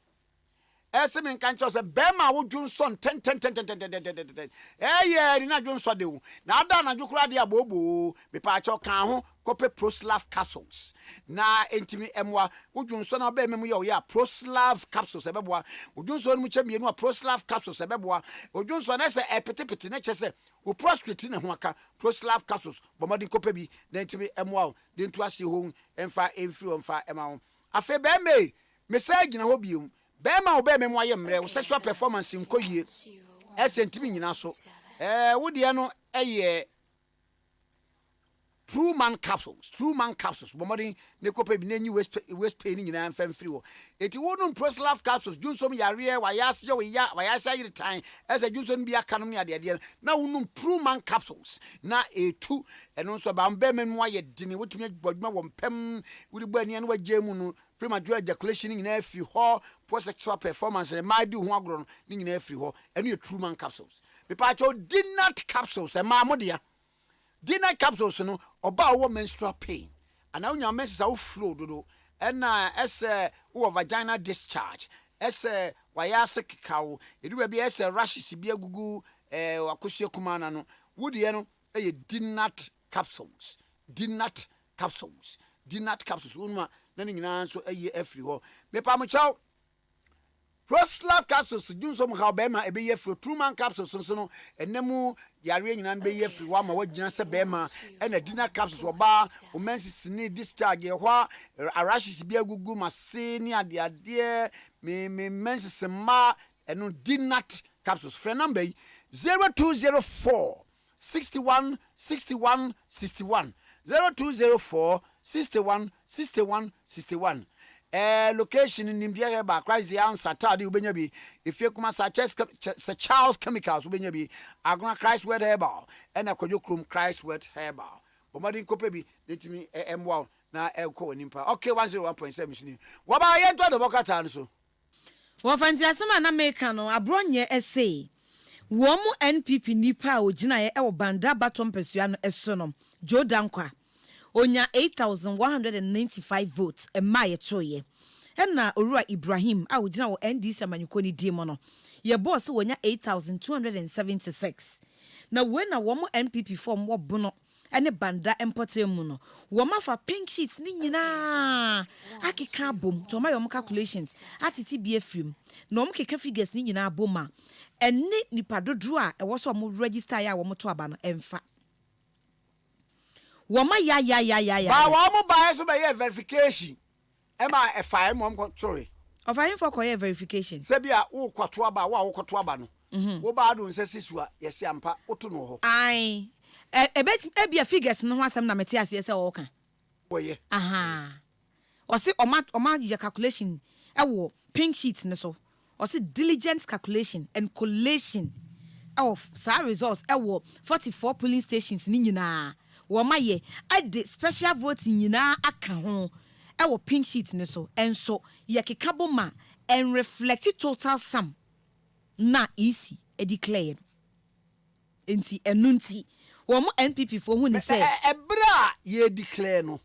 Esemen kan cho se bema wo Johnson 10 ni na Johnson de wo na ada na jukura de abobo me pa cho kan ho kope Proslav capsules na entimi emwa wo Johnson na be memu ye Proslav capsules ebeboa wo Johnson mu chemienu a Proslav capsules ebeboa wo Johnson na se epetepete na che se wo prostrate na ho aka Proslav capsules bomodin kope bi na entimi emwa de ntu ase ho emfa emfiri omfa ema ho afe be me say gina ho biom Bema obeme mo ayemre wo sexual performance nkoyie esentimi nyina so wo de no eye true man capsules bomodin ne kopa bi nanyi waste pain nyina mfamfiri wo eti wonu Proslav capsules junsom yare wa yase yire time ese junsom bi aka no ne ade na wonu true man capsules na etu eno so ba mbeme mo aye dini wotumi gboduma wo mpem wudi bu ani wa jemu no premature ejaculation nyina afi ho poor sexual performance and my do ho agro no nyina afi ho eno ye true man capsules be pa cho dinner capsules e ma modea dinner capsules no oba wo menstrual pain and now your menses are flow dodo and ese wo vaginal discharge ese wayase kikawo edu be ese rashes bi agugu akosua kumana no wodi no e dinner capsules unma na nyina so eye afri ho me pa mo chaw Proslav capsules junsom ha be ma e be ye fro truman capsules so no enemu yare nyina be ye fri wa ma wagina se be ma na dinner capsules oba o menses ni discharge ho arashes bi agugu mase ni ade me menses ma eno dinner capsules friend number 0204 61 61 61 0204 61 61 61 location in India ba Christ the answer tadi ubenya bi if you kuma sa Charles Chemicals ubenya bi agona Christ word herbal and akojo krum Christ word herbal bomadi kope bi letimi emwa na elko nimpa okay 101.7 ni waba yento do bokata nso wo fanti asema na make no abronye essay Womo NPP nipa ojina ye e banda batom pesua no esonom Joe Dankwa onya 8,195 votes e ma ye toye na Orua Ibrahim a ojina wo NDC amanyuko ni di mo no ye boss wonya 8,276 na we na womo NPP form wo bono ene banda empotre mu no wo ma fa pink sheets ni nyina akeka bom to ma yo calculations atiti bia film na om keka figures ni nyina boma ene nipa dodro a e wo so mo register ya wo mo to aba no emfa wo ma ya ba wo mo ba so be verification e ma e fa mo sorry of I for koye verification se bia wo kwato aba wo koto aba no wo ba do nse sisua yesi ampa oto no ho ai ebia figures no ho asem na mete ase se wo ka boye aha o se oma je calculation e wo pink sheet ne so or say diligence calculation and collation of sa results e wo 44 polling stations ni nyina wo maye ade special vote nyina aka ho e wo pink sheet ne so enso ye kekabo ma and reflect total sum na easy e declare enti enunti wo mo NPP for hu ni say ebra ye declare no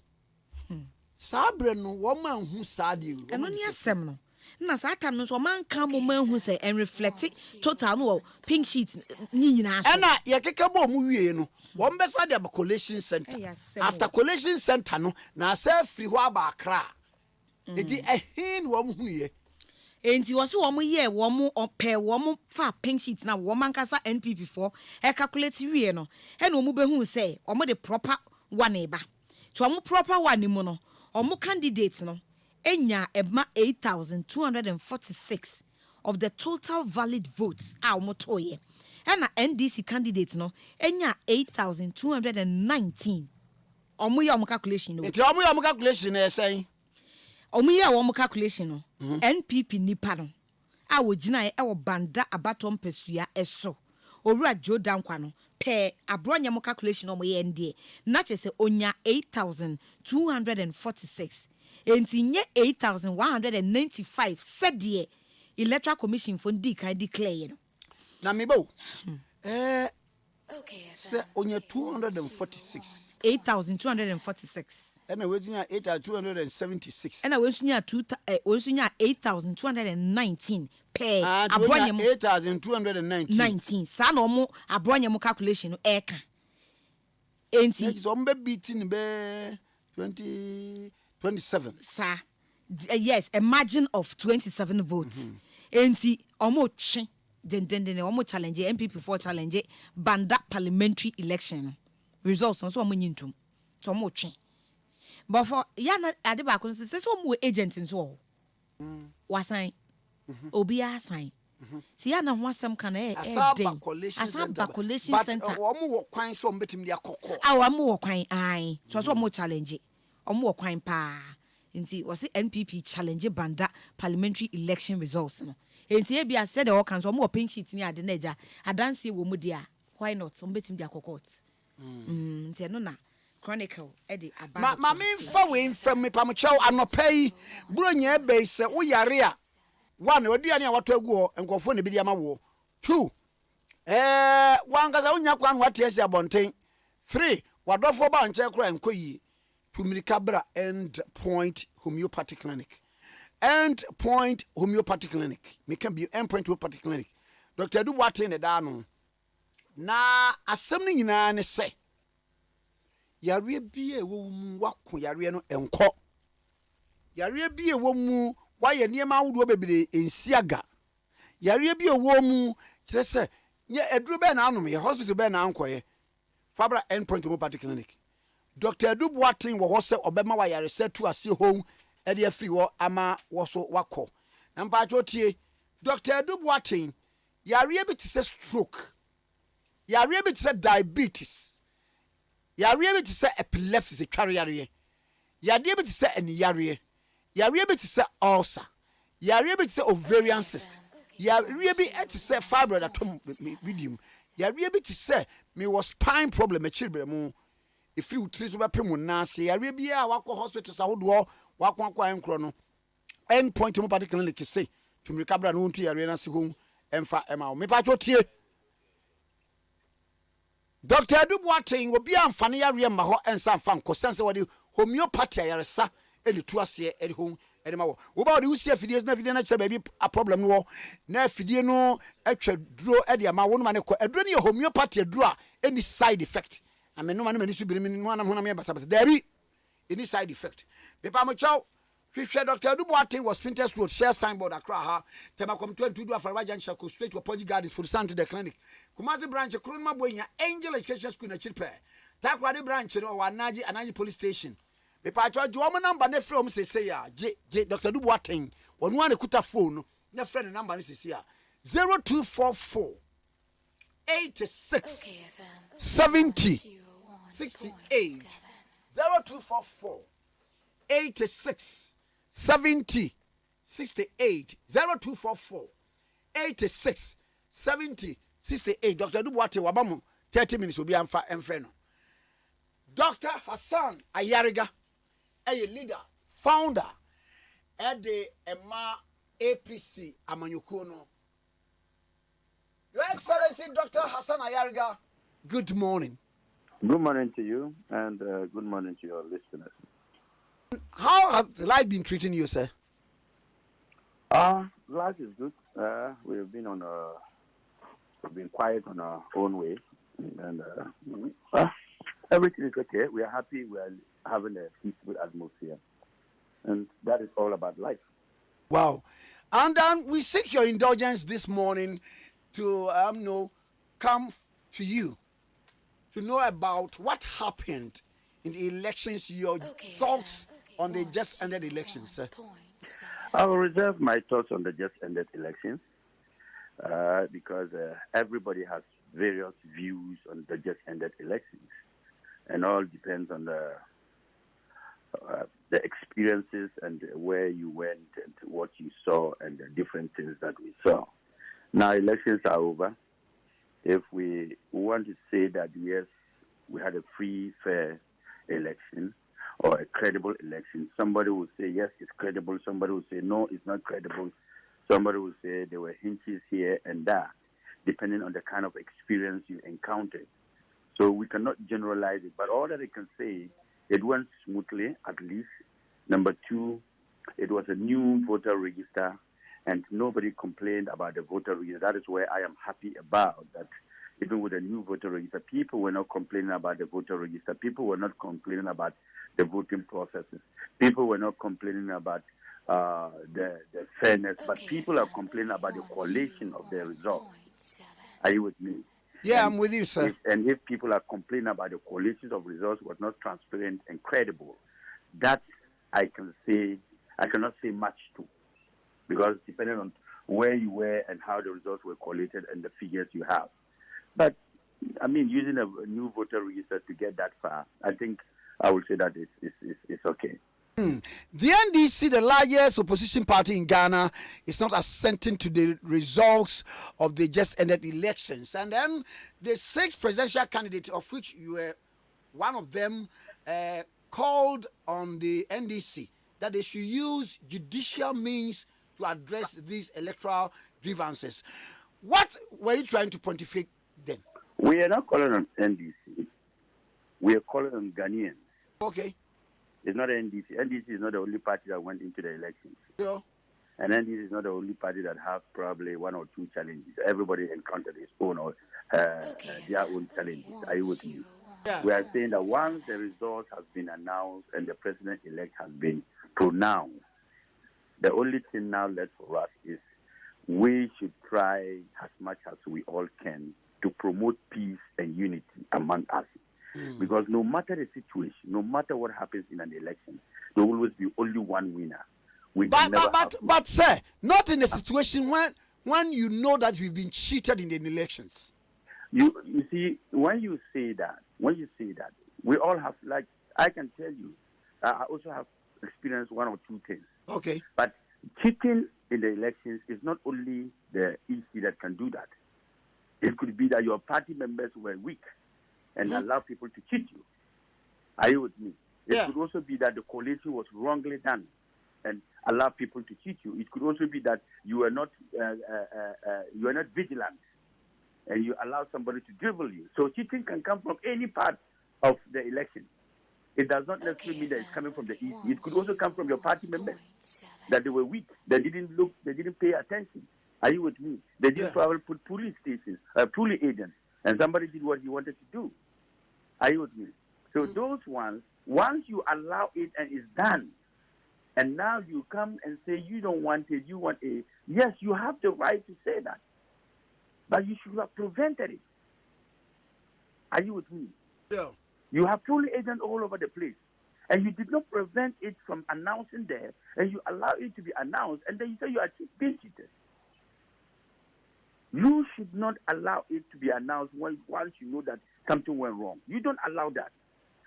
sabre no wo ma hu saade eno ni asem no na sa time no so man kan mo man hu say and reflect total no pink sheet ni nyina so na ye kekabo mu wie no wo mbesa de collation center after collation center no na sa free ho aba akra edi ehin wo mu hu ye enti wo so wo mo ye wo mo ope wo mo fa pink sheet na wo man kasa NPP for e calculate wie no e na wo mu be hu say wo mo the proper one eba to wo mo proper one mu no wo mo candidate no enya ema 8,246 of the total valid votes a wo mo toye and NDC candidate no enya 8,219 omo ye omo calculation no enti omo ye omo calculation na esen omo ye omo calculation no NPP nipa no a wo gina e wo banda abatom pesua eso Orua Joe Dankwa no pe abronya mo calculation omo ye ndie na chese onya 8,246 enti nye 8,195 said electoral commission for ndi kan declare no na mebo Okay, se onya 246 8,246 ena wedunya 8,276 ena wensunya 8,219 pe abronya 8,219 sa na omo abronya mo calculation no eka enti so mbe beating be 27 sa yes a margin of 27 votes enti omo twe den omo challenge MPP for challenge banda parliamentary election results so omo nyintum so omo twe but for yana ade ba ko so omo agent nso wasan obi asan si yana ho asem kana asaba collation center but omo wo kwan so omo betim dia kokko omo wo kwan ai so omo challenge omo wo kwan pa nti wose NPP challenge banda parliamentary election results no enti e bia said all can so omo pink sheet ni ade na eja adanse wo mu dia why not omo betim dia kokko nti no na chronicle edi about ma me fa we from me pamochao anopai bronya ebe se wo yare a one oduane a wato agu nkofo ne bi dia ma wo 2 wangaza unya kwa no wate ese abonten 3 wadofo ba nche kra enkoyi tumirika bra end point homeopathic clinic me can be end point homeopathic clinic Dr. Du wate ne da no na asem ni nyina ne se yare bia wo mu wako yare no enko yare bia wo mu waye niema wudo bebere ensiaga yare bia wo mu kire se nye eduru be na anom ye hospital be na ankoye fabra endpoint homeopathic clinic Dr. Du Boatin wo hose obema wa yare se tu ase home e de afri wo ama wo so wako na mpa chotie Dr. Du Boatin yare bi ti se stroke yare bi ti se diabetes yare bi ti se epilepsy se tware yare yare bi ti se eniyare yare bi ti se ulcer yare bi ti se ovarian cyst yare bi ti se fibroid atom medium yare bi ti se me was spine problem e chirbre mu if you treat so bepem na se yare bi a wako hospital sa hodo wako enkro no end point homeopathic clinic say to me kabra no ntu yare na se hom emfa ema me pa chotie Dr. Adubuaten will be on Fanny Area Maho and San Franco, Sansa, what you homeopathy, Yaresa, and the Tuasia at home. Anymore. About you see if it is never baby a problem war. If you know, actually draw at the amount one man a drony homeopathy draw any side effect. I mean, no man needs to be in one of my bass. There be any side effect. Papa Chow, Dr. Dubois was Pinterest Road, share signboard Accra, Temacom 22 for Rajan Shako straight to a Pony Gardens for the son to the clinic. Kumazi branch, Nkrumah Boyna, Angel Education School, a chip. Takwadi branch, or Naji, Anaji Police Station. Pepa to a number ne from say ya Dr. Dubois on one kuta phone ne friend number is here 0244 86 70 68 0244 86 70 68 0244 86 70 68 Dr. Dubois wabamu 30 minutes will be amfa emfreno Dr. Hassan Ayariga a leader, founder at the Emma APC Amanyukono. Your Excellency Dr. Hassan Ayariga, good morning. Good morning to you, and good morning to your listeners. How has life been treating you, sir? Life is good. We've been quiet on our own way, and everything is okay. We are happy. We are having a peaceful atmosphere, and that is all about life. Wow. And we seek your indulgence this morning to come to you to know about what happened in the elections, your thoughts on the just ended elections, sir. I will reserve my thoughts on the just ended elections because everybody has various views on the just ended elections, and all depends on the experiences and where you went and what you saw and the different things that we saw. Now elections are over. If we want to say that yes, we had a free, fair election or a credible election, somebody will say yes, it's credible. Somebody will say no, it's not credible. Somebody will say there were hinges here and there, depending on the kind of experience you encountered. So we cannot generalize it, but all that I can say, it went smoothly, at least. Number two, it was a new voter register, and nobody complained about the voter register. That is where I am happy about that. Even with a new voter register, people were not complaining about the voter register. People were not complaining about the voting processes. People were not complaining about the fairness, but people are complaining about the collation of the results. Are you with me? Yeah, I'm with you, sir. If people are complaining about the coalitions of results was not transparent and credible, that I cannot say much to, because depending on where you were and how the results were collated and the figures you have. But I mean, using a new voter register to get that far, I think I would say that it's okay. The NDC, the largest opposition party in Ghana, is not assenting to the results of the just ended elections. And then the 6 presidential candidates, of which you were one of them, called on the NDC that they should use judicial means to address these electoral grievances. What were you trying to pontificate then? We are not calling on NDC. We are calling on Ghanaians. Okay. It's not NDC. NDC is not the only party that went into the elections. Yeah. And NDC is not the only party that have probably 1 or 2 challenges. Everybody encountered his own or their own challenges. Are you with me? Yeah. We are saying that once the results has been announced and the president-elect has been pronounced, the only thing now left for us is we should try as much as we all can to promote peace and unity among us. Because no matter the situation, no matter what happens in an election, there will always be only one winner. But sir, not in a situation when you know that we've been cheated in the elections. You see, when you say that, we all have, like, I can tell you, I also have experienced 1 or 2 things. Okay. But cheating in the elections is not only the EC that can do that. It could be that your party members were weak and allow people to cheat you. Are you with me? It could also be that the coalition was wrongly done and allow people to cheat you. It could also be that you are not vigilant and you allow somebody to dribble you. So cheating can come from any part of the election. It does not necessarily mean that it's coming from the EC. It could also come from your party members, that they were weak, they didn't look, they didn't pay attention. Are you with me? They didn't travel to police stations, police agents, and somebody did what he wanted to do. Are you with me? So those ones, once you allow it and it's done, and now you come and say you don't want it, you want a, yes, you have the right to say that, but you should have prevented it. Are you with me? Yeah. You have police agents all over the place, and you did not prevent it from announcing there, and you allow it to be announced, and then you say you are being cheated. You should not allow it to be announced once you know that something went wrong. You don't allow that.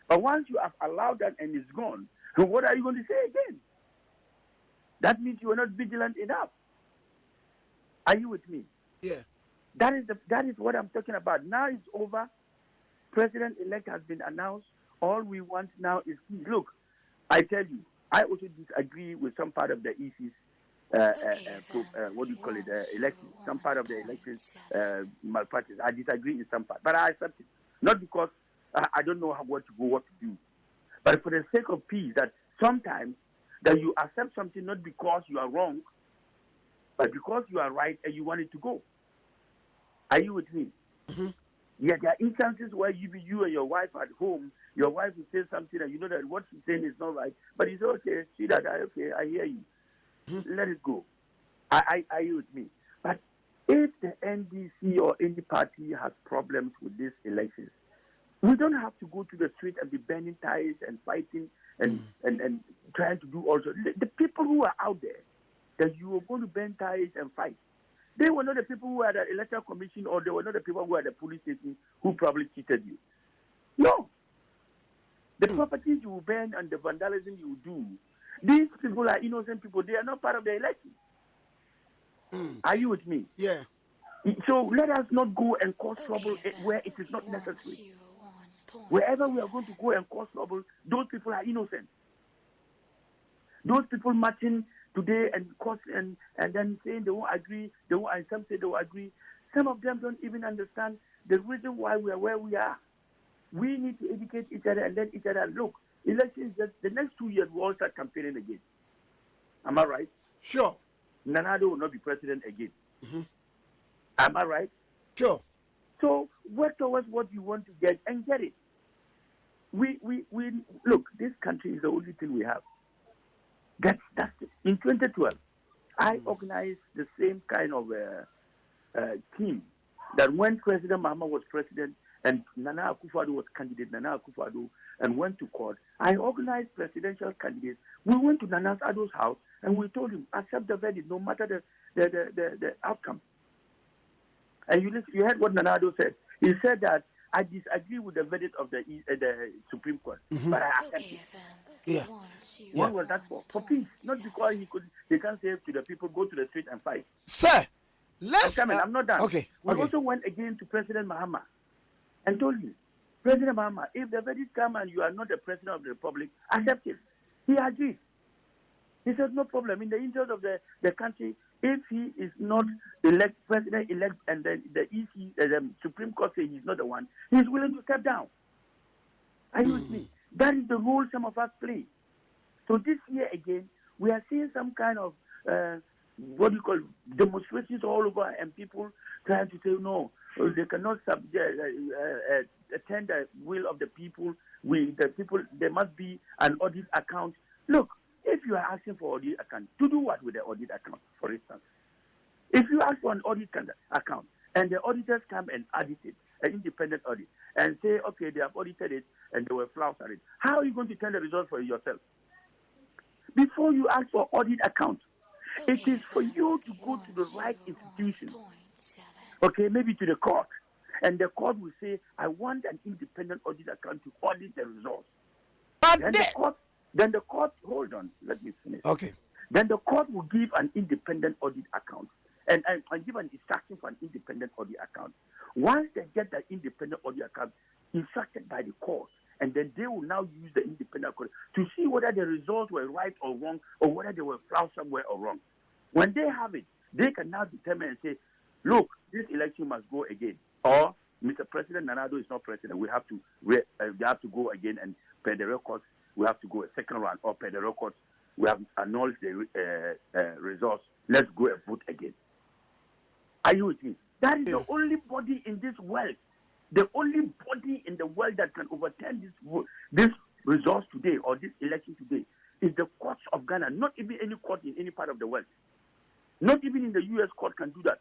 But once you have allowed that and it's gone, so what are you going to say again? That means you are not vigilant enough. Are you with me? Yeah. That is what I'm talking about. Now it's over. President-elect has been announced. All we want now is peace. Look, I tell you, I also disagree with some part of the EC's what do you call it, election, some part of the election malpractice. I disagree in some part, but I accept it. Not because I don't know what to do, but for the sake of peace, that sometimes that you accept something not because you are wrong, but because you are right and you want it to go. Are you with me? Mm-hmm. Yeah, there are instances where you and your wife at home, your wife will say something and you know that what she's saying is not right, but it's okay, see that, okay, I hear you. Let it go. Are you with me? But if the NDC or any party has problems with these elections, we don't have to go to the street and be burning ties and fighting and trying to do also. The people who are out there that you are going to burn ties and fight, they were not the people who were at the electoral commission, or they were not the people who were at the police station who probably cheated you. No. The properties you will burn and the vandalism you will do, these people are innocent people. They are not part of the election. Are you with me? Yeah. So let us not go and cause trouble where it is not necessary. Wherever we are going to go and cause trouble, those people are innocent. Those people marching today and then saying they won't agree, and some say they will agree. Some of them don't even understand the reason why we are where we are. We need to educate each other and let each other look. Elections, just the next 2 years, we all start campaigning again. Am I right? Sure. Nanado will not be president again. Mm-hmm. Am I right? Sure. So work towards what you want to get and get it. We look, this country is the only thing we have. That's it. In 2012, I organized the same kind of team that when President Mahama was president and Nana Akufo-Addo was candidate, Nana Akufo-Addo, and went to court, I organized presidential candidates. We went to Nana Addo's house and we told him, accept the verdict, no matter the outcome. And you heard what Nana Addo said. He said that I disagree with the verdict of the Supreme Court, but I accept it. Yeah. What was that for? For peace, not because he can't say to the people, go to the street and fight. Sir, let's... I'm not done. Okay. We also went again to President Mahama and told him, President Mahama, if the verdict comes and you are not the president of the republic, accept it. He agreed. He said, no problem. In the interest of the country, if he is not president-elect and then the EC, the Supreme Court says he's not the one, he's willing to step down. Are you with me? That is the role some of us play. So this year again, we are seeing some kind of, demonstrations all over, and people trying to say, no, they cannot attend the will of the people. There must be an audit account. Look, if you are asking for audit account, to do what with the audit account, for instance? If you ask for an audit account and the auditors come and audit it, an independent audit, and say, okay, they have audited it and there were flaws on it, how are you going to tell the results for yourself? Before you ask for audit account, it is for you to go to the right institution, okay, maybe to the court, and the court will say, I want an independent audit account to audit the results. Then the court, hold on, let me finish. Okay. Then the court will give an independent audit account and give an instruction for an independent audit account. Once they get that independent audit account instructed by the court, and then they will now use the independent court to see whether the results were right or wrong, or whether they were flawed somewhere or wrong. When they have it, they can now determine and say, look, this election must go again. or Mr. President Nanado is not president. We have to go again and per the records. We have to go a second round, or per the records we have acknowledged the results. Let's go and vote again. Are you with me? That is the only body in this world, the only body in the world that can overturn this results today or this election today is the courts of Ghana. Not even any court in any part of the world. Not even in the U.S. court can do that.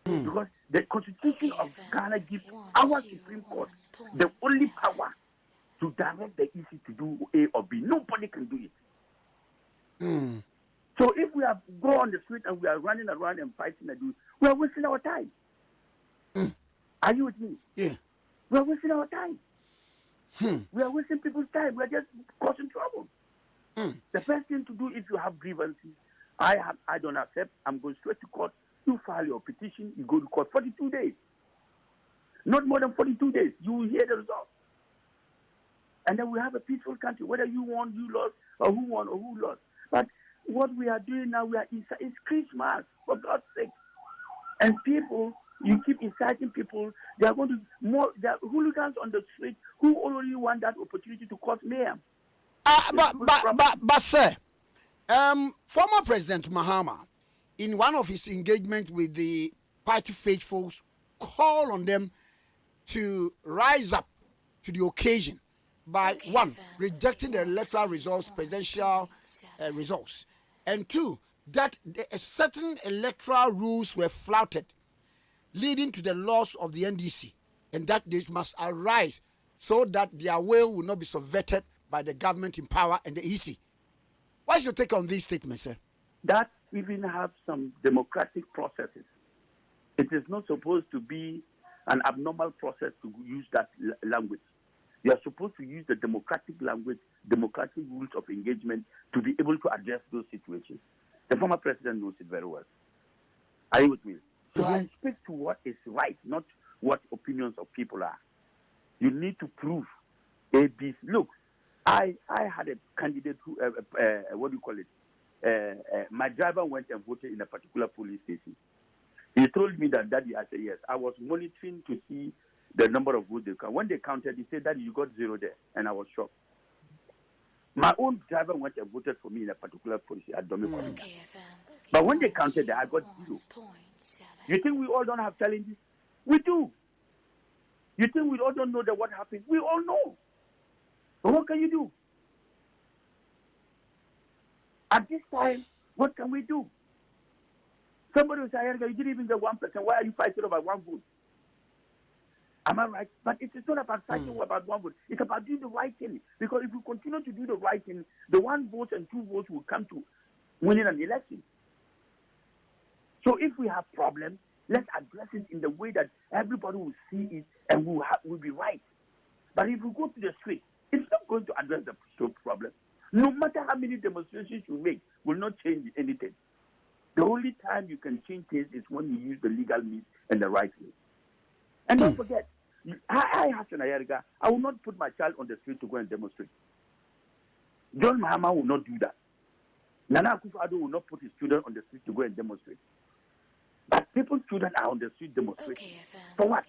Because the Constitution of Ghana gives our Supreme Court the only power to direct the EC to do A or B. Nobody can do it. So if we have go on the street and we are running around and fighting, we are wasting our time. Are you with me? Yeah. We are wasting our time. We are wasting people's time. We are just causing trouble. The first thing to do if you have grievances, I don't accept. I'm going straight to court. You file your petition. You go to court 42 days. Not more than 42 days. You will hear the result. And then we have a peaceful country. Whether you won, you lost, or who won or who lost. But what we are doing now, it's Christmas, for God's sake. And people, you keep inciting people. They are going to there are hooligans on the street who already want that opportunity to cause mayhem. But sir, former President Mahama, in one of his engagements with the party faithfuls, called on them to rise up to the occasion by one, rejecting the electoral results, presidential results, and two, that certain electoral rules were flouted, leading to the loss of the NDC, and that they must arise so that their will not be subverted by the government in power and the EC. What's your take on these statements, sir? That even have some democratic processes. It is not supposed to be an abnormal process to use that language. You are supposed to use the democratic language, democratic rules of engagement to be able to address those situations. The former president knows it very well. Are you with me? So I speak to what is right, not what opinions of people are. You need to prove ABC. Look, I had a candidate who, what do you call it? My driver went and voted in a particular police station. He told me that, Daddy, I said, yes. I was monitoring to see the number of votes they count. When they counted, he said, Daddy, you got 0 there. And I was shocked. My own driver went and voted for me in a particular police at Domi. But when they counted there, I got 0. You think we all don't have challenges? We do. You think we all don't know that what happened? We all know. But what can you do? At this time, what can we do? Somebody will say, you didn't even get 1%. Why are you fighting over 1 vote? Am I right? But it is not about fighting about 1 vote. It's about doing the right thing. Because if we continue to do the right thing, the 1 vote and 2 votes will come to winning an election. So if we have problems, let's address it in the way that everybody will see it and will be right. But if we go to the street, it's not going to address the problem. No matter how many demonstrations you make, will not change anything. The only time you can change things is when you use the legal means and the right way. And don't forget, I Hassan Ayariga, I will not put my child on the street to go and demonstrate. John Mahama will not do that. Nana Akufo-Addo will not put his children on the street to go and demonstrate. But people's children are on the street demonstrating. For what?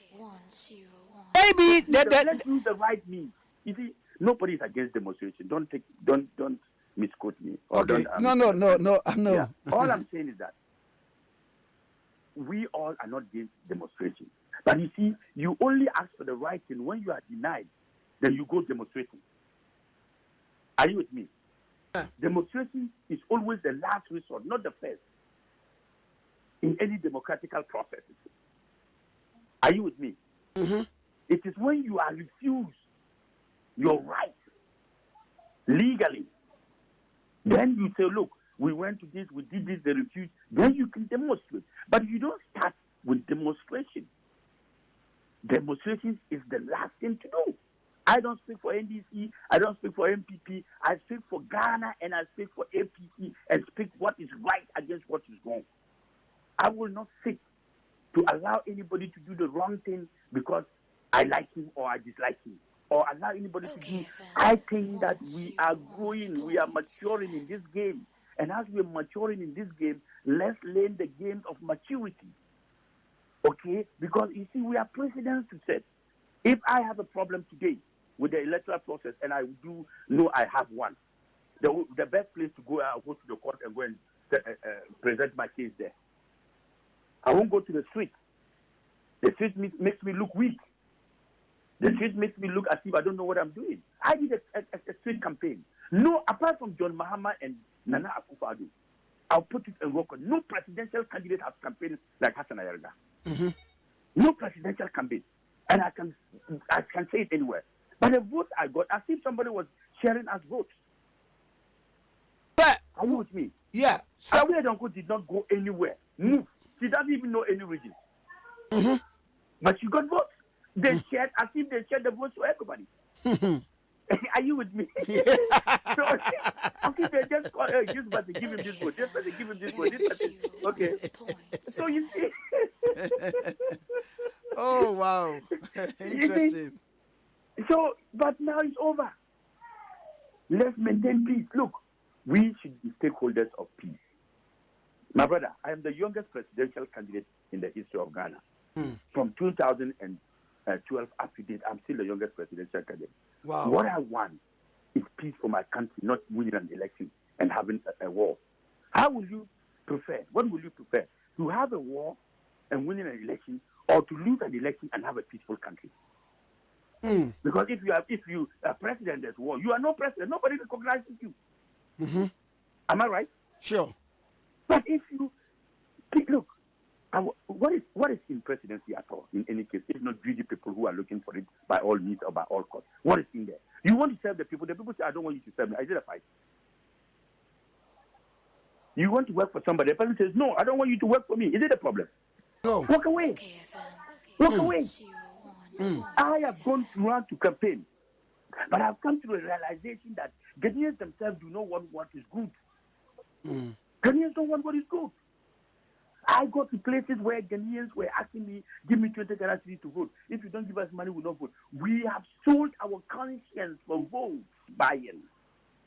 Maybe let's use the right means. You see, nobody is against demonstration. Don't misquote me. Or okay. No. Yeah. All I'm saying is that we all are not against demonstration. But you see, you only ask for the right thing when you are denied, then you go demonstrating. Are you with me? Demonstration is always the last resort, not the first, in any democratical process. Are you with me? Mm-hmm. It is when you are refused your right legally, then you say, look, we went to this, we did this, they refused, then you can demonstrate. But you don't start with demonstration. Demonstration is the last thing to do. I don't speak for NDC, I don't speak for MPP, I speak for Ghana and I speak for APC and speak what is right against what is wrong. I will not sit to allow anybody to do the wrong thing because I like him or I dislike him, or allow anybody to do. I think that we are growing, we are maturing in this game. And as we are maturing in this game, let's learn the game of maturity. Okay? Because you see, we are presidents to set. If I have a problem today with the electoral process and I do know I have one, the best place to go, I'll go to the court and go and present my case there. I won't go to the street. The street makes me look weak. The street makes me look as if I don't know what I'm doing. I did a street campaign. No, apart from John Mahama and Nana Akufo-Addo, I'll put it in record. No presidential candidate has campaigned like Hassan Ayerga. Mm-hmm. No presidential campaign. And I can say it anywhere. But the votes I got, as if somebody was sharing us votes. But, are you with me? Yeah. So Akye did not go anywhere. Move. She doesn't even know any region. Mm-hmm. But she got votes. They shared as if they shared the votes to everybody. Mm-hmm. Are you with me? So, okay, they just call her, this person, give him this vote, this person, give him this vote, this person. Okay. So you see. Oh, wow. Interesting. So, but now it's over. Let's maintain peace. Look, we should be stakeholders of peace. My brother, I am the youngest presidential candidate in the history of Ghana. From 2012 up to date, I'm still the youngest presidential candidate. Wow. What I want is peace for my country, not winning an election and having a war. How will you prefer? What will you prefer? To have a war and winning an election, or to lose an election and have a peaceful country? Because if you are president, there's war. You are no president. Nobody recognizes you. Mm-hmm. Am I right? Sure. But if you look, what is in presidency at all? In any case, if not greedy people who are looking for it by all means or by all costs, what is in there? You want to serve the people. The people say, "I don't want you to serve me." Is it a fight? You want to work for somebody. The person says, "No, I don't want you to work for me." Is it a problem? No. Walk away. Walk away. I have gone around to campaign, but I've come to a realization that Ghanaians themselves do not want what is good. Ghanaians don't want what is good. I go to places where Ghanaians were asking me, "Give me 20 Ghana cedis to vote. If you don't give us money, we will not vote." We have sold our conscience for vote buying.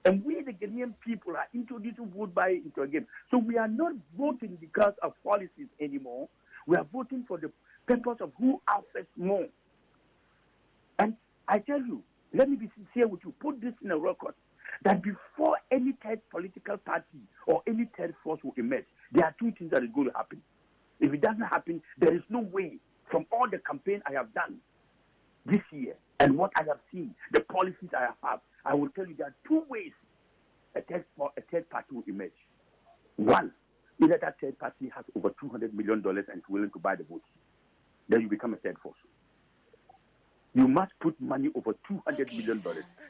And we, the Ghanaian people, are introducing vote buying into a game. So we are not voting because of policies anymore. We are voting for the purpose of who offers more. And I tell you, let me be sincere with you, put this in a record, that before any third political party or any third force will emerge, there are two things that is going to happen. If it doesn't happen, there is no way, from all the campaign I have done this year and what I have seen, the policies I have, I will tell you there are two ways a third party will emerge. One, either that third party has over $200 million and is willing to buy the votes. Then you become a third force. You must put money over $200 million.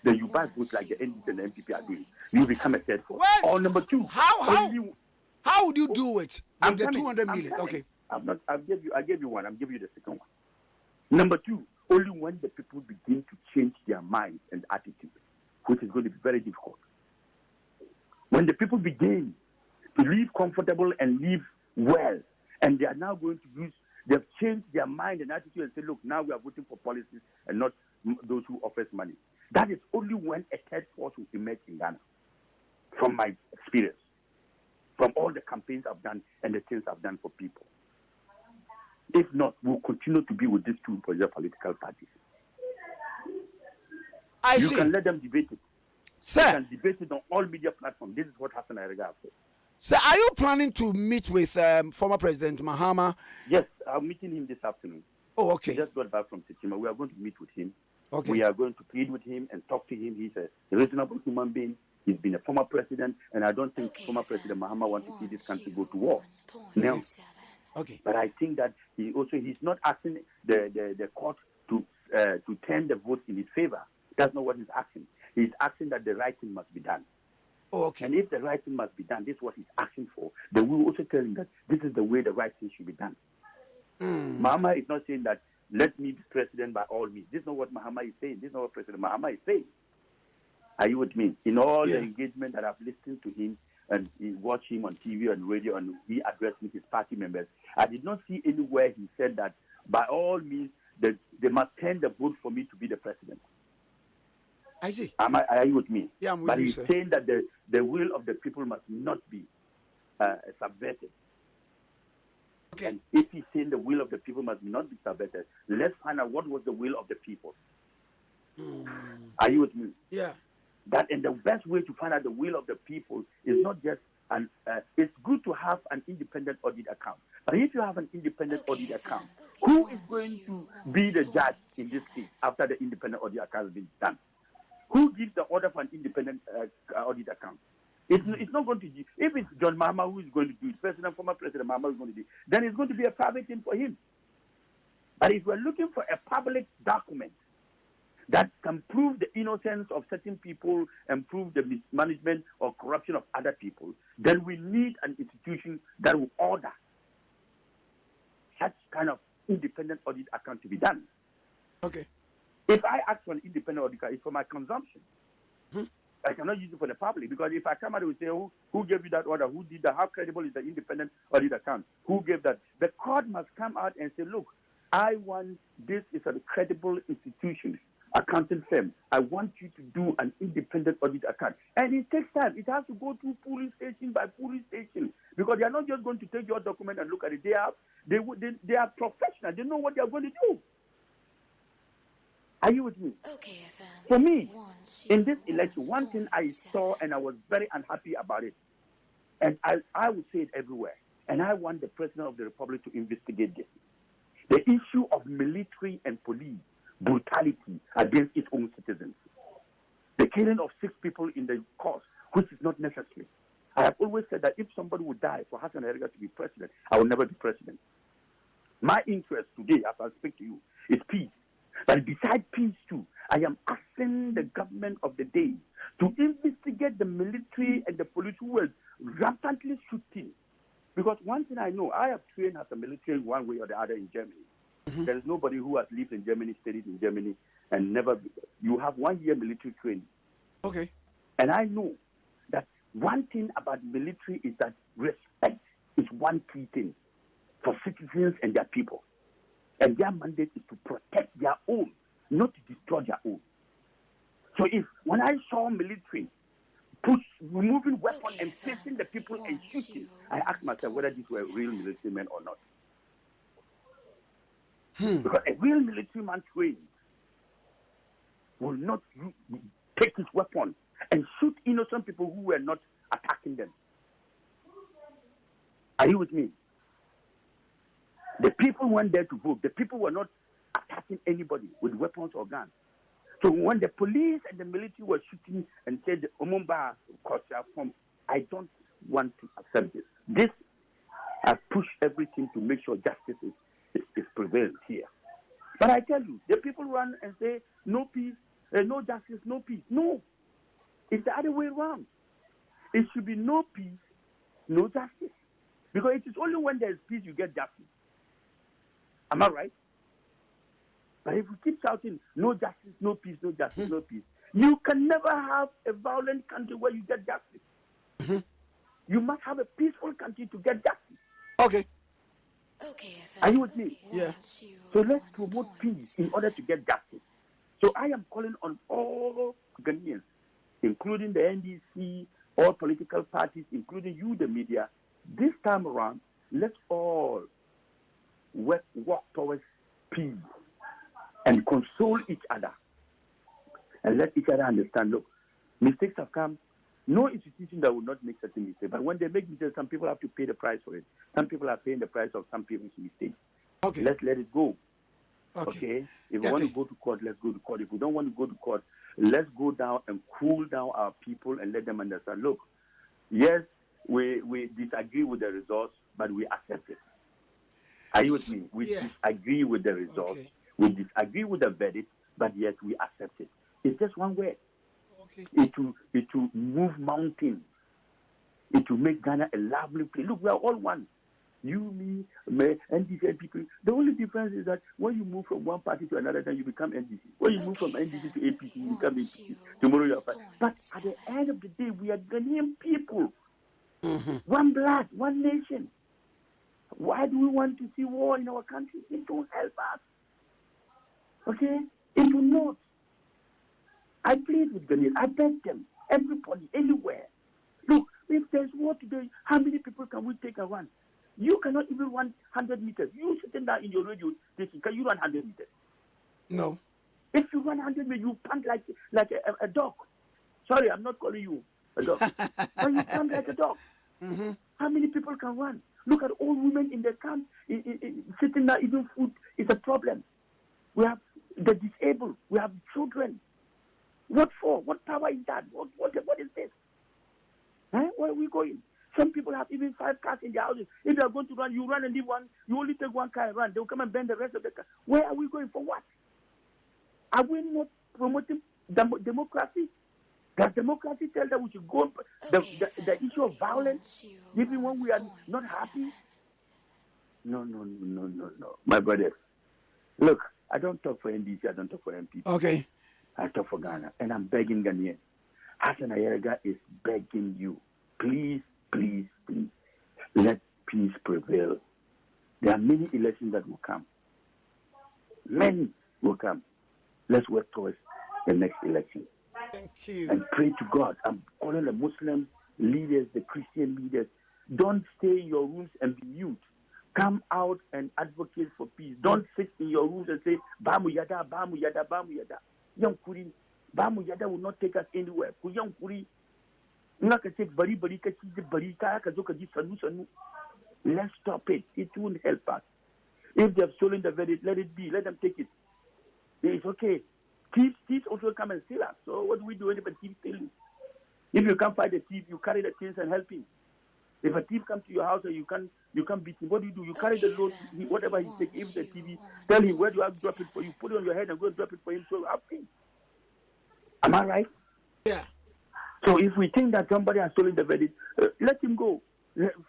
Then you buy votes like the NDP and the MPP are doing. You become a third force. Or number two, how would you do it with the 200 million? Okay. I gave you one. I'm giving you the second one. Number two, only when the people begin to change their minds and attitude, which is going to be very difficult. When the people begin to live comfortable and live well, and they are now going to use, they've changed their mind and attitude and say, "Look, now we are voting for policies and not those who offers money." That is only when a third force will emerge in Ghana, from my experience, from all the campaigns I've done and the things I've done for people. If not, we'll continue to be with these two political parties. You can let them debate it. Sir, you can debate it on all media platforms. This is what Hassan Ayerga said. Sir, are you planning to meet with former President Mahama? Yes, I'm meeting him this afternoon. Oh, okay. He just got back from Tikese. We are going to meet with him. Okay. We are going to plead with him and talk to him. He's a reasonable human being. He's been a former president, and I don't think former President Mahama wants to see this country go to war. No. Okay. But I think that he's not asking the court to turn the vote in his favor. That's not what he's asking. He's asking that the right thing must be done. Oh, okay. And if the right thing must be done, this is what he's asking for, then we will also tell him that this is the way the right thing should be done. Mahama is not saying that, "Let me be president by all means." This is not what Mahama is saying. This is not what President Mahama is saying. Are you with me? In all the engagement that I've listened to him and watch him on TV and radio and he addressing his party members, I did not see anywhere he said that by all means that they must turn the vote for me to be the president. I see. Are you with me? Yeah, I'm with but you, he's sir. saying that the will of the people must not be subverted. Okay. And if he's saying the will of the people must not be subverted, let's find out what was the will of the people. Are you with me? Yeah. That and the best way to find out the will of the people is not just it's good to have an independent audit account. But if you have an independent audit account, who is going to be the judge in this case after the independent audit account has been done? Who gives the order for an independent audit account? It's not going to be, if it's John Mahama who is going to do it, former President Mahama who is going to do it, then it's going to be a private thing for him. But if we're looking for a public document that can prove the innocence of certain people and prove the mismanagement or corruption of other people, then we need an institution that will order such kind of independent audit account to be done. Okay. If I ask for an independent audit account, it's for my consumption. I cannot use it for the public, because if I come out and say, who gave you that order? Who did that? How credible is the independent audit account? Who gave that? The court must come out and say, look, I want, this is a credible institution, accounting firm. I want you to do an independent audit account. And it takes time. It has to go through police station by police station, because they are not just going to take your document and look at it. They are professional. They know what they are going to do. Are you with me? Okay, FM. For me, in this election, one thing I saw and I was very unhappy about it, and I would say it everywhere, and I want the President of the Republic to investigate this. The issue of military and police brutality against its own citizens. The killing of 6 people in the course, which is not necessary. I have always said that if somebody would die for Hassan Erega to be president, I will never be president. My interest today, as I speak to you, is peace. But besides peace too, I am asking the government of the day to investigate the military and the police who were rampantly shooting. Because one thing I know, I have trained as a military in one way or the other in Germany. There is nobody who has lived in Germany, studied in Germany, and never. You have 1 year military training. Okay. And I know that one thing about military is that respect is one key thing for citizens and their people. And their mandate is to protect their own, not to destroy their own. So when I saw military removing weapons and facing the people and shooting, I asked myself whether these were real military men or not. Because a real military man trained will not take his weapon and shoot innocent people who were not attacking them. Are you with me? The people went there to vote. The people were not attacking anybody with weapons or guns. So when the police and the military were shooting and said, Omumba, I don't want to accept this. This has pushed everything to make sure justice is prevailed here. But I tell you, the people run and say, no peace, no justice, no peace. No. It's the other way around. It should be no peace, no justice. Because it is only when there is peace you get justice. Am I right? But if we keep shouting, no justice, no peace, no justice, no peace, you can never have a violent country where you get justice. You must have a peaceful country to get justice. Okay. Okay, Are you with me? Yeah. So let's promote peace in order to get justice. So I am calling on all Ghanaians, including the NDC, all political parties, including you, the media. This time around, let's all work towards peace and console each other. And let each other understand, look, mistakes have come. No institution that will not make certain mistakes. But when they make mistakes, some people have to pay the price for it. Some people are paying the price of some people's mistakes. Okay. Let's let it go. Okay. If we want to go to court, let's go to court. If we don't want to go to court, let's go down and cool down our people and let them understand, look, yes, we disagree with the results, but we accept it. Are you with me? We disagree with the results. Okay. We disagree with the verdict, but yet we accept it. It's just one word. Okay. It will move mountains. It will make Ghana a lovely place. Look, we are all one. You, me, NDC people. The only difference is that when you move from one party to another, then you become NDC. When you move from NDC to APC, you become APC. Tomorrow you are part. But at the end of the day, we are Ghanaian people. One blood, one nation. Why do we want to see war in our country? It don't help us. Okay? It will not. I plead with Ghanaians. I beg them. Everybody, anywhere. Look, if there's war today, how many people can we take around? You cannot even run 100 meters. You sitting there in your radio station, can you run 100 meters? No. If you run 100 meters, you pant like a dog. Sorry, I'm not calling you a dog. But you pant like a dog. Mm-hmm. How many people can run? Look at all women in the camp sitting there eating food is a problem. We have the disabled. We have children. What for? What power is that? What is this? Huh? Where are we going? Some people have even 5 cars in their houses. If they are going to run, you run and leave one. You only take one car and run. They'll come and bend the rest of the car. Where are we going? For what? Are we not promoting democracy? Does democracy tell that we should go the issue of violence, even when we are not happy? No. My brother, look, I don't talk for NDC, I don't talk for MP. Okay. I talk for Ghana, and I'm begging Ghanaians. Hassan Ayerga is begging you, please, let peace prevail. There are many elections that will come. Many will come. Let's work towards the next election. Thank you. And pray to God. I'm calling the Muslim leaders, the Christian leaders. Don't stay in your rooms and be mute. Come out and advocate for peace. Don't sit in your rooms and say, Bamu yada, Bamu yada, Bamu yada. Young Kuri, Bamu yada will not take us anywhere. Young Kuri, let's stop it. It won't help us. If they have stolen the verdict, let it be. Let them take it. It's okay. Thieves also come and steal us. So what do we do but thieves stealing? If you can't fight the thief, you carry the things and help him. If a thief comes to your house and you can't beat him, what do? You carry the load, whatever he takes. If the TV, tell him, where do I drop it for you? Put it on your head and go and drop it for him. So help him. Am I right? Yeah. So if we think that somebody has stolen the verdict, let him go.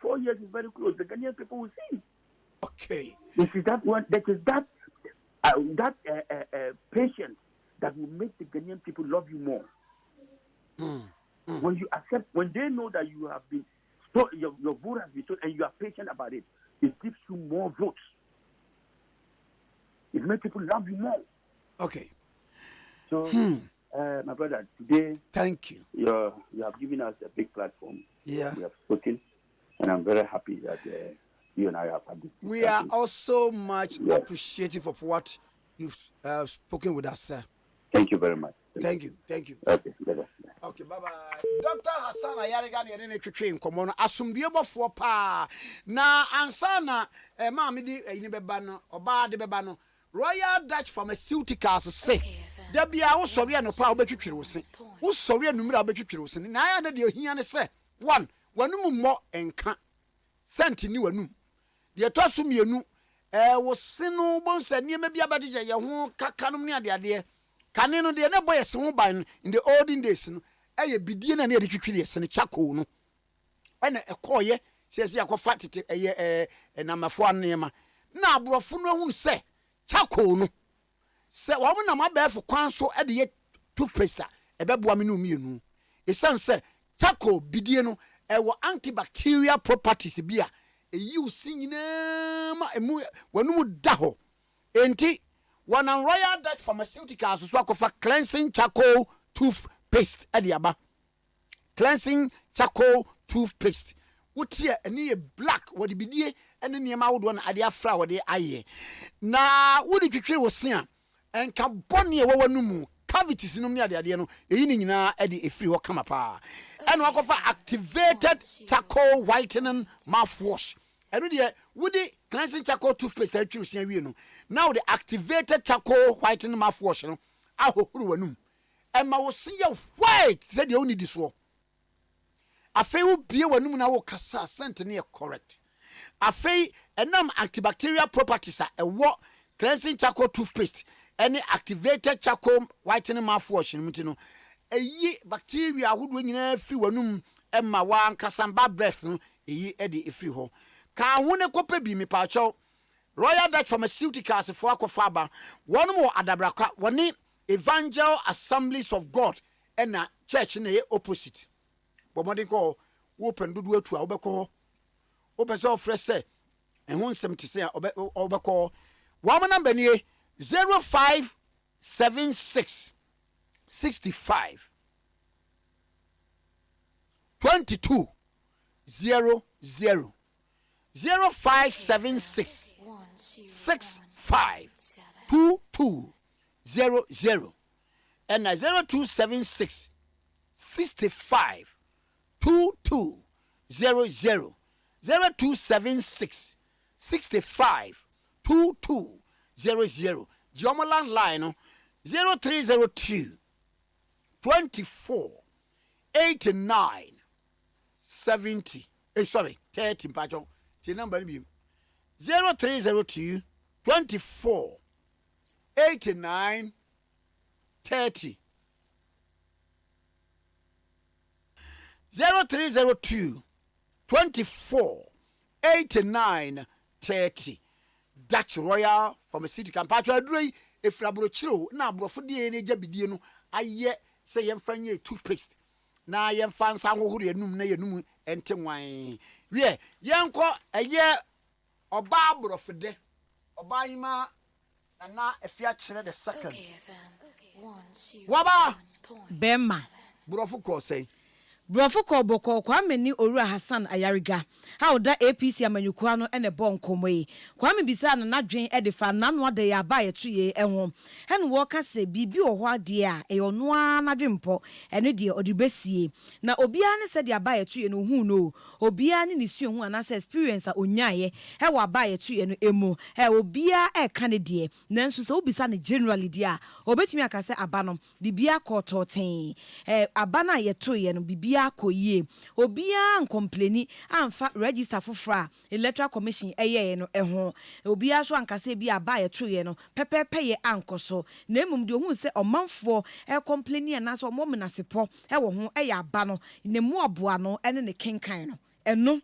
4 years is very close. The Ghanaian people will see. Okay. It is that one. That is that patience that will make the Ghanaian people love you more. When you accept, when they know that you have been, your vote has been stolen, and you are patient about it, it gives you more votes. It makes people love you more. Okay. So, my brother, today, thank you. You have given us a big platform. Yeah. We have spoken, and I'm very happy that you and I have had this. We are also much appreciative of what you've spoken with us, sir. Thank you very much. Thank you. Okay, bye-bye. Okay, bye-bye. Dr. Hassan Ayariga ne ne twetwe nkomo no asombiebofo pa na ansana maami di ni beba no oba de beba no Royal Dutch Pharmaceuticals say da bia wo sori anopa wo betwetwere wo se wo sori anumira wo betwetwere wo se na ya na de ohia ne se 1 wanum mo enka sent ni wanum de toso mienu wo se no bonsa niema bia badije ye ho kakanom ne ade kane no de na boy se ho ban in the olden days no eye bidie na na de twetwere se ne chako no ena ekoye sese yakofa tete eye namafo anema na abrofo no hu se chako no se wo mo na mabefo kwan so de ye toothpaste ebeboa me no mienu esan se chako bidie no ewo antibacterial properties bia eyi usinyina ma emu wanum da ho enti wana Royal Dutch Pharmaceuticals so akofa cleansing charcoal toothpaste adiaba cleansing charcoal toothpaste wotie eni black wodi bidie ene niema wodo na ade afra wodi aye na wodi twetwere wo se a enka bone e wanumu cavities no ne ade no eyi ni nyina ade efiri ho kama pa ene akofa activated charcoal whitening mouthwash eno de wodi cleansing charcoal toothpaste atwiri se awie no now the activated charcoal whitening mouthwash no ahohuru wanum ema wo se ye white se de oni di so afei wo bie wanum na wo kasa scent ne correct afei enam antibacterial properties a ewo cleansing charcoal toothpaste any activated charcoal whitening mouthwash no mutino eyi bacteria ahodo nyina firi wanum ema wa nkasamba breath no eyi e de efiri ho ka ho ne kopa bi mi pa chaw Royal Dutch Pharmaceuticals for akofaba one more adabraka one Evangel Assemblies of God and a church na opposite bomodi ko open dudu atu a obekọ obeso fresh say and 170 say obekọ one number ni 0576 65 22 00 0576 65 2200 and 0276 65 2200 0276 65 2200 Jomoland line 0302 24 89 70 30 mpacho the number be 0302 24 89 30 0302 24 89 30 Dutch Royal Pharmaceutical Mpacho adrei efrabro chiro na abrofo de ne jabidie no aye se yemfa nye toothpaste na yemfa nsa hohoro enum na yenum ente wan wie yenko eye oba abrofo de oba hima na efia kire the second waba bema brofo ko sei Brofo Koboko Kwame ni Owura Hassan Ayariga ha oda APC amanyukua no ene bo nkomoyi Kwame bisa na nadwen ede fa nano ade ya ba yetuye ehom he no ka se bibi ohwo ade a eyono a nadwempo ene de odibesie na obia ne se de aba yetuye no hu no obia ne nesu hu anasa experience a onyaye he wa ba yetuye no emu he obia e ka ne de nanso se obisa ne generally de a obetumi aka se aba no bibia kototen aba na yetuye no bibia akoyie obia nkompleni amfa register fofra electoral commission eye no eho obia so ankase bia ba yetoye no pepepe ye ankoso na emum de ohun se omanfo complaini na so omomenasepɔ wo ho eye aba no ne mu oboa no ene ne kenkan no eno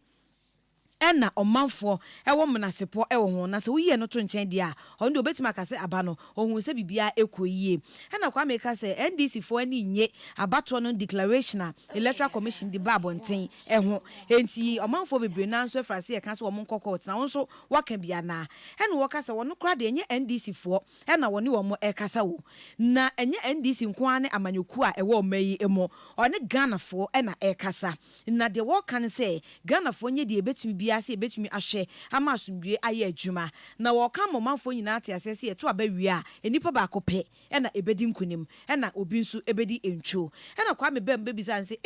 ena omanfo ewo menasepo ewo ho na se wo ye no to nchen dia on de obetima ka se aba no ohun se bibia ekoyie ena kwa meka se NDC fo ani nye abato no declaration electoral commission di babonten eho enti omanfo bebre na nso efrase ye ka se wo monko court na wonso waka bia na ena wo ka se wono kra de nye NDC fo ena woni wo mo ekasa wo na enye NDC nko ane amanyoku a ewo mayi emo one Ghana fo ena ekasa na de wo kan se Ghana fo nye de ebetumi ase betumi ahwe ama asumdwe aye adwuma na wo ka momanfo nyina ate asese eto abawie a enipa ba kope ena ebedi nkunim ena obi nso ebedi entwo ena kwa me bem bebisa nse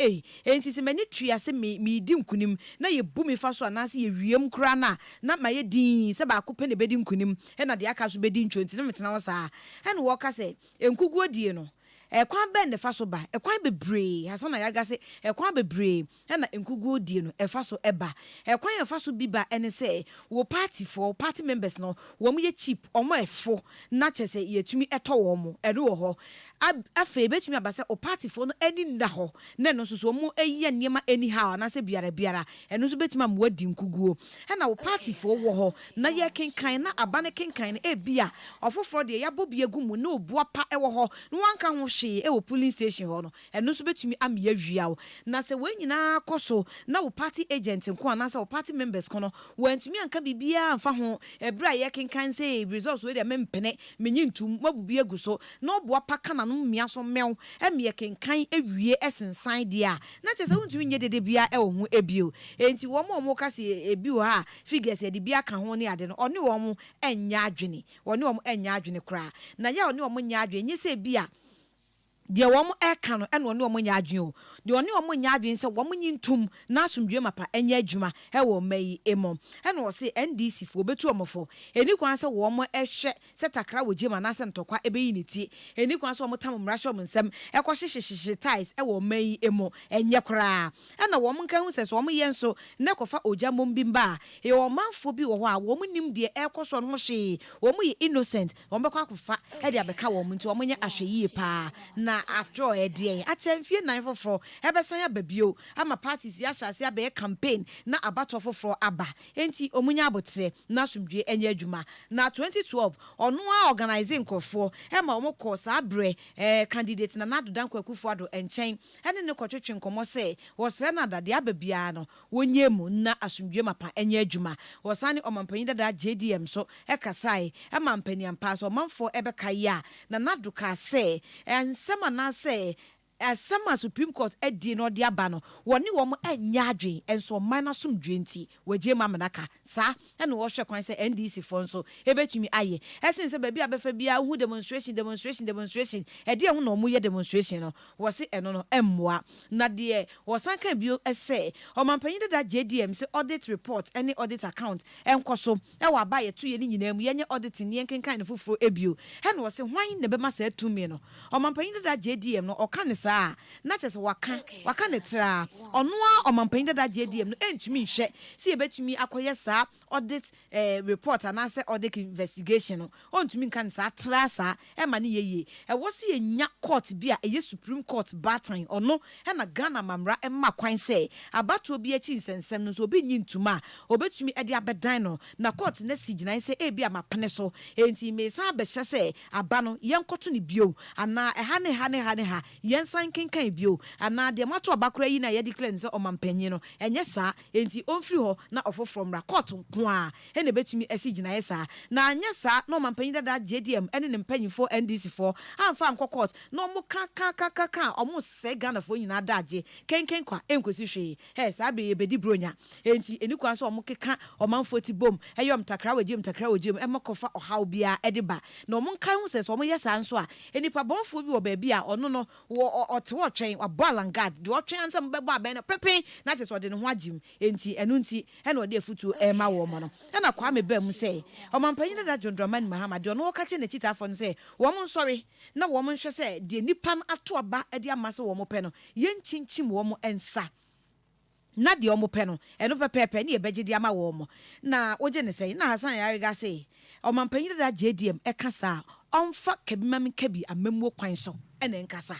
ensisi mani twa se me di nkunim na ye bu me fa so anase ye wiem kura na ma ye din se ba kope na ebedi nkunim ena de aka so bedi ntwo nti na metena wo saa ena wo ka se enkuguo die no ekwan ben de faso ba ekwan bebre Hassan Ayaga se ekwan bebre na enkuguo die no efaso eba ekwan efaso biba ene se wo party members no wo mo ye cheap omo efo na chese yetumi eto wo mo ere wo ho afa betumi abase o party fo no eni nda ho na no so mo eyi niema anyhow na se biara eno so betumi am wadi nkuguo na wo party fo wo ho na ye kenkan na abane kenkan e bia ofoforo de ya bobi agumu na obua pa e wo ho no wanka ho e wo police station ho no eno so betumi am ya wia wo na se we nyina koso na wo party agent nko na se wo party members kono wantumi anka bibia amfa ho ebra ye kenkan say results we de mempene menyi ntum mabubi aguso na obua pa kana no mmia so mew emie kenkan ewie esensan dia na che se wontumi nye dede bia e wo ho ebio enti wo mo ka se ebio ha figures e de bia ka ho ne ade no one wo mo enya adwene kra na ya one wo mo nya adwene nye se bia de wo mo eka no ene one wo nya adwen o de one wo nya adwen se wo mo nyintum na asomdwe mapa enya adwuma e wo mai emo ene wo se NDC fo betu omofo eni kwan se wo mo ehwe se takra wo jema na se ntokwa ebeyi ne tie eni kwan se wo mo tam mrahwe mo nsem e ko hyehyehye ties e wo mai emo enye kra ene wo mo nka hu se so wo mo ye nso ne kofa oja mom bimba e wo manfo bi wo ho a wo mo nim de e koso no hye wo mo ye innocent wo mo kwa kofa e de abeka wo mo nti wo mo nye ahweyie pa na after all edie achemfie 944 ebesan ya babio ama parties ya hyase abe campaign na abato foforo aba enti omunya abotre na asomdwe enye adwuma na 2012 ono a organize nkofo ema omo course abre candidate na nadodan kwakufu ado enchen ene ne kotwetwe nkomo se wosre na dade ababia no wonyemu na asomdwe mapa enye adwuma wosane omampanyi dada JDM so ekasai ema mpani ampa so manfo ebeka ya na nadoka se ensema na say asama Supreme Court edi no de aba no woni wo mo anya adwen enso man na somdwe nti waje mamanaka sa ene wo hwe kwan se NDC fo nso ebetumi aye esen se ba bia befa bia hu demonstration ede hu no mo ye demonstration no wo se eno no emmoa na de wo sanka bio ese omampanyin da JDM se audit report any audit account enkoso e wa ba ye to ye ni nyina mu ye audit ni enkenkan ne foforo ebio he no wo se hwan ne be ma sa atumi no omampanyin da JDM no oka ne saa na chese waka ne tra ono a omampanyin da JDM no entumi hwe se ye betumi akoye saa audit report and answer audit investigation no ontumi kan saa tra saa e ma ne yeye e wo se ye nya court bia e Supreme Court batan ono he na Ghana mamra e ma kwan se abato obi achi nsensem no so obi nyi ntuma obetumi e de abedan no na court na sigina se e bia mapene so enti me san be hye se aba no yenkoto ne bio ana e ha ne yensan kenkan bio ana de mato abakora yi na ye declare se omampanyi no enye saa enti onfiri ho na ofoforo mra court nko a he na betumi asigina ye saa na anya saa na omampanyi da JDM ene ne mpanyifo NDC fo amfa anko court no mo ka omo se Ghana fo nyina daje kenken kwa enkosi hwe he saa be bedi bronya enti enikwa so omo keka omanfo ti bom eyom takra wajem emokofa ohaw bia ediba na omo nkan hu se so omo yesa nso a enipa bonfo bi wo ba bia ono no ote wo twen abalangad de wo twen ansam bebo aben no pepe na che so de ne ho agim enti enu nti he na ode afutu ma wo mo no na Kwame ba mu se omampanyin da John Muhammad ono wo ka che na chita afo no se wo mo nsori na wo mo nhwe se de nipa no ato aba e de amase wo mo pe no yenchinchim wo mo ensa na de omo pe no eno pepepe ne ebeje de ama wo mo na oje ne sei na Hasan Yariga sei omampanyin da JDM e kasa onfa kabimam kabi amemwo kwan so ene nkasa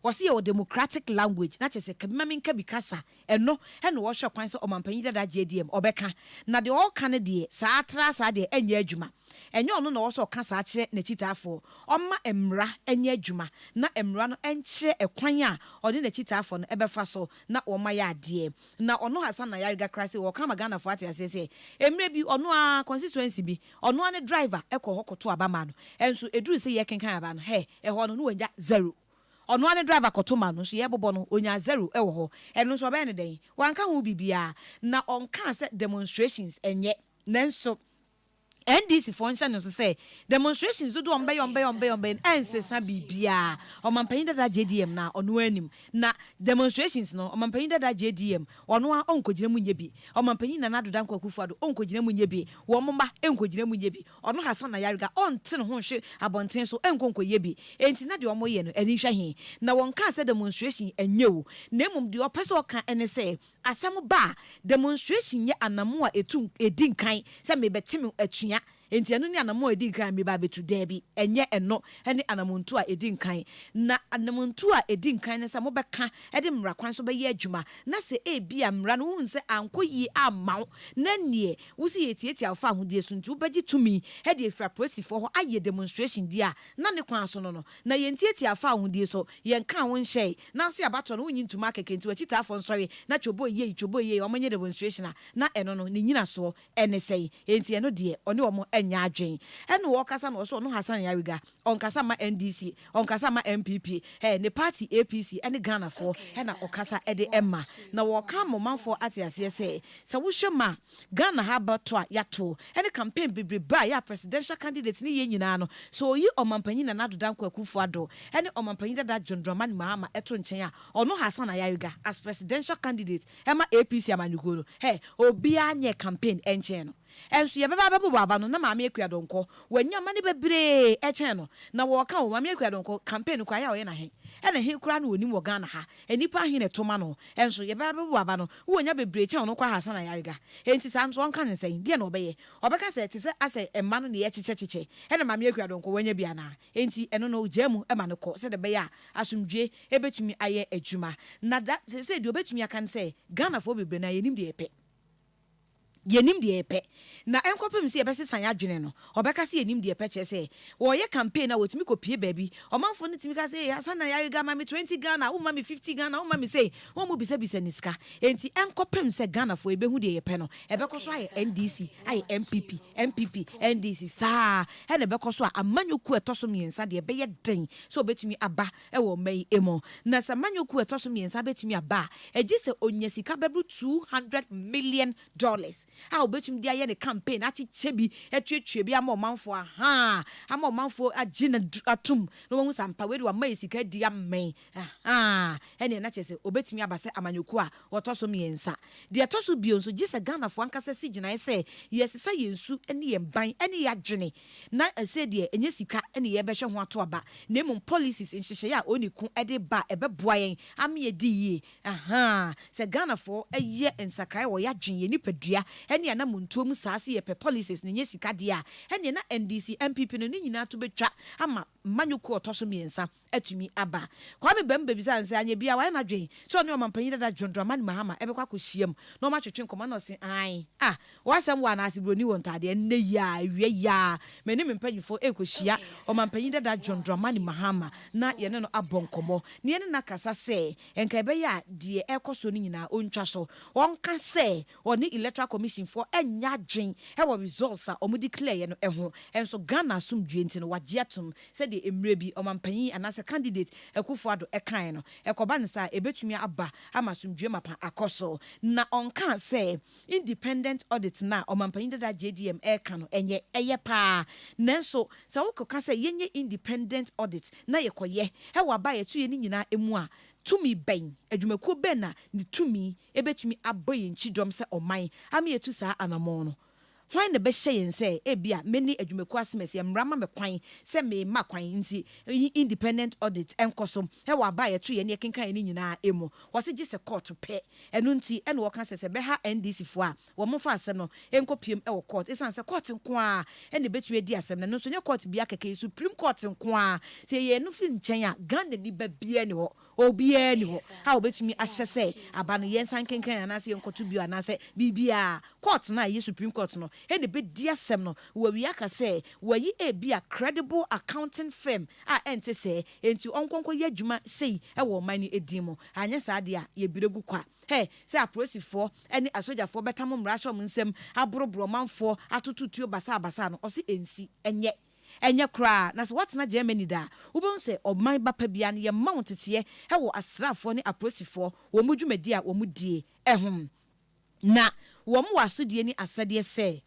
wasi ye democratic language na chese kabimam kabi kasa eno wo hwe kwan so omampanyin da JDM obeka na de all kan de saa tra saa de enya adwuma enye ono na wo so kasa kire na chitafo omma emra enya adwuma na emra no enche ekwan a ode na chitafo no ebefa so na wo ma ya ade na ono Hasan Yariga krase wo kama Ghana fo ate asese emre bi ono a constituency bi ono a ne driver ekohokoto abama no enso eduru se ye kenkan aba no he eho no wanya 0 ono ane driver kotoma no so ye bobo no onya 0 ewo ho eno so be ne den wanka ho bibia na onka se demonstrations enye nanso NDC function no say demonstrations do ombe ensesa bibia omampanyin da JDM na ono anim na demonstrations no omampanyin da JDM ono a onkogire munye bi omampanyin na nadoda nkwakufu ado onkogire munye bi wo momba enkogire munye bi ono Hasan Yariga onte no ho hwe abonten so enkonkoye bi enti na de omo ye no ani hwa he na wonka say demonstration enyewu na emum de opese oka ene say asem ba demonstration ye anamo a etu edin kan say mebetimi atua enti anu ni anamo edi nkan me ba betu debi enye eno ene anamuntu a edi nkan na anamuntu a edi nkan ne se mo beka edi mra kwan so be ye adwuma na se bia mra no hu se ankoyi amaw na nie wusi yetieti afa hodie so nti ubegi tumi edi efra prosifo ho aye demonstration dia na ne kwan so no na yentieti afa hodie so ye nkan won hye na se abato no nyi ntuma keke nti wachita afo nsori na chobo ye omonye demonstration na eno no ne nyina so ene sei enti eno de one omo enya adwen ene wo kasa no so no Hasan Yariga onkasa ma NDC onkasa ma MPP ne party APC ene Ghana for na okasa ede emma na wo ka momanfo atiase se wo hwema Ghana ha bato a yato ene campaign bibriba ya presidential candidate ni ye nyina no so yi omampanyin na nadoda nkwakufu ado ene omampanyin da John Dramani Mahama eto nchen a ono Hasan Yariga as presidential candidate ema APC amanyugoro obi anye campaign enchen no enso ye beba bebu baba no na maame akuadonko wanya mane bebre echen no na wo ka wo maame akuadonko campaign kwa ya wo ye na he ene he kura no onim wo Ghana ha enipa he ne toma no enso ye beba bebu baba no wonya bebre echen no kwa Hasan Yariga enti sa nso onka ne sen de na obeye obeka se tise ase emma no ne ye chichechiche ene maame akuadonko wanya bia na enti eno no jamu ema no ko se de be ya asumdwe ebetumi aye adwuma na da se de obetumi aka ne se Ghana fo bebre na ye nim de epe yenim de epe na enkopem se yebese san adwene no obeka se yenim de epe che se wo ye campaign na wotumi kopie baabi omanfo no timi ka se asa na yare ga ma me 20 Ghana wo ma me 50 Ghana wo ma me say wo mu bisa bisa niska enti enkopem se Ghana fo ebehu de yepe no ebeko so aye NDC aye MPP NDC sa he na ebeko so amanyoku etoso miensa de ebe ye den so obetumi aba e wo mai emo na sa amanyoku etoso miensa betumi aba eji se onye sika bebru $200 million a obetum dia ye ne campaign achi chebi etwetwe bi ama omanfo ama omanfo agina atum no hu sampa we wa mai sika dia men ene na chese obetumi abase amanyoku a otoso miensa de etoso bio so gise Ghana fo ankasa sigina ese yesesa yensu ene yemban ene yadwene na ese de enye sika ene ye behwe ho ato aba na emum policies nhihye a oniku ede ba ebeboa yen ame ye di ye se Ghana fo eye ensakrai wo yadwen ye nipadua ene na muntuom saase ye pe policies ne nye sika de a ene na NDC MPP no ni nyina to betwa ama manyuko otoso miensa atumi aba Kwame bembe bisa anse anya bia wa na dwen so ne omampanyi dada John Dramani Mahama ebekwa kohyiam no ma twetwe nkoma no se wasam wa na asibroni wontade enne ya wie ya meni mempanyifo ekohia omampanyi dada John Dramani Mahama na ye ne no abonkomo ne ne na kasa se enka ebe ya de ekoso ni nyina ontwa so onka se oni electoral commission for enya dwen e wo results a omu declare ye no eho enso Ghana asumdwe ntino wagiatum se de emre bi omampanyi anase candidate Ekufuado ekan no ekoba nsa ebetumi aba ama asumdwe mapa akoso na onka se independent audit na omampanyi dada JDM ekan no enye eye pa nanso se wo ka se yenye independent audit na yekoye e wa ba ye tu ye ni nyina emu a tumi ben adwumakuo ben na ni tumi ebetumi aboye nchidom se oman ame yetu saa anamon no hwan na be hye say ebia many adwumaku asmes ye mrama me kwan se me ma kwan nti independent audit enkoso he wa ba ye to ye ne kenkan ye nyina emu wo se gise court pe enu nti ene wo kan se be ha NDC fo a wo mo fa asem no enkopiem e wo court esan se court nko a ene betue di asem no so nye court bia keke Supreme Court nko a se ye no fi nchen a Ghana ni ba bia ni ho obia ni ho ha obetumi ahye se aba no ye nsan kenkan anase enkoto bio anase bibia court na ye Supreme Court no ene be dia sem no we aka say we be a credible accounting firm ente say enti onkonko ye adwuma sei e wo mani edimo anya sa de a ye biregu kwa say aprosifo ene asojafo betam mrasho nsem aborobro manfo atotutuo basa no o se ensi enye kra na so what na Germany da wo be say oman bapa bia ne ye mount tie e wo asrafo ne aprosifo wo mudwumadi a wo mudie ehom na wo mo wasodie ni asade se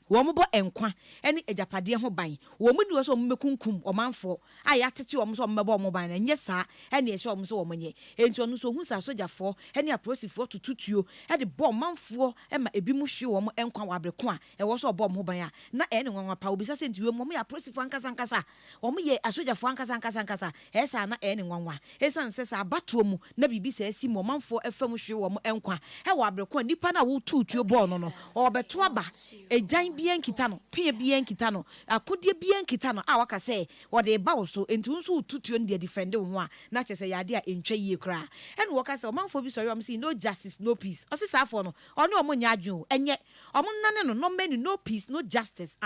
wo bo enkwa ene ejapade ho ban wo mu ni so mmekunkum omanfo aya tete wo so mmebo mo ban na nye saa ene ehye wo so wo nye enti onu so hu sa sojafo ene aprosifo tututuo e de bo omanfo e ma ebi mu hwe wo mo enkwa wabreko a e wo so bo mo ban a na ene nwanwa pa obi sa senti wo mo ya aprosifo ankasa wo mo ye asojafo ankasa e sa na ene nwanwa e san se sa abato mu na bibi sa asi mo omanfo efam hwe wo mo enkwa e wabreko nipa na wo tutuo bo no obeto aba ejan bien kitano pie bien kitano akodie bien kitano waka say wo de ba wo so enti unso tutuo ne defend wo a na chese yade a entwa yie kra ene wo ka say omanfo bi sorry am say no justice no peace o se safo no one omo nya adwun enye omo nane no many no peace no justice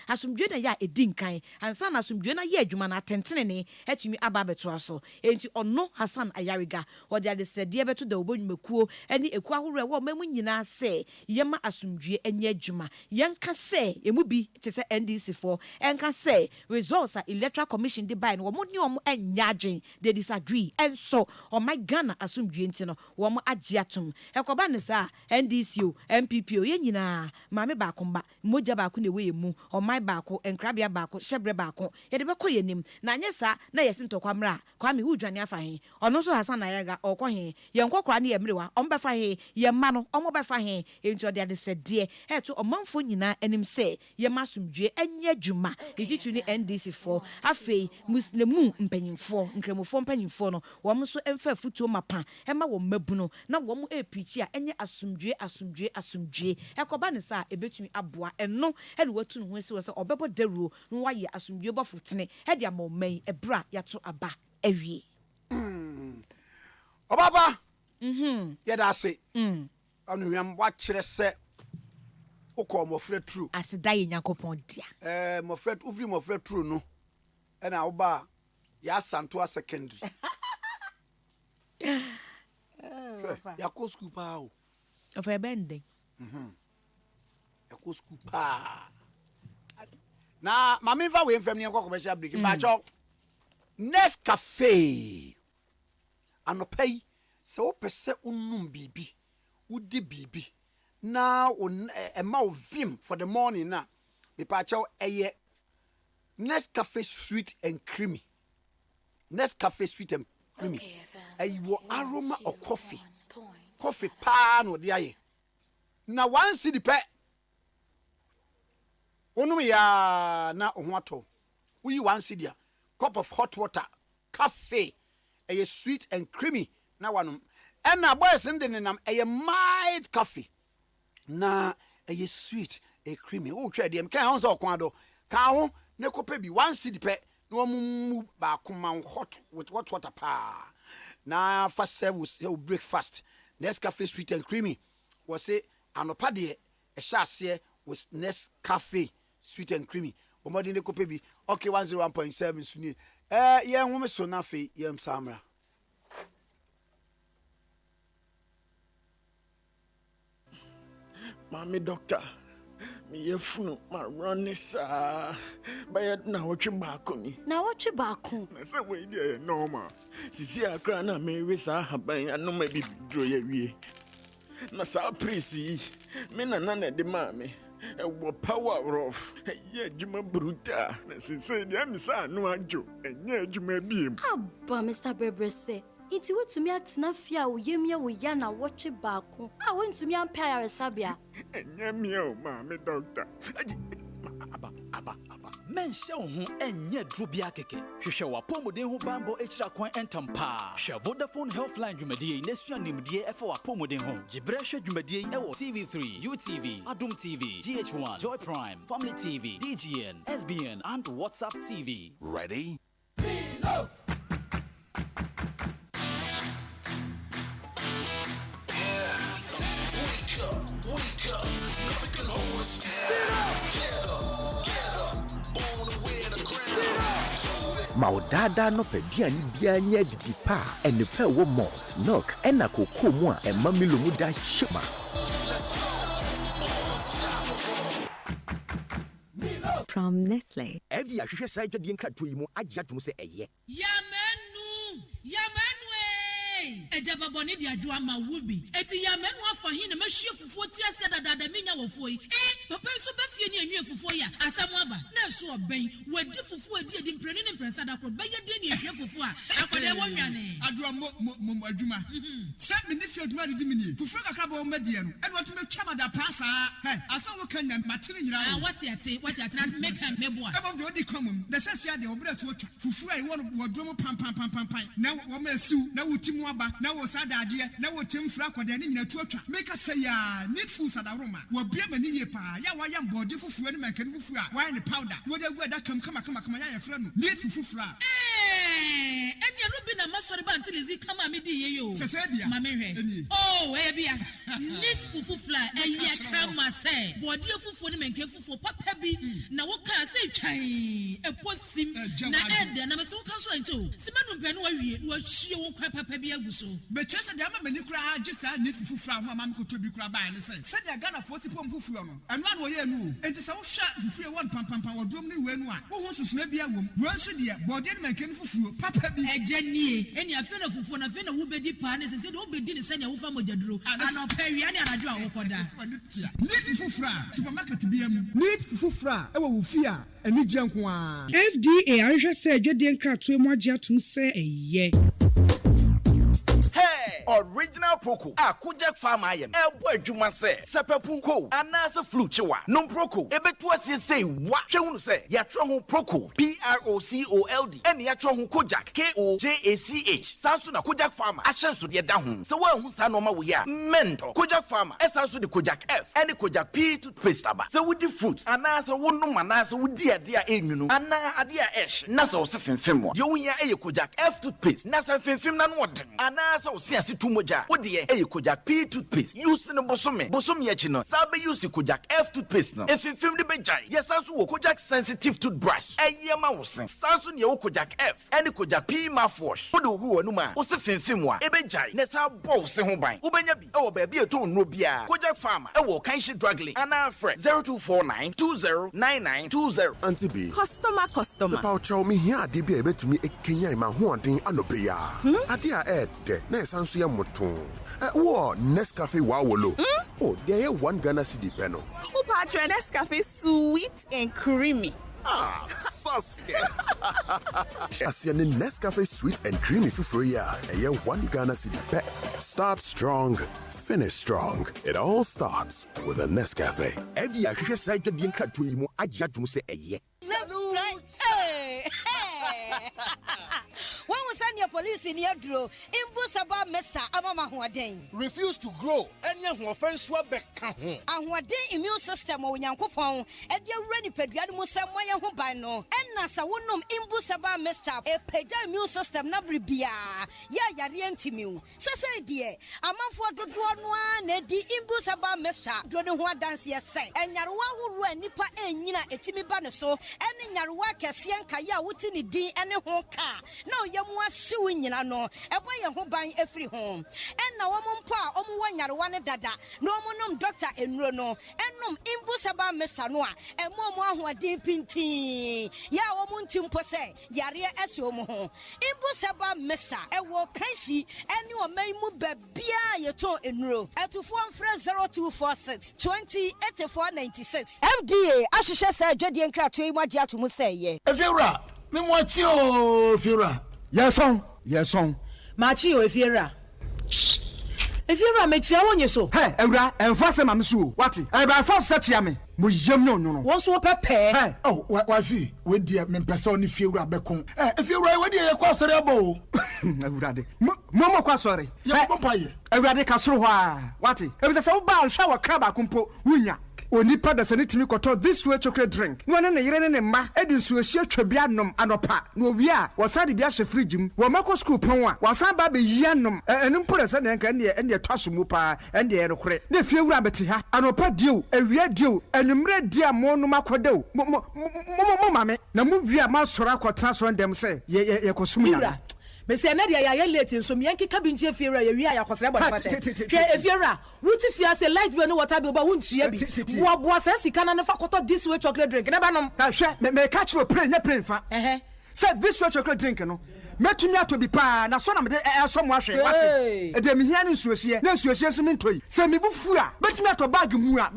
asumdwe na ya edinkan ansa na asumdwe na ya adwuma na tentene ne atumi aba beto aso enti ono Hassan Ayariga wo de ade sede beto da obonwumakuo ene eku ahore wo mamu nyina say yema asumdwe enye adwuma yenka say emu bi te say NDC for enka say results are electoral commission de buy no mo ni omo enya adwen they disagree and so my Ghana asumdwe enti no wo mo agiatum ekoba ne sa NDC o MPP o ye nyina maame ba komba moja ba ko ne we mu my baako enkrabia baako shebre baako ye de beko yenim na anye sa na yesi ntokwa mra Kwame hudwane afa he ono so Hassan Ayaga okọ he ye nkokora ne ye mrewa ombe fa he ye ma no omo be fa he enti ode ade sede eto omanfo nyina enim se ye masumdwe anya adwuma ejitu ni NDC for afei muslemu mpanyimfo nkremofo mpanyimfo no wo mo so emfa futuo mapa ema wo mabuno na wo mo epichi a enye asumdwe ekoba ne sa ebetumi aboa eno ene watu no ho esi wo se obebo daruo no waye asumdwe bofotene e dia ma oman ebra yato aba awie obaba ye da se anu yam wa kire se Oko mofre true. Asida ye Nyankopon dia. Mofre uvri mofre true no. Ena oba ya santo secondary. Ya ko school pa o. Of a bending. Ya ko school pa. Na mama fa we mfam ne ko commercial break ba cho. Next cafe. Anopai se wo pese unum bibi. Udi bibi. Na ema vim for the morning na. Me pa cho eye Next cafe sweet and creamy. Next cafe sweet and creamy. Okay, you aroma of coffee. Coffee pan or the aye. Now one city pet. Onu ya na ohwato. We one city cup of hot water. Cafe. A sweet and creamy. Na one. And na boy sending nam a mild coffee. Na a sweet a creamy. Oh, try them. Can also kwando. Can ne kope bi one city pe no mu ba kuma hot with hot water pa na for service breakfast Nescafe sweet and creamy was say anopa de e sha with Nescafe sweet and creamy omodi ne kope bi okay 101.7 suni ye hu so na fe ye msamra Mami doctor me yefunu ma run sa bayad na watch back ni na watch back na say we dey normal sisi akra na me we sa haban anu ma bi dro ya wie na sa prisi me na na de ma me e wo power of ye adwuma bruta na sinse dia me sa anu adwo enye adwuma biem abba Mr. Bebrese iti wetumi atena fia wo yemia wo ya na watch back a wentumi ampa ya resabia enye mi o ma me doctor aba mense wo ho enye drobia keke hwehwe wa pomodin ho bambo echira kwan entampa hwe Vodafone Healthline dwumadie nesua nimdie efa wa pomodin ho gibre hwe dwumadie e wo TV3 UTV Adum TV GH1 Joy Prime Family TV DGN SBN and WhatsApp TV Ready? Go! Wake up, nothing can hold us. Get up, born to wear the crown. Maudada no pediani bianye di pa and the pe wo malt milk ena koko mu a ema milo mu da shima. From Nestle. Every ahwehwe side de nkratoyi mu agya dum se eye. Yamenu Ejaba boni di adwa ma wubi. Eti yamenu afa hin na mahwie fufuo ti ase dada menya wofo yi. Papa so be fie ni anwie fufuo ya. Asam aba. Na so oben. Wadi fufuo adi mpreni ne mpresa da kro. Be ye de ni ahwie fufuo a. Akode wo nwane. Adwa mo adwuma. Se me ne fie adwuma di mini. Fufuo kakra bo ma die no. Ene watu me twama da pasa. Asam wo kan na matire nyira. What ate na make am mebo a. Ebo de odi komum. Na se sia de obra tu otwa. Fufuo ai wo no drum pam. Na wo ma asiu na wotimu aba. Na wo sada ade na wo temfra kwada ne nyina tu atwa. Make say ya need food sadaroma. Wo bia mani ye pa. Ya wa yam body fufuo ne mankani fufuo a. Wa ne powder. Wo de gu da kama ya yefra no. Need fufuo a. Enya no bi na masori ba ntilizi kama me di ye yo. Se bia. Ma me hwe. Oh, e bia. Need fufuo eye kama say. Body fufuo ne mankan fufuo papa bi na wo ka say twan. Eposim na ede na me se wo kan so ento. Simanu mpɛ no wa wie. Wo hie wo kwa papa bi aguso. Be chese de ama mani kura agisa need fufuo ho ama me ko tobi kura ba ne se. Se de Ghana fo sipom fufuo no. Eno an wo ye nu. Enti se wo hwa fufuo won pam wo dom ne we nu a. Wo ho susuna bia wom. Wo nso de body ne mankan fufuo papa bi. Ejanie eni afi na fufuo na afi na wo bedi pa ne se de wo bedi ne se ne wo fa mogyaduro. Ano pawia ne anadwo a wo koda. Need fufuo supermarket bia mu. Need fufuo e wo fi a eni gye nko a. FDA ahwehwɛ sɛ adwadie nkratoe mu agye atom sɛ ɛyɛ. Original Proko Akujak Farm Iron Elbo Adwuma se Sepepu ko anase flu chiwa no Proko ebetu asie say wa hwehunu se yatro ho Proko PROCOLD ene yatro ho Kojak KOJACH sanso na Kojak Farm ahyenso de da ho se wa hu sa no ma wo ya mento Kojak Farm esanso de Kojak F ene Kojak P toothpaste aba se wudi fruit anase wonum anase wudi ade a enwunu ana ade a esh na se wo se fimfim wo ye wo ya eye Kojak F toothpaste na se fimfim na no woden anase wo se tumoja. Odie e Kojak P toothpaste. Use no bosome. Bosome ye chino. Sabe use Kojak F toothpaste no. If you film the bejai. Yes, also Kojak sensitive toothbrush. Yema wosen. Sansu ye Kojak F. Any Kojak P mouthwash. Odo hu anuma. Ose film ebejai. Neta bow se ho ban. Ubenya bi. Ewo baby e to no bia. Kojak Farmer. Ewo kanshi drugly. Ana friend 0249 209920. Auntie B. Customer. The poucho me here de be able to me e Kenya ma ho den anopeya. Adia ed na esanso ya moton. Wo Nescafe wawolo. Oh, there 1 Ghana cedi peno. Upa Nescafe sweet and creamy. Ah, sauce. Asian Nescafe sweet and creamy for ya. 1 Ghana cedi pe. Start strong. Finish strong. It all starts with a Nescafe. Every I side to the country mo ajatu say eye. Hey. When we send your police in your draw, Imbusaba Mesa Amama Huaden. Refuse to grow. Any who offense back. And what day immune system or Yankopon, and your ready pediatric somewhere who by no. And Nasa wonum Imbusaba Mesa, a peja immune system nabribia. Ya Yarientimu. Sasa dear, a man for the one, the Imbusaba Mesa, do the one dance yes, and Yarwa who run Nipa and Yina etimi banaso, and in Yarwa Cassian Kaya Wutini D and a home car. No, Yamwa suing no, a boy who buy every home. And now pa one Yarwana dada, no monum doctor and Rono, and num Imbusaba Mesanoa, and Momo who are deep in tea. Ya woman timpose, Yaria Esomo. Imbusaba Mesa, a walk Kansi, and you may move Bia Yato in row. At to form friend 0246 208496. FDA, Ashisha said, Jedi and Crack to Imagia to Musay. If you're right, me watch you, if you're right. Yes, on. Machio, if you're right. If you're right, make sure you so. Hey, Eura, and first, I'm so. What? I by force such yammy. No. Once what pepper? Hey, oh, what fee? With the men person if you're right, Becon. If you're right, what do you cross the bow? Mama, sorry. Yeah, Papa. Every castle, what? It was a so bad shower crab, compo, Winya. Onipa da sane timi koto this way chocolate drink no na yire ne ma edi so ahia twabianom anopa no wi a wasade bia hye fridge mu wo mako school pon a wasan ba be yianom enu mpore se ne nka ne twaso mu pa ende ye rekore na fie wura beti ha anopa dio awia dio enumre dia mo no makodeo mo mame na mu wi a ma soro akotra so ndem se ye kosum ya Bese na dia ya late nso me yanki kabinje fiera ya wi ya kwasere body fate ke efiera wuti fia say light we no water bi ba wuntua bi wo bo asa sika na ne fa koto this way chocolate drink na ba nom ka hwe me catch we pray fa say this way chocolate drink no metumi ato bi pa na so na me de so mo ahwe wate e de me hia ne nsuohie na nsuohie so me ntoi say me bufu a metumi ato bag mu a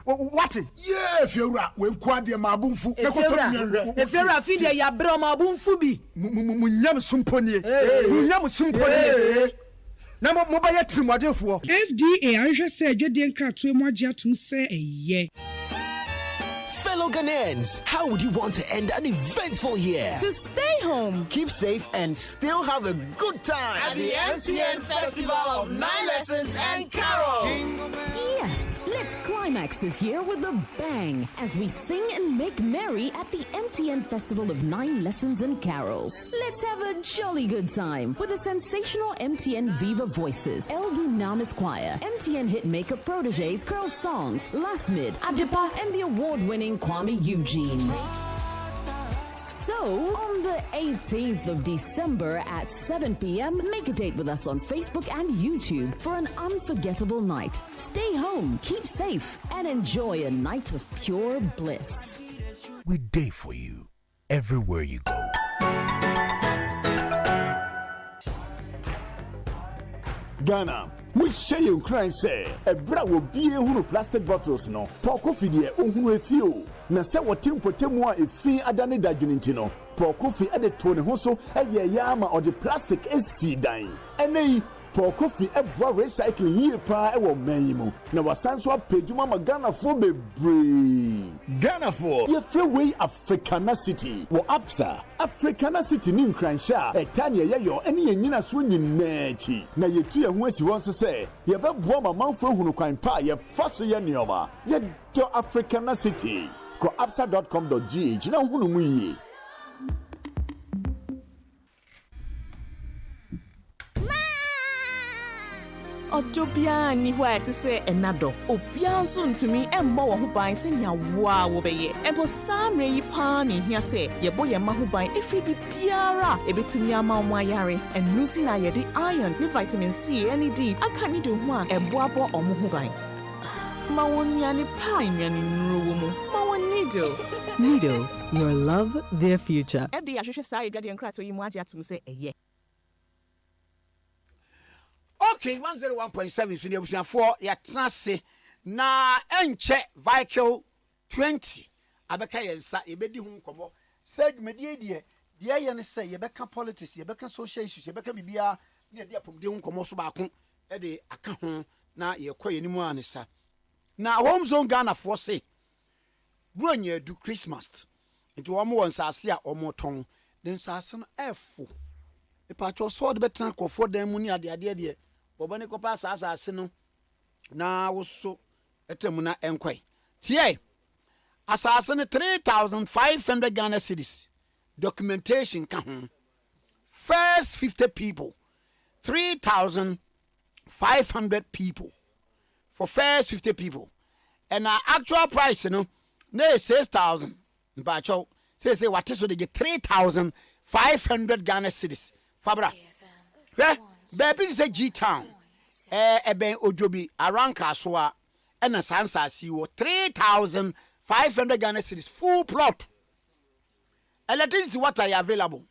wate yeah fiewura we nko ade ma abunfu e koto nwenre e fiewura fi de ya bre ma abunfu bi munyam sumponie munyam sumponie na mo ba ya trimodefo FDA ahwehwe se adwede nkratoe mo agye atum se eye. Fellow Ghanaians, how would you want to end an eventful year? To stay home, keep safe, and still have a good time at the MTN Festival of 9 Lessons and Carols. Yes, let's climax this year with a bang as we sing and make merry at the MTN Festival of 9 Lessons and Carols. Let's have a jolly good time with the sensational MTN Viva Voices, El Dunamis Choir, MTN Hitmaker Proteges, Curl Songs, Last Mid, Ajipa, and the award-winning Kwame Eugene. So, on the 18th of December at 7 p.m., make a date with us on Facebook and YouTube for an unforgettable night. Stay home, keep safe, and enjoy a night of pure bliss. We day for you everywhere you go. Ghana, we share your crime say a bra will be a hunu plastic bottles no. Poko fidie ohunu efio. Na se wotim potemu a efi adane dadwinintino. Poko fi ade to ne ho so eye yama or the plastic esi dan. Enei Poko fi ebwa recycling yie pa e wo manyimu. Na wasanso apejuma magana fo bebre. Ghana for ye freeway Africana City. Wo apsa Africana City ni nkransha etania ye yo ene yenyina so nyinaachi. Na yetu ye ho asi won so se ye beboa mamanfo hunu kwan pa ye faso ye neoma. Ye to Africana City. Go absa.com.gh na hunu mu yi. Otobia ni hwa to say enado. Obia nso ntumi emmo wo ho ban se nya wa wo beye. Ebo samre yi pa ni hia se yebo ye ma ho ban efi bi biara ebetumi ama omo ayare. Enuti na ye di iron ni vitamin C and D aka ni do ho a ebo abo omo ho ban. Ma wonya ni pa nya ni nro wo mu. Ma wonido. Nido, your love, their future. Every ahwehwe sai dwade nkrato yi mu age atum se eye. Okay, 101.7 so the ebusuan for ya tenase na enche vehicle 20 abeka yensa ebedi hu nkomo said medie de ye ne say ye beka politics ye beka social issues ye beka bibia ne de apomde hu nkomo so ba ko e de aka ho na ye koye ni mu anisa na home zone Ghana for say bronya do Christmas into omo won sase a omo ton den sase no efo e pa cho so de betan kofo dan mu ni ade de Bobani kopa asase no na woso etemu na enkwai tie asase no 3,500 Ghana cedis documentation ka ho first 50 people 3,500 people for first 50 people and our actual price no na 6,000 mbacho say what is so they get 3,500 Ghana cedis fabra baby say G town eben ojobi aranka so a na sansa si wo 3,500 Ghana cedis full plot electricity water available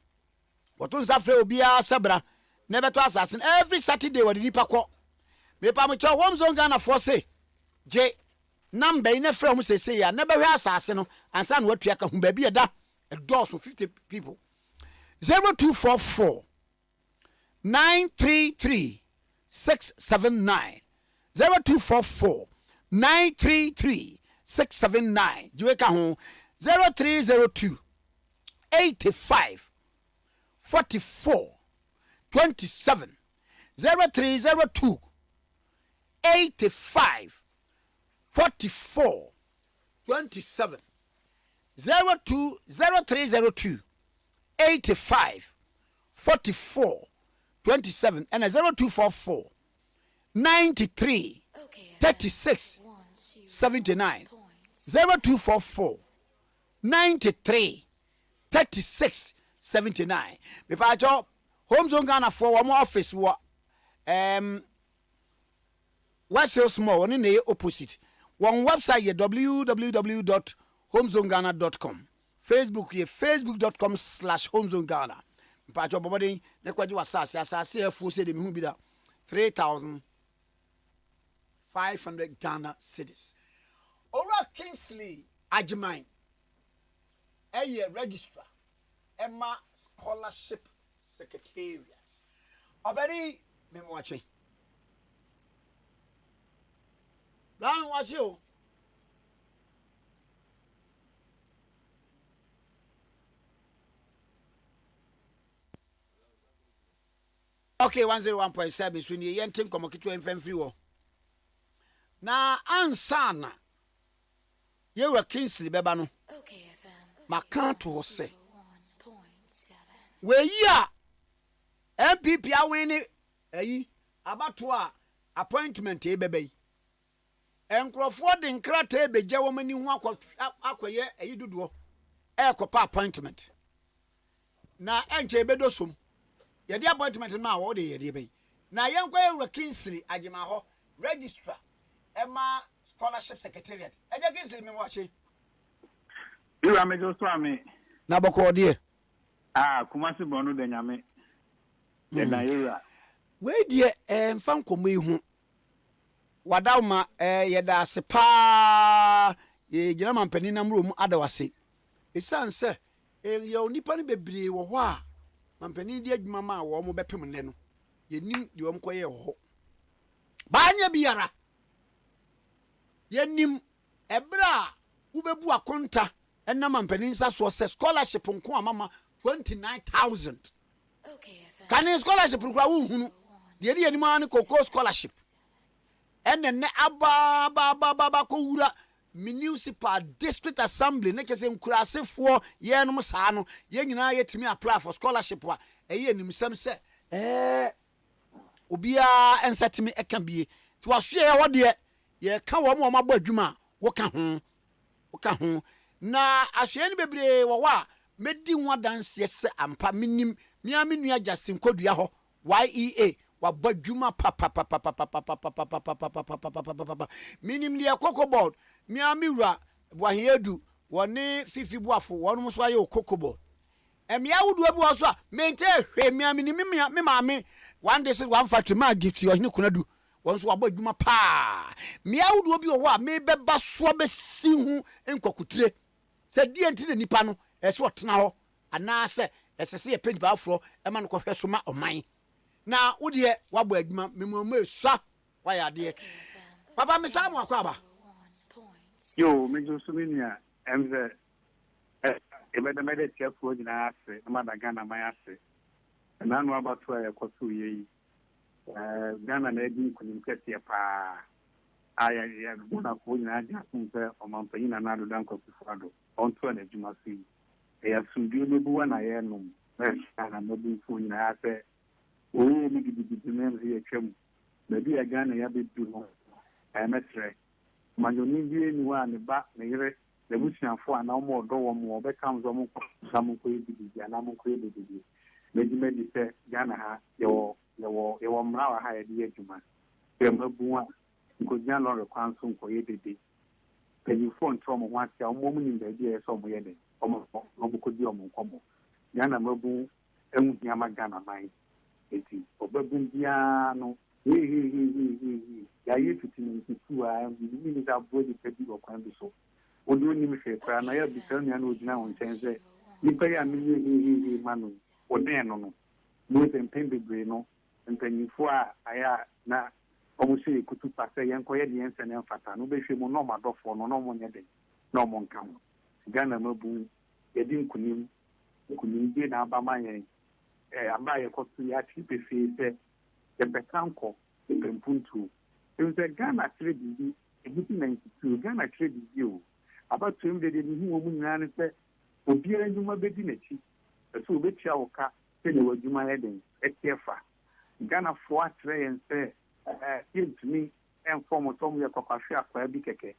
what on safre obia sabra never to assassin every Saturday we nipa ko me pa mo cho home zone Ghana for say je number ina from say ya never hwe assassin no ansa na watua ka hu ba bi da a doors for 50 people 0244 933 679 0244 933 679 Jueka home 0302 85 44 27 0302 85 44 27 0302 85 44 27 and a 0244 93 36 79 0244 93 36 79 me pa jo home zone Ghana for one office wo West Small one na opposite one website ye www.homezonegana.com Facebook ye facebook.com/homezonegana pa jo bobodin ne kwaji wasase asase afu se de me hu bi da 3,500 Ghana cedis. Ora Kingsley Ajimine a registrar Emma Scholarship Secretariat. Obedi me watching. Now watch you. Okay, 101.7 so ni yentim komokitu emfemfiri wo. Na ansana ye wa Kingsley beba no. Okay, FM. Makanto se. We ya MPP awini eyi abato a appointment e bebe yi. Nkrofo de nkrata e beje wo mani hu akoye eyi duduo. E kopa appointment. Na enche bedo som. Ye di appointment na wo de ye de be. Na ye nkwa ye Kingsley Ajima ho registrar Emma Scholarship Secretariat. Eje Kingsley me wache. You am just swami. Na boko de. Kumasi bonu de nyame. De na yura. We de mfa nkomo ihu. Wadawma ye da sepa ye gina mampani na mro mu adawase. Esan se ye onipa ne bebre wo ho a mampani di adwuma ma wo mo bepem ne no. Ye nim de wo mkoye ho. Banya biara. Ye nim ebra ubebu akonta enna mampani nsa so se scholarship nko amama 29,000. Okay. Can scholarship kwa uhunu. De ni ma ne koko scholarship. Enne aba ko wura municipal district assembly ne kese nkurasefo ye no saa no ye nyina yetimi apply for scholarship wa eye nimsam se obia ensatimi eka bie to ahwe ya wo de ye ka wo mo mabɔ adwuma wo ka ho na ahwe ni bebre wo wa medi ho adanse se ampa minim mia menua Justin Kodua ho YEA wabɔ adwuma papa minim de kokobord mia miwura Wahedu woni fifi buafo wonu so aye kokobord emia wudu abi wo so a mente hwe mia minim me maame one day say one factory ma gift yo hini kunadu won so wabɔ adwuma pa mia wudu obi wo a me beba so besi hu enkokutire se die ntine nipa no ese otena ho ana se ese se ye page ba afro e ma no kohwe so ma oman na wode wabɔ adwuma memoma esua waya de papa me samu akwaba yo me jo so menia emze ebeda mede tiafo nyina ase na Ghana man ase na no abato ya kwaso yi Ghana na edi kunim kete pa aya ya guna ko nyina ja kunse o mampanyi na nado dan kwaso fado onto na adwuma si ya sundu no buwa na ye no na mebu fo nyina ase o mi gidi nem ye twam na bi ya Ghana ya bedu no metre manjoni bi ni wa ne ba ne yire the busianfo ana mo do wo mo be kam zo mo sam ko yibi ana mo ko yibi medimedi se Ghana ha yo mra ha ya di adwuma e mabu a ko jan lo rekwan so ko yibi peni phone to mo wa tia mo ni da di e so mo ye de o mo ko di o mo nkomo Ghana mabu enu hia ma Ghana mai eti obabu bia no ya yetu tini kuwa ni za bodi pedi ko kwan bi so odu ni mi fe kwa na ya bi tan ya no odina won chense ni pa ya mi manu oden no mo tempembe bre no mpanyifo a aya na omusi kutu pase yen ko ye de ense na mfata no be hwe mo no madofo no no mo nye de no mo nka Ghana mabu yedin kunim bi na aba mayen aba ye ko tu ya ti pe fe se ye bekanko e pempuntu e se Ghana trade bi e bi 92 Ghana trade bi o about to him de ni hu omu nyana ne se obiara nduma bedi na chi so obetia woka se ne wadwuma he den etiefa Ghana fo atre yen se yentumi inform tom ye kwafahwe akwa bi keke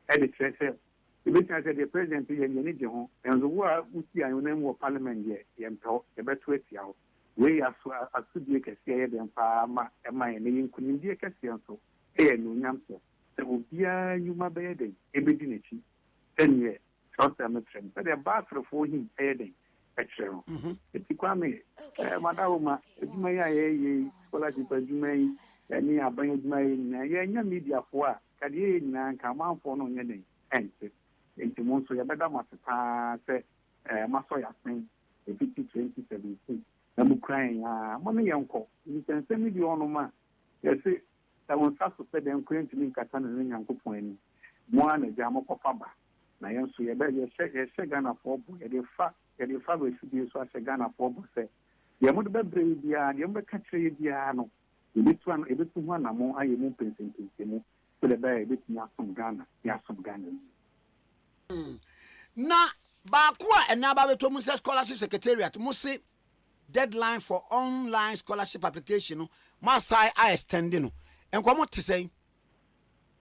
e de trese ebetia se the president ye ne je ho enzo wo a uti ayo na mu parliament ye mpo e beto etia ho we aso asudie kese ye den pa ma e ma ye ne yinkunim die kese nso e no nyamso se obiara nyuma be ye den ebedi na chi enye trust me trend but the bathroom for him heading actually eti Kwame madawuma eduma ya ye scholarship eduma yi ni aban eduma yi na ye nya media fo a kade ye na nka manfo no nye den enti mo so ye beda masepa se maso ya sen 2017 na mu kran ya mo ne yenko ni sense media ono ma ye se ta won sa so pe den kwenti ni nkata na nyankopon ani mo ana ja mo kofa ba na yenso ye be ye Ghana for boy ye fa we fidi so a Ghana for boy se ye mo de bebre bia ye mo ka kire bia no ebitu ho na mo aye mo pensentente mo so le be ebitu ya som Ghana na ba ko a na ba beto mu scholarship secretariat mo se deadline for online scholarship application no ma sai a extend no enko mo te say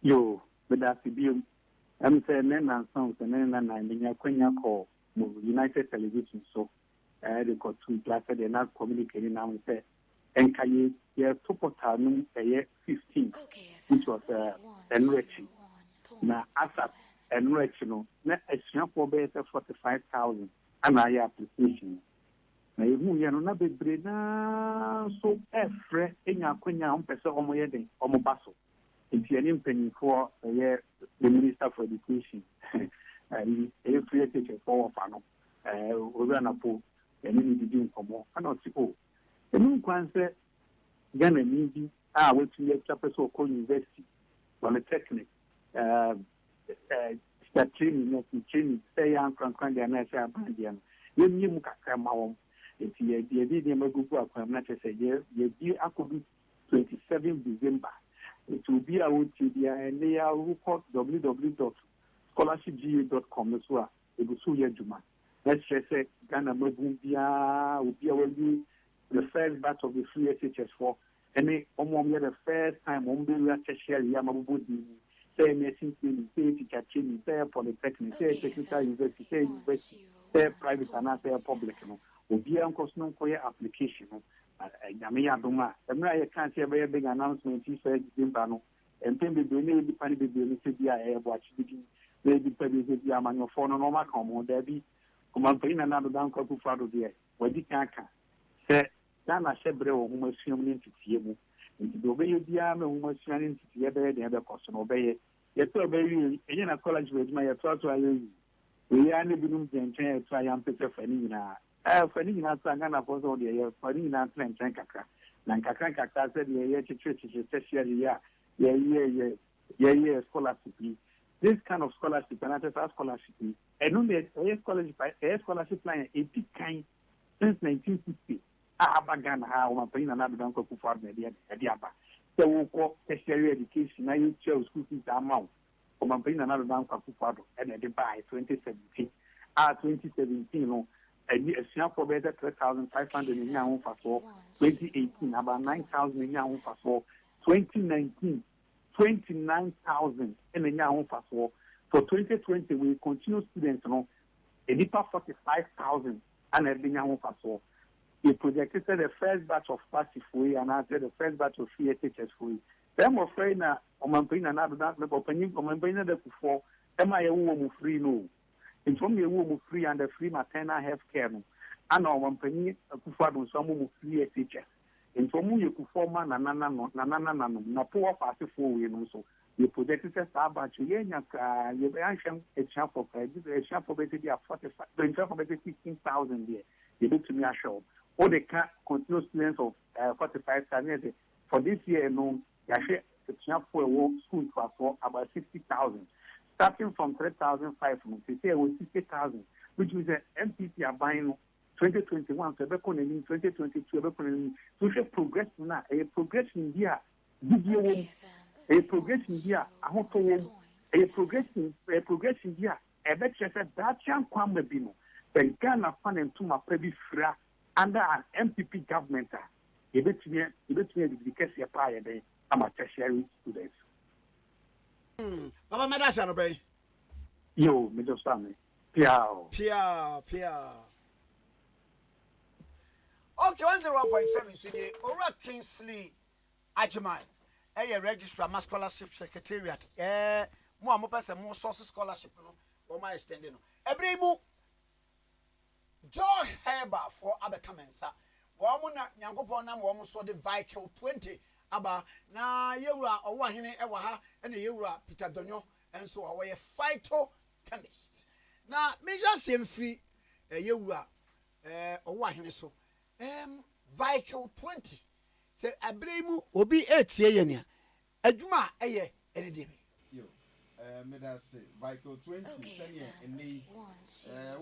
yo bedasi biom I'm saying, and songs and then I call United Television. So they got 2 classes, they're not communicating now. We say, and can you support a year 15, which was enriching. Now, after enriching, net extra for better 45,000 and I application. Now, you know, not be brina so every in your quenya on person on my head on my basso. If you're an penny for the Minister for Education, and a free teacher for Fano, Ozanapo, and any doing for more. I don't see. Oh, the moon can say, Ghana needy, wait to let chapter so called university, polytechnic, start training, say, young Frank and I say, Bandian, you knew Kakama. If you did him a good work, I'm not to say, you could be 27 December. It will be out to the report www.scholarshipga.com as well. It will soon Juma. Let's just say Ghana Mabumbia will be the first batch of the free SHS for any the first time we are tertiary Yamabubu, say nursing training, say teacher training, say polytechnic, say technical university, say university, say private and say public. Will be uncle no application. Yamia Duma, and I can't say a very big announcement. He said, Zimbano, and then the baby, the watch begin. Maybe the Yaman your phone on my common, there be. Come on, bring another down to Fado there. Where the can't say, Dana Shebre, who must assume into Tiamu. Into the way you diam, who must run into the other person obey it. Yet, obey in a college with my thought to I. We are living in the triumph of Fanina. Fanina Sangana was all the year, Fanina and Tankaka. Nankaka said, yeah, tertiary, yeah, scholarship. This kind of scholarship, and that's a scholarship. And on the scholarship line, a big kind since 1960. Abagana, how my pain and other uncle for the Adiaba. So we call tertiary education. I chose school fees amount for my pain and other uncle for and at the by 2017. 2017, a share for better 3,500 in your for 2018, about 9,000 in your for 2019. 29,000 in the year for 2020. We continue students, a deeper 45,000 and a year for. We projected the first batch of passive way and after the first batch of free teachers way. Them afraid now, on my brain and other that opening on my brain before. Am I a woman free? No. It's only a woman free and the free maternal health care. And on one penny, a kufa some woman free teachers. In some way, you could form na poor party for you. So you projected a star batch, you a chance for basically 16,000 there. You look to me a show. Or they can't continue students of 45,000 for this year alone. You actually a chance for a work school for about 60,000. Starting from 3,500, they say it was 60,000, which is the MPP are buying. 2021, so we're going in 2022, we're going in social progression now. A progression here, a progression here, a progression here. A better said that Kwame Bino, the Ghana fund and to my previous fra under an MPP government. A bit near the Tikese pie day. I'm a tertiary student. Papa Madasa obey. Yo, middle family. Pia. Okay, 101.7 CD. Ora Kingsley Ajimai. A registrar, my scholarship secretariat. More person, more sources scholarship. No, my extending. Every move. Joy Herber for other comments. Wamuna Yangopona, almost saw the Viking 20. Aba na Yura or Wahine Ewaha and the Yura Peter Donyo and so away a phyto chemist. Now, measure same free a Yura or Wahine so. Viking 20. Say a bremu obi 8 year. A juma a year any day. Yo, Meda say Viking 20, Sanya and me.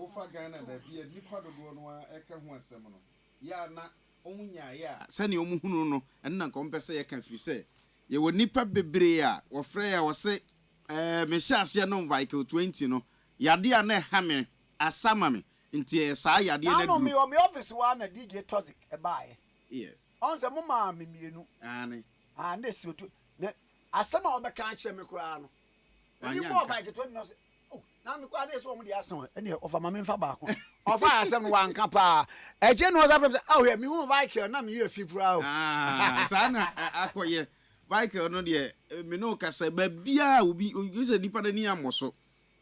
Ufa Ghana, that be a nipa do one eka one semono. Ya na omunya ya. Sani omuhunu no, and na compensate ya can fi say. Ye wo nipa bebre a, wo frɛ ya wo say me hyase no Viking 20 no. Yade a na ha me asama me. Nti saa yade na du. No me o me office wa na DJ Toxic e bae. Yes. On se mo ma me mienu. Ane. Na si otu. Na asama o be kan kire me kura no. Ni mo Viking 20 no say. Oh, na me kwa na so mo di asama. Ene ofa ma me mfa ba ko. Ofa asam wan ka pa. Eje no za from say, "Oh, here me hu Viking na me yire fipura o." Saa na akoye. Viking no de me no kasa ba bia obi use nipa na ni amoso.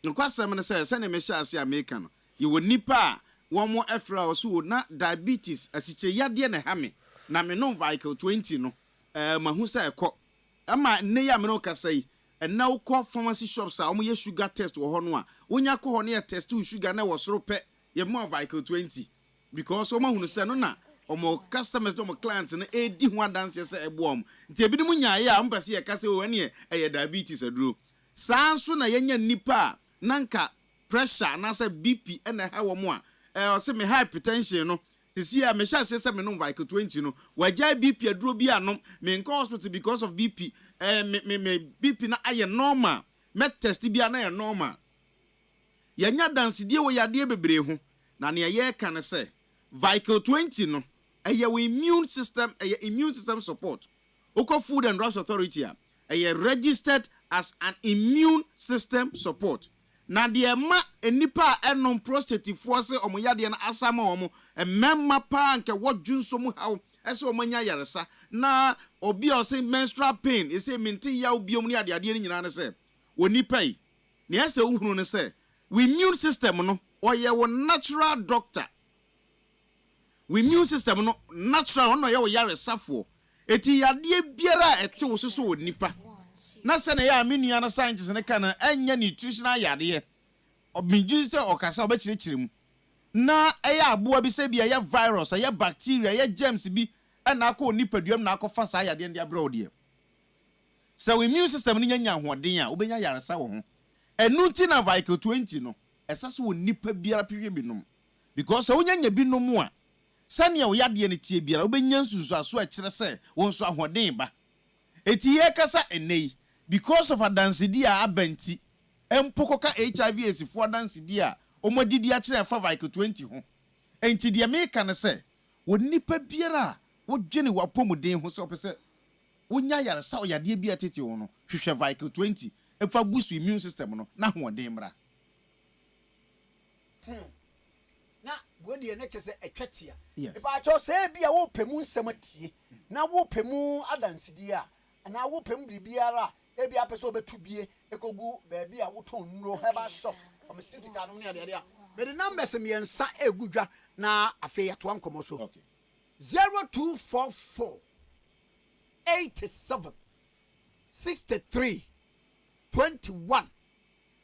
Nkwasam na say na me hyase America no. You will nipa one more efra or so na diabetes asiche yade na ha me na me no Viking 20 no mahu say ekọ ama ne ya me no kasai and now call pharmacy shops a omo ye sugar test wo ho no a wonya ko ho ne test sugar na wo soro pe ye mo Viking 20 because omo hunu say no na omo customers omo clients no edi ho dance say eboom nti ebi mu nya ye a mpase ye kase wo ne ye diabetes aduro sanso na yenya nipa nanka pressure na say BP na ha wo mo a say me hypertension no sisi a me sha say me no Viking 20 no wagya BP aduro bi anom me nko hospital because of BP me BP na aye normal me test bi na aye normal yanya dance die wo yade bebre ho na ne ye ka ne say Viking 20 no aye we immune system support Oko Food and Drugs Authority a registered as an immune system support. Na de ma enipa enom prostate force omoyade na asama omo memma pa nke wodwunso mu hawo ese omanya yaresa na obi o se menstrual pain ese minti ya obiom ni ade ni nyina ne se onipa yi ne ese uhunu ne se we immune system no oye wo natural doctor we immune system no natural no ye wo yaresafo eti yade biara ete wo soso onipa na se na ya amenu na scientist ne kana enya nutritional yade obinju se okasa obekirikiri mu na eya aboa bi se bia ya virus ya bacteria ya germs bi na akọ onipaduam na akọfa sa yade ndi abroad ye so immune system ni nya ahoden a obenya yaresa wo ho enu ti na Vital 20 no esase wo nipa biara pehwe binom because wonya binom a sane wo yade ne tie biara obenya nsusu aso a kire se wo nso ahoden ba eti ye kasa enei because of adansidi a abanti empokoka HIV AIDS for adansidi a omodidi a kire fa Vital 20 ho enti de me kan se wo nipa biara wo dwene wapomuden ho se opese wonya yaresa o yade bia tete wo no hwehwe Vital 20 efa busu immune system no na hoden mra na wodi ene kese etwatia e ba cho se bia wo pemu nsem atie na wo pemu adansidi a na wo pemu bibiara e bia pese obetu bie ekogu ba bia wo ton nro heba shop am city ka no ne ade a be the numbers me ensa egudwa na afi yato ankomo so okay 0244 87 63 21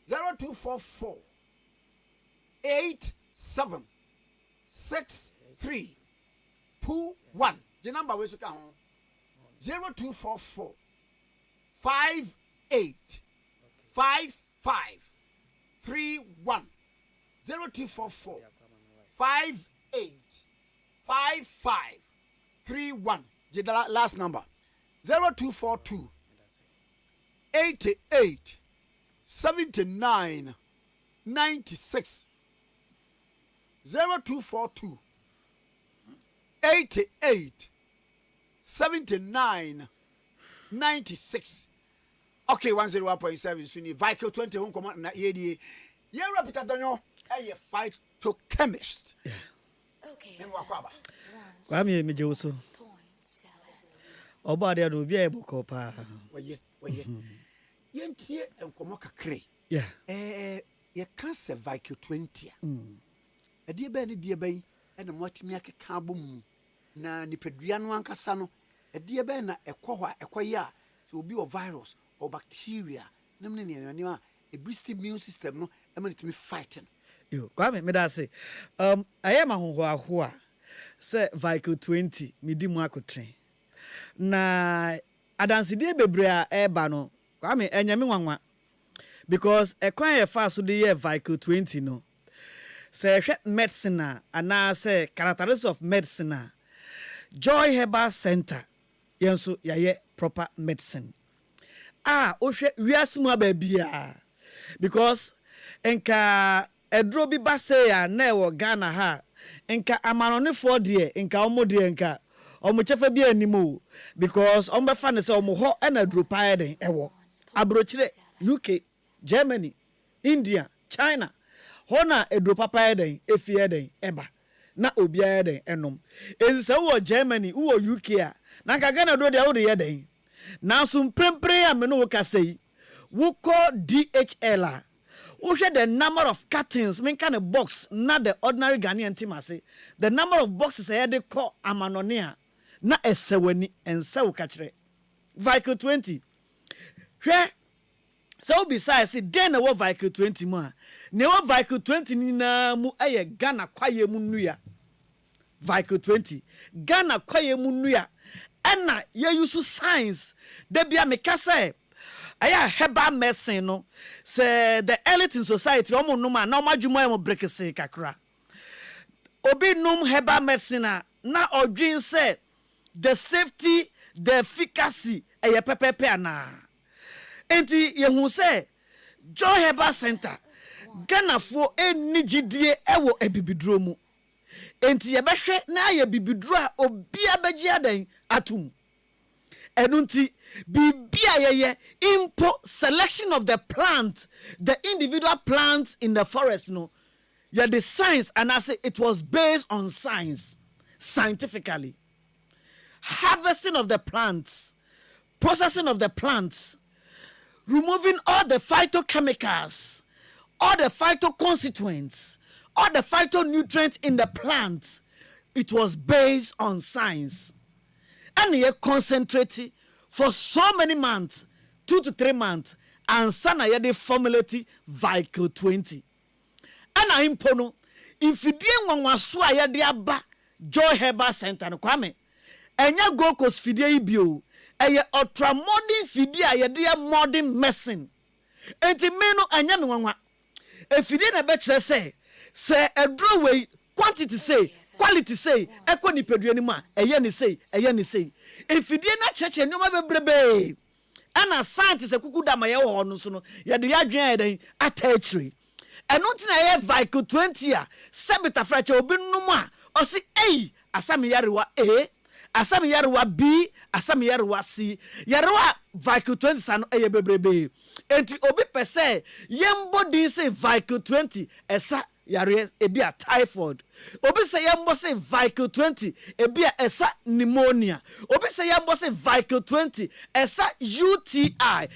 0244 87 63 21 the number we suka ho 0244 58 55 31 0244 58 55 31 the last number 0242 88 79 96 0242 88 79 96 okay 101.7 Suni Vital 20 home command na yedi ye repeat donyo e phytochemist okay en wakwaba Kwame mejewoso oba de do bia eboko pa waye yentie enkomo kakre ye cancer Vital 20 ade be ne die ben ene motimi akeka abom na nipadua no ankasa no ade be na ekohwa ekoye a so obi o virus or bacteria namne ne a a boost immune system no e man timi fighting yo Kwame me da say ayema hoho a say Vital 20 medi mu akotren na adanside bebre a eba no Kwame enyame nwanwa because ekwan ye fa so de ye Vital 20 no say medicine ana say characteristics of medicine Joy Herbal Center yenso yaye proper medicine ohwe wiasmu ababia because enka edro bi ba say ya na e wo Ghana ha enka amanonefo de enka omode enka omochefa bi animo because ombefa ne say omoho na dro pa den ewo abrochire UK Germany India China hona edro papa den efie den eba na obia den enom ense wo Germany wo UK a na Ghana do de wo de den na so prempre a me no ka say wo call DHL a wo hwe the number of cartons men kind of box not the ordinary Ghanaian team say the number of boxes I dey call amanone a na esewani ense wo ka kire Vital 20 hwe so besides say den wo Vital 20 mu a ne wo Vital 20 ni na mu aye Ghana kwaye mu nua Vital 20 Ghana kwaye mu nua ena ye use science de bia me ka say aya herbal medicine no say the elite in society omo numa na omadwuma em brekese kakra obi num herbal medicine na odwin say the safety the efficacy eye pepepe ana enti ye hu say Joy Herbal Center Ghana fo enigidie ewo ebibiduro mu enti ye behwe na ye bibiduro a obi abagia den atum enunti bibia ye impo selection of the plant, the individual plants in the forest no. Yeah, the science, and I say it was based on science, scientifically. Harvesting of the plants, processing of the plants, removing all the phytochemicals, all the phytoconstituents, all the phytonutrients in the plant. It was based on science. And he concentrated for so many months, 2 to 3 months, and sana yede formulate Vicle 20. And I impono, if you didn't want to swear yede aba Joy Herbal Center, no Kwame, and ya go cause fidye bio, and ya ultra modern fidye yede modern medicine. And the meno anya me wanwa. If you didn't bet say a draw way quantity say. Quality say, echo ni pedrenima, a yenny say. If you did not church and you may be and a scientist a cuckoo my own, so you had the idea at a tree. And not in a Vicle 20 Sabita fracture will be no more. Or see A, Asami Yarua A, Asami Yarua B, Asami Yarua C, Yarua Vicle 20 san a baby. And to obi per se, Yembo did say Vicle 20 esa. Yare ebia typhoid obi say yambo say Vicle 20 ebia esa pneumonia obi say yambo say Vicle 20 esa UTI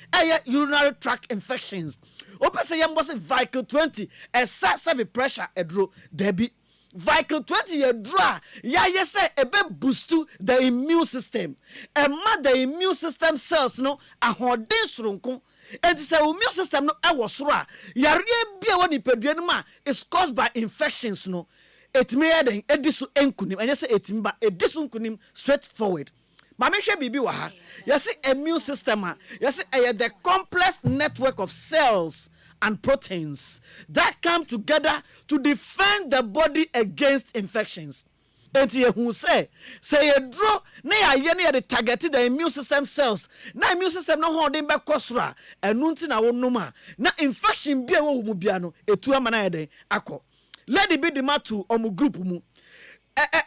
urinary tract infections obi say yambo say Vicle 20 esa sabi pressure edro debi Vicle 20 edro ya say ebe boost the immune system and ma the immune system cells no ahoden soronko. And it's a immune system no awosora yare bia woni padua no ma is caused by infections no it may den edisu enkunim and say etimba edisu enkunim straightforward ma me hwe bibi wa ha yes immune system yes the complex network of cells and proteins that come together to defend the body against infections. And who say you draw na ya the targeted the immune system cells na immune system no holding back kosra enunti na wonuma na infection bia wo mu bia no etu amana yeden akọ lady be the matu omu group mu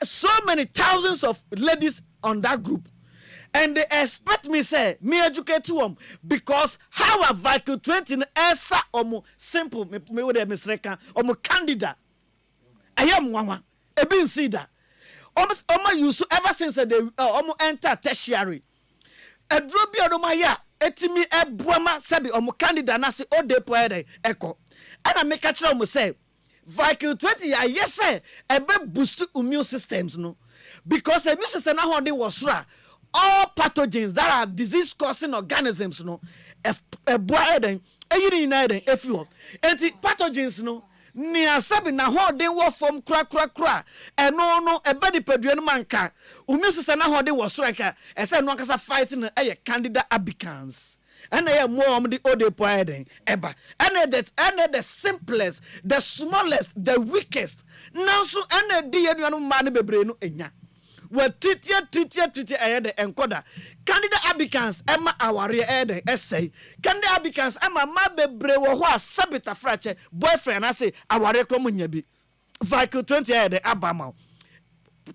so many thousands of ladies on that group and they expect me say me educate them because how a Vicle 20 esa omu simple me wo de misreka omu candida ayam wanwa ebin sida almost use ever since they enter tertiary. A drobi odomaya etimi ebuama sabi candidate na se ode poede echo. And I make a try say Vicle 20 yes say ebe boost immune systems no because the immune system na how they was all pathogens that are disease causing organisms no ebuaeden eyiri na eden efuo enti pathogens no ni asabi na ho den wo fom kra eno no ebe di padua no manka immune system na ho den wo sranka ese no akasa fighting e candida albicans and I am more the ode poeden eba and the simplest the smallest the weakest now so and the aduanu ma ne bebre no enya we treatia the encoder candida albicans emma aware ede essay candida albicans emma ma bebre wo ho asabita fracture boyfriend I say aware krom nya bi Vicle 20 ede abama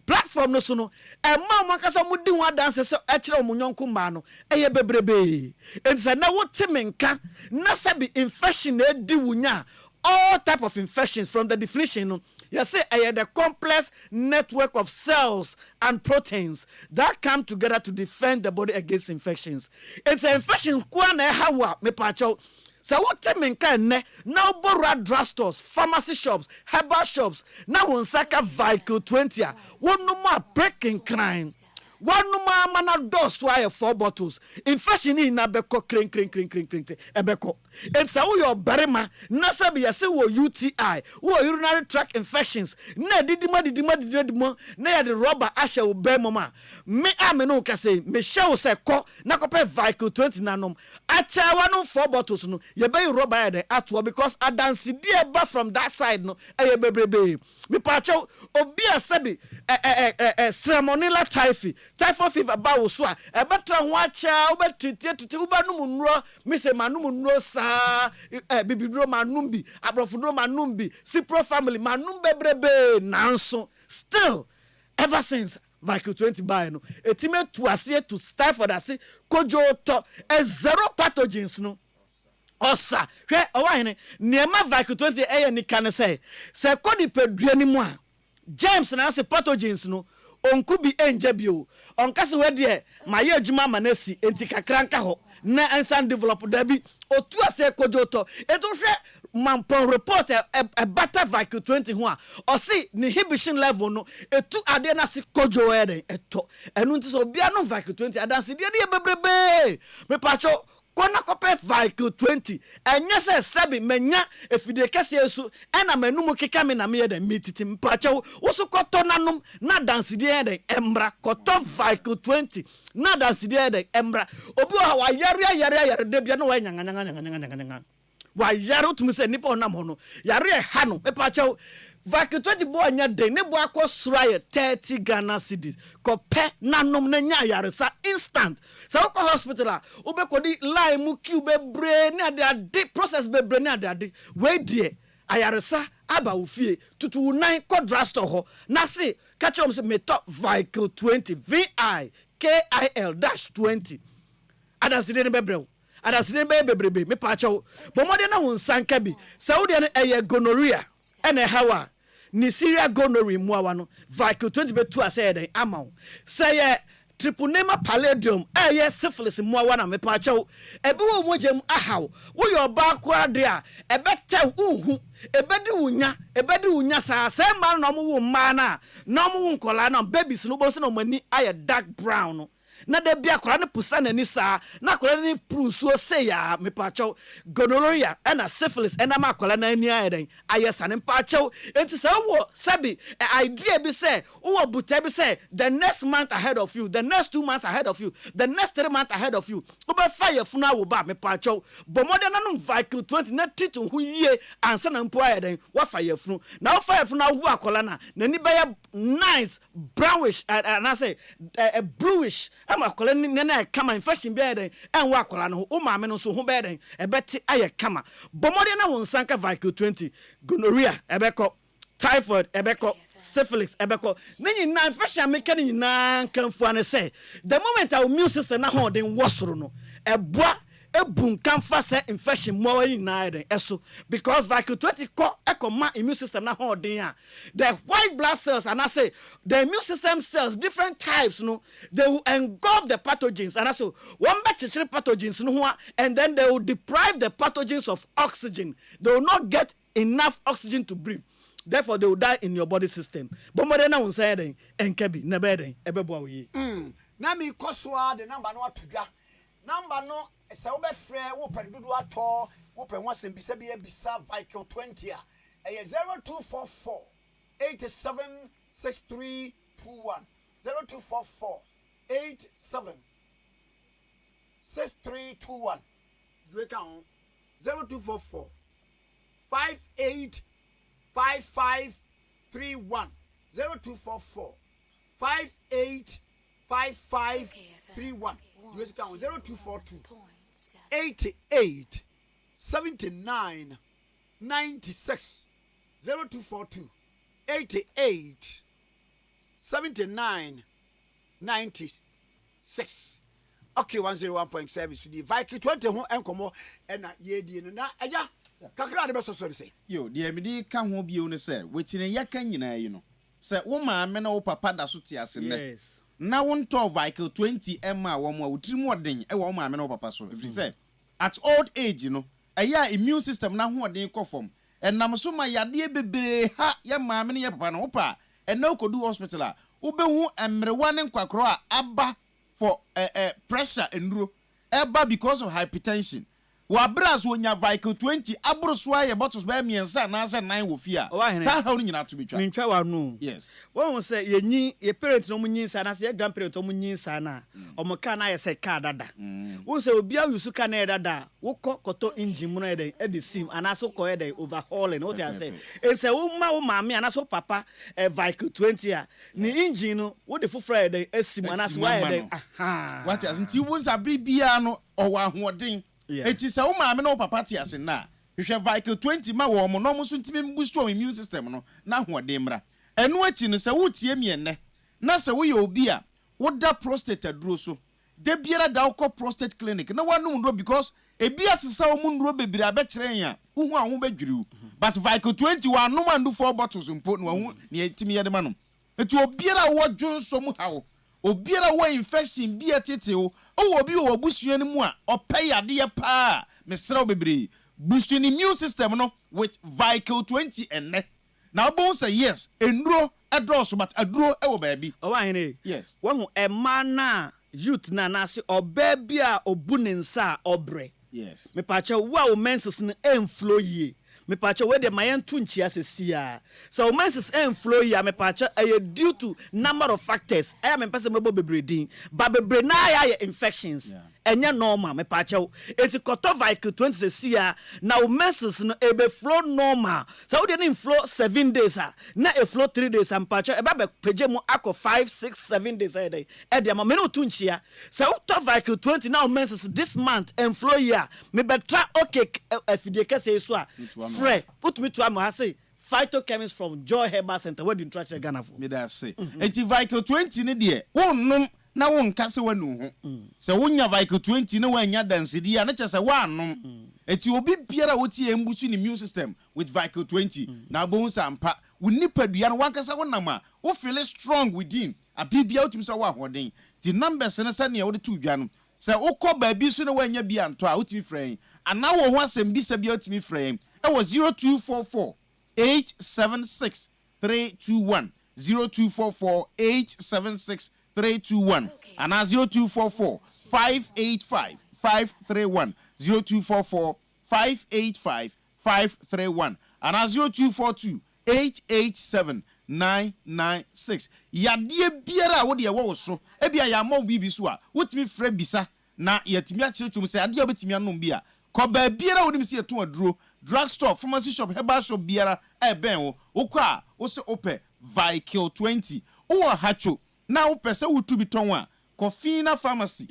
platform no so no emma mo kasa mo di ho dance so e kire mo nyonko ma no eye bebrebe and say na wo temenka na sabi infection e di wunya all type of infections from the definition no you say the complex network of cells and proteins that come together to defend the body against infections. It's an infection kwa na hawa me pacho. So what time can ne now borrow drugstores, pharmacy shops, herbal shops. Now one saka Vicle 20. One no more breaking crime. One no more mana dose why 4 bottles. Infection in na beko cring ebeko. It's how your berema nasa be say wo UTI, wo urinary tract infections. Na didimo na the rubber asha wo be mama. Me ameno ka say me show say ko na kope Vicle 20 nanom. Acha one 4 bottles no. Ye be rubber de atwo because adansi die ba from that side no. Eye bebrebe. Me pacho obi asabi salmonella typhoid fever ba wo so a e betra ho acha wo betete wo ba no munro me se manum nro sa bibidro manum bi abrofodro manum bi cipro family manum bebrebe nanso still ever since Vicle 20 buy no etime to ase to Stiford ase kojo to zero pathogens no osa hwe owahene niema Vicle 20 ni kan say kodi pedua ni mu a James na ase pathogens no onku bi enja bio onkase we de maye adwuma manasi enti kakra nka ho na ensan develop da bi otu ase kojo to eto hwe Mampon report a better Vicle 20 ho a osi ni inhibition level no etu ade na se kojo eto enu nti so bia no Vicle 20 adanse de bebrebe me pacho kona kope Vicle 20 enye se sebi menya efide kese esu ena manum keka me na me de mititi mpacho woso koto nanom na danse de embra koto Vicle 20 na danse de embra obi wa yare de bia no wa nyanga wa yaro to me say nipa onam ho no yare ha no me pa chaw Vicle 20 boy nya den ne bo akosura 30 Ghana cedis ko pe nanom na nya yare sa instant sa ko hospital a ubekodi line mu queue bebre ne ade process bebre ne ade we die ayare sa aba ofie tutu 9 ko drugstore ho na se ka chom se me top Vicle 20 VIKIL-20 adanse de bebre adasine bebrebe me pa chawo bomode na won sanka bi saudi na eye gonorrhea ene hawa ni Syria gonorrhea muawa no Vicle 20 betu ase den amaw say triponema palladium eye syphilis muawa na me pa chawo ebe wo mojem ahaw wo yo ba kwa de a ebete unhu ebedi wunya sa ma no mo wo ma na mo wo nkola na babies no bo se no mani aye dark brown no na de bia kora ne pusa na ni sa na kora ne prusuo se ya me pacho gonorrhea na syphilis na ma kora na ani ayeden ayesa ne pacho enti se wo sabi idea bi se wo buta bi se the next month ahead of you, the next 2 months ahead of you, the next 3 months ahead of you wo be fire funa wo ba me pacho bomode na no Vicle 20 na titu hu yie ansa na mpo ayeden wo fire funu na wo fire funa wo akola na ni be nice brownish and I say bluish ama akola ni na kama infection be den enwa akola no o maame no so ho be den ebeti aye kama bomode na won sanka Vicle 20 gonorrhea ebeko typhoid ebeko syphilis ebeko ni na infection make ni na kanfu ane say the moment our immune system na ho den wosoro no eboa ebun kanfa say infection mo ni na den eso because Vicle 20 ko ekoma immune system na ho den a the white blood cells and I say the immune system cells different types no they will engulf the pathogens and also one batch pathogens no and then they will deprive the pathogens of oxygen. They will not get enough oxygen to breathe, therefore they will die in your body system. But more than one say den enkebi na be den ebebo ayi na me kosoa the number no atodwa number no se wo be frɛ wo pɛ dodo atɔ wo pɛ ho asɛm bisa bi bisa Vicle 20 a 0244 876321 0244 876321 you can 0244 585531 0244 585531 you can 0242 88 79 96 0242 88 79 96. Okay, 101.7 with the Vicle 20 ho enkomo na yedi na aja kakra de beso so say yo de amidi ka ho bio ne say wetine yaka nyina yi no say wo maame na wo papa da so te ase ne na wo nto Vicle 20 ema wo mo wotiri mo den e wo maame na wo papa so if you say at old age no eya immune system na ho den kofom enam so ma yade bebre ha ya maame ne ya papa no wo pa na okodu hospital a wo be hu emrewa ne nkwakro a aba for pressure enuro eba because of hypertension wabras wonya Vicle 20 abroso aye bottles ba miensa na se 9 wo fia sa ha no nyina to betwa mentwa wa no yes won say yenyi ye parent no munyi sa na se ye grandparent no munyi sa na omoka na ye se ka dada won say obia yusu ka na dada wo koto engine mu na eden e de sim ana so ko eden overhauling what you say e say wo ma wo maame ana so papa Vicle 20 a ni engine no wo de fofra eden esim ana so wa eden aha what you nti won sa bibia no owo ahoden eti sa wo maame no papa ti ase na hwehwe Vicle 20 ma wo mo no mo so ntimi boost your immune system no na hoden mra eno achi no sa wo tie mi enne na se we obi a woda prostate aduro so de biara da ukọ prostate clinic na wanum nduro because ebi asesa wo nduro bebiri abekere yan uhu a wo bedwiriu but Vico 20 wanum andu 4 bottles mpo na wo ne etimi yede manum eti obiara wo dwonso mu hawo obiara wo infection bi atete wo obi wo busua mu a opɛ yade ye pa mesrew bebiri boosting immune system no with Vico 20 enne na obo say yes enduro edroso but aduro e wo baabi o wa hene yes wo e man na youth na na se oba bia obu ne nsa obre yes me pa che wo a menses ne enflow yie me pa che we de mayen tu nchia sesia so menses enflow yie me pa che due to number of factors me pese mebo bebredin ba bebre na ya infections enye normal me pa che eti koto Vico 20 sesia na o menses no ebe flow normal so we dey flow 7 days na e flow 3 days am pa che e ba be peje mu akọ 5 6 7 days e dey e dey ma me no tu nchia so to Vico 20 na o menses this month and flow year me betra okay afidie kese so a free put me to am ha say phytochemist from Joy Herbal Center where the interaction Ghana for me that say enti Vico 20 ne de wonnom na won kase wanu ho se wonya Vico 20 na wanya dansedi a na chese wanom enti obi biara woti embusu ni immune system with Vico 20 na bo sampa wonipadua no wankasa wonam a wo feel strong within abibia otumi so wa hoden ti numbers ne se ne wo de tu dwa no se ukọ baabi so na wanya bi anto a otumi frɛn ana wo ho asɛm bi se bi otumi frɛn e wo 0244 876 321 0244 876 321 and 0244 585 531 0244 585 531 and 0242 887 996 yadie biara wo de wo so e bia ya ma bibi so a wotimi frɛ bisa na yatimi akyeretum sɛ ade obetimi anom bia ko ba biara wonim sɛ yeto aduro drugstore pharmacy shop herbal shop biara e ben wo ukɔ a wo se opɛ Vico 20 wo hacho na wo pese wo tu bi ton a Fina Pharmacy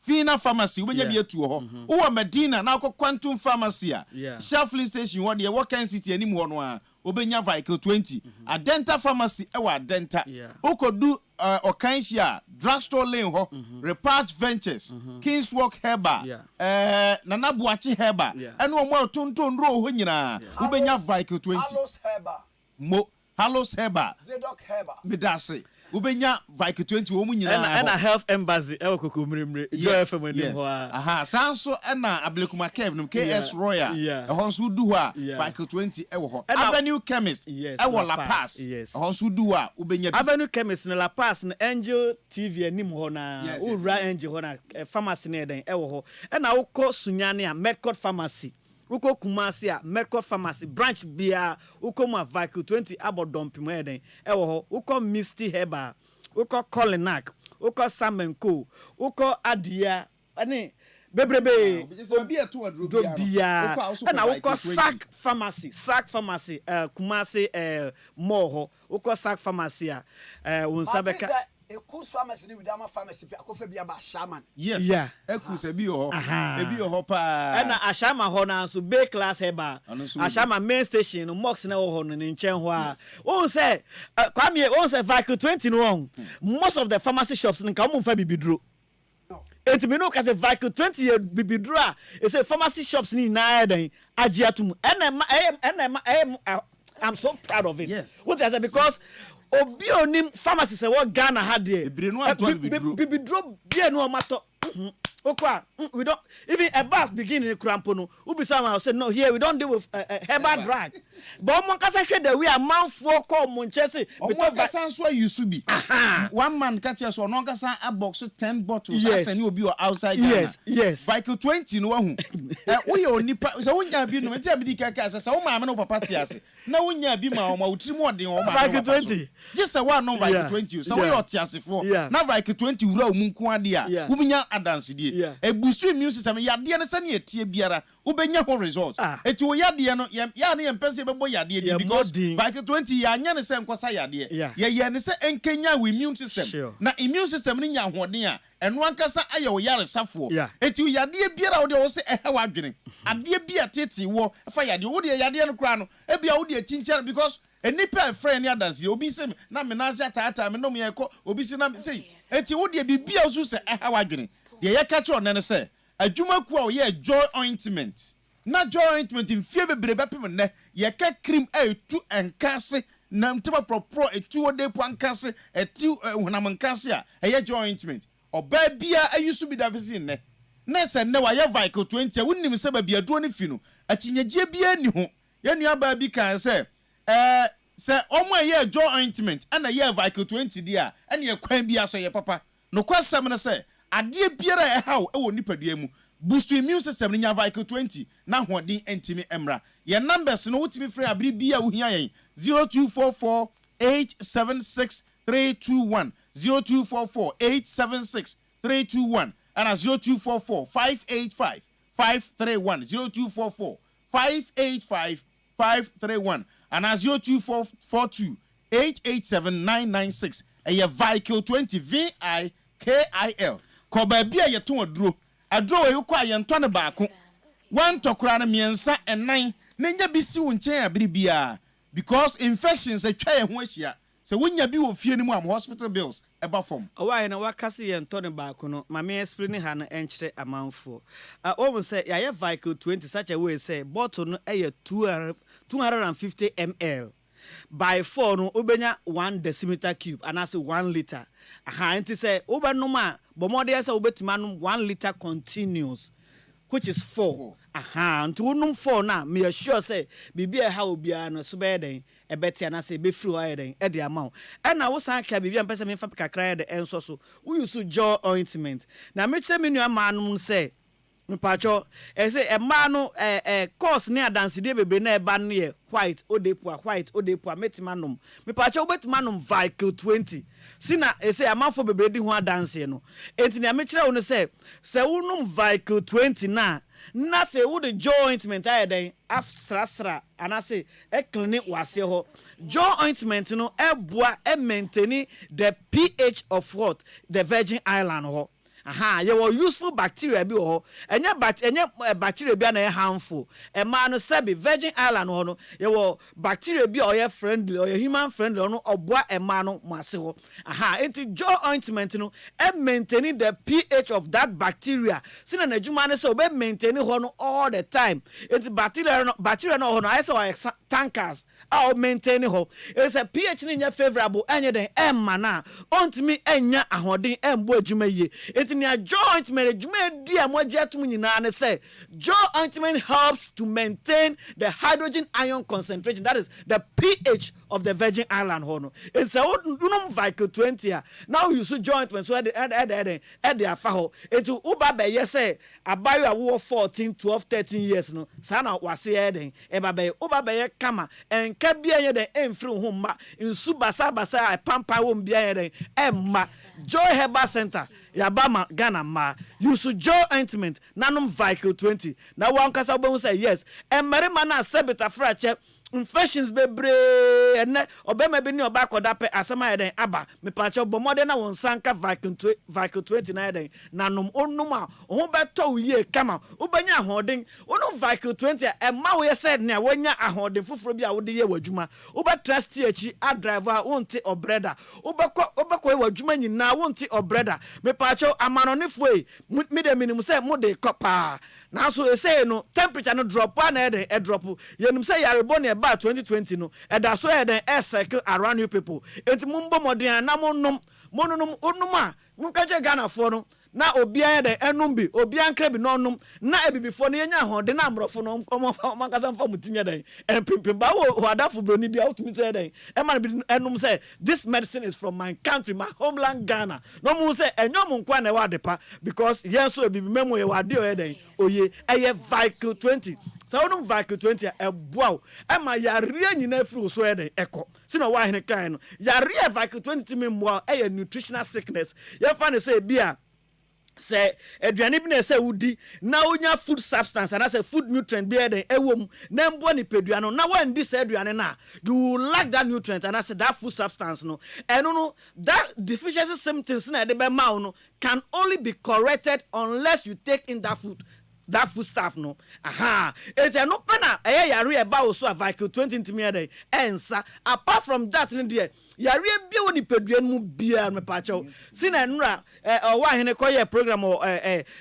Fina Pharmacy wo nya bi etu ho wo Medina na ko Quantum Pharmacy a Shelfling Station wo de wo kan city anim ho no a obenya Vico 20 Adenta Pharmacy e wa Adenta ukodu Okansia Drugstore Lane ho Repart Ventures Kingswalk Herbal Nana Buachi Herbal eno mo tonton ro ho nyina obenya Vico 20 Halos Herbal Halos Herbal Zedok Herbal medase ubenya Vico 20 wo mu nyina na Health Embassy e wokoko mremre Joy FM anim ho aha sanso na Ablekuma Kev no KS Royal e ho so du ho a Vico 20 e wo ho Avenue Chemist e wo La Paz e ho so du ho a ubenya Avenue Chemist no La Paz no Angel TV anim ho na ura Angel ho na pharmacy ne den e wo ho e na wokọ Sunyane a Medcort Pharmacy uko Kumasi a Medcort Pharmacy branch bia uko mu Vico 20 abodompimo eden e wo ho uko Misty Herbal uko Colinac uko Samenko uko Adia ani bebrebe obi eto aduro bia na uko Sac Pharmacy Kumasi Moho uko Sac Pharmacy a unsabeka Ekus Pharmacy ni Widama Pharmacy akofa bia ba shaman yes Ekus ebi ho pa na ashama ho na so B class Herbal ashama main station no mox na ho no nchen ho a won say Kwame won say Vico 20 no most of the pharmacy shops nka mo fa bibidro enti me no ka say Vico 20 bibidro a e say pharmacy shops ni na den agiatum I'm so proud of it. Yes. What I say because obi onim pharmacy say what Ghana had there. Bibidro bia no matter. Okwa we don't even a bath begin in Krampo no. Ubi sama say no here we don't deal with herbal drug. But mon kasa hwe the we a man for call mon chese. Mon kasa so you be. One man catch us on kasa a box 10 bottles as you be outside Ghana. Yes. Vico 20 no hu. We onipa so wonya bi no me tell me di kaka say wo maame no papa ti ase. Na wonya bi ma o ma utiri mu odin o ma. Vico 20. Just say one no Vico 20. So we otiasefo. Na Vico 20 wura o mu nko ade a. Wo binya adanse die. Ebusu immune system yade ne sane etie biara ubenya ho results eti wo yade no ya ne empese bebo yade di because Vico 20 ya anya ne se nkosa yade ye ne se enkenya we immune system na immune system ne nya hoden a eno ankasa aye wo yare safo eti yade biara wo de wo se ehe wadwene ade bia tete wo fa yade wo de yade no kra no e bia wo de chinchara because enipa friend ya das obi se na me na sia tata me no me ekọ obi se na say enti wo de bibia osu se ha wadwene de ye ka che onne ne se adwuma ku a wo ye joy ointment na joy ointment mfie bebre bepem ne ye ka cream etu enkase na mteba propro etu ode pu ankase etu honam nkase a ye joy ointment oba bia ayusu bi da bisi ne na se ne wa ye Vical 20 wonnim se ba bia do ne fi no achinyegye bia ni ho ye nua ba bi kan se se omo ye joy ointment ana ye Vical 20 dia ana ye kwan bia so ye papa no kwasam ne se ade biara e haw e wo nipadua mu boost immune system nya Vical 20 na hodin entimi emra ye numbers no wotimi free abiri bia wo hia yen 0244876321 0244876321 and 0244585531 0244585531 and 02442887996 eye Vical 20 VIKIL ko ba bia ye to aduro we ko ayento ne baako wan tokura na miensa enan na nya bi si wo nchen abiri bia because infections atwa ye ho ahia se wonya bi wo fie ni mu am hospital bills eba form why na wakase ye nto ne baako no ma me explain ha na enkyere amanfo o say ya Vical 20 such a way say bottle no eye 250 ml by 4 no obenya 1 decimeter cube and as 1 liter enti say obenum a bomode say obetima no 1 liter continuous which is 4 enti wonum 4 na me sure say bibia ha obia no so be den ebetia na say be free wa den e de amount e na wo san ka bibia mpese me fa kakra de enso so we use jaw ointment na me kire me nua manum say mpacho say e ma no course ne adanse de bebre na e ba no ye white odepu metima nom mpacho obetima nom Vical 20 sina say amafo bebre di ho adanse no enti na me kire wo no say wonum Vical 20 na fe wo de jaw ointment ayeden afsrasra anase e clean wase ho jaw ointment no e boa e maintain the pH of what the Virgin Island ho you were useful bacteria bi ho enye bacteria bi na harmful e ma no sebi Virgin Island ho no you were bacteria bi o friendly or human friendly no oboa e ma no mase ho enti jaw ointment no e maintaining the pH of that bacteria sina na adwuma ne so be maintaining ho no all the time enti bacteria no ho no I say tankers or maintaining ho it's a pH ni nya favorable enye den e ma na ontimi enya ahoden embo adwuma yie enti ni jaw ointment adwuma di amojetum nyina ne say jaw ointment helps to maintain the hydrogen ion concentration, that is the pH of the Virgin Island ho no it's a Vical 20 now you see jaw ointment so at the afa ho enti uba be ye say abayo awo 14 12 13 years no sana wase eden e ba be uba be ye kama enka bia ye den emfiri ho mma nsu basa pampa wo mbia ye den emma Joy Herbal Center Yabama Ghana ma use jaw ointment nanum Vical 20 na wan kasa obo say yes emerema na sebita frache infections bebre ene obema bi ni oba koda pe asema eden aba me pacho bomode na won sanka Vical 20 na eden nanum onum a ho beto ye kama ubanya ahoden onum Vical 20 ema we said na wonya ahoden foforo bi a wode ye wadwuma ubetrust echi a driver wonte obreda ubekọ wadwuma nyina wonte obreda me pacho amanonefo e me de minimum say mo de kopa na so say no temperature no drop na e drop yenum say yarebo ne ba 2020 no e da so e den air cycle around you people enti mumbo modern na monum onum a munkaje Ghana for no na obia de enum bi obia nkra bi no onum na ebibifo no yenya ho de na amrofo no omakasa mfa mutinya den empempem ba wo adafo broni bia otumi to den e man bi enum say this medicine is from my country, my homeland Ghana no mu say enyom nkwa na wa depa because yes so ebibi memo ye wa de o den oye eye Vical 20 so onum Vical 20 e boaw e ma yare nyina firi so e den eko sina wa hene kan no yare Vical 20 me mboa e nutritional sickness ye fa ne say bia say aduane bi na say wudi na onya food substance and say food nutrient bi eden ewom na mbo ni pedua no na wan di say aduane na you lack that nutrient and say that food substance no no that deficiency symptoms na de be ma no can only be corrected unless you take in that food that food stuff no it's no pena yare eba wo so a Vicle 20 ntimi dey ensa apart from that no there yare bia woni pedua mu bia me pa chew si na nura wa hene koye program or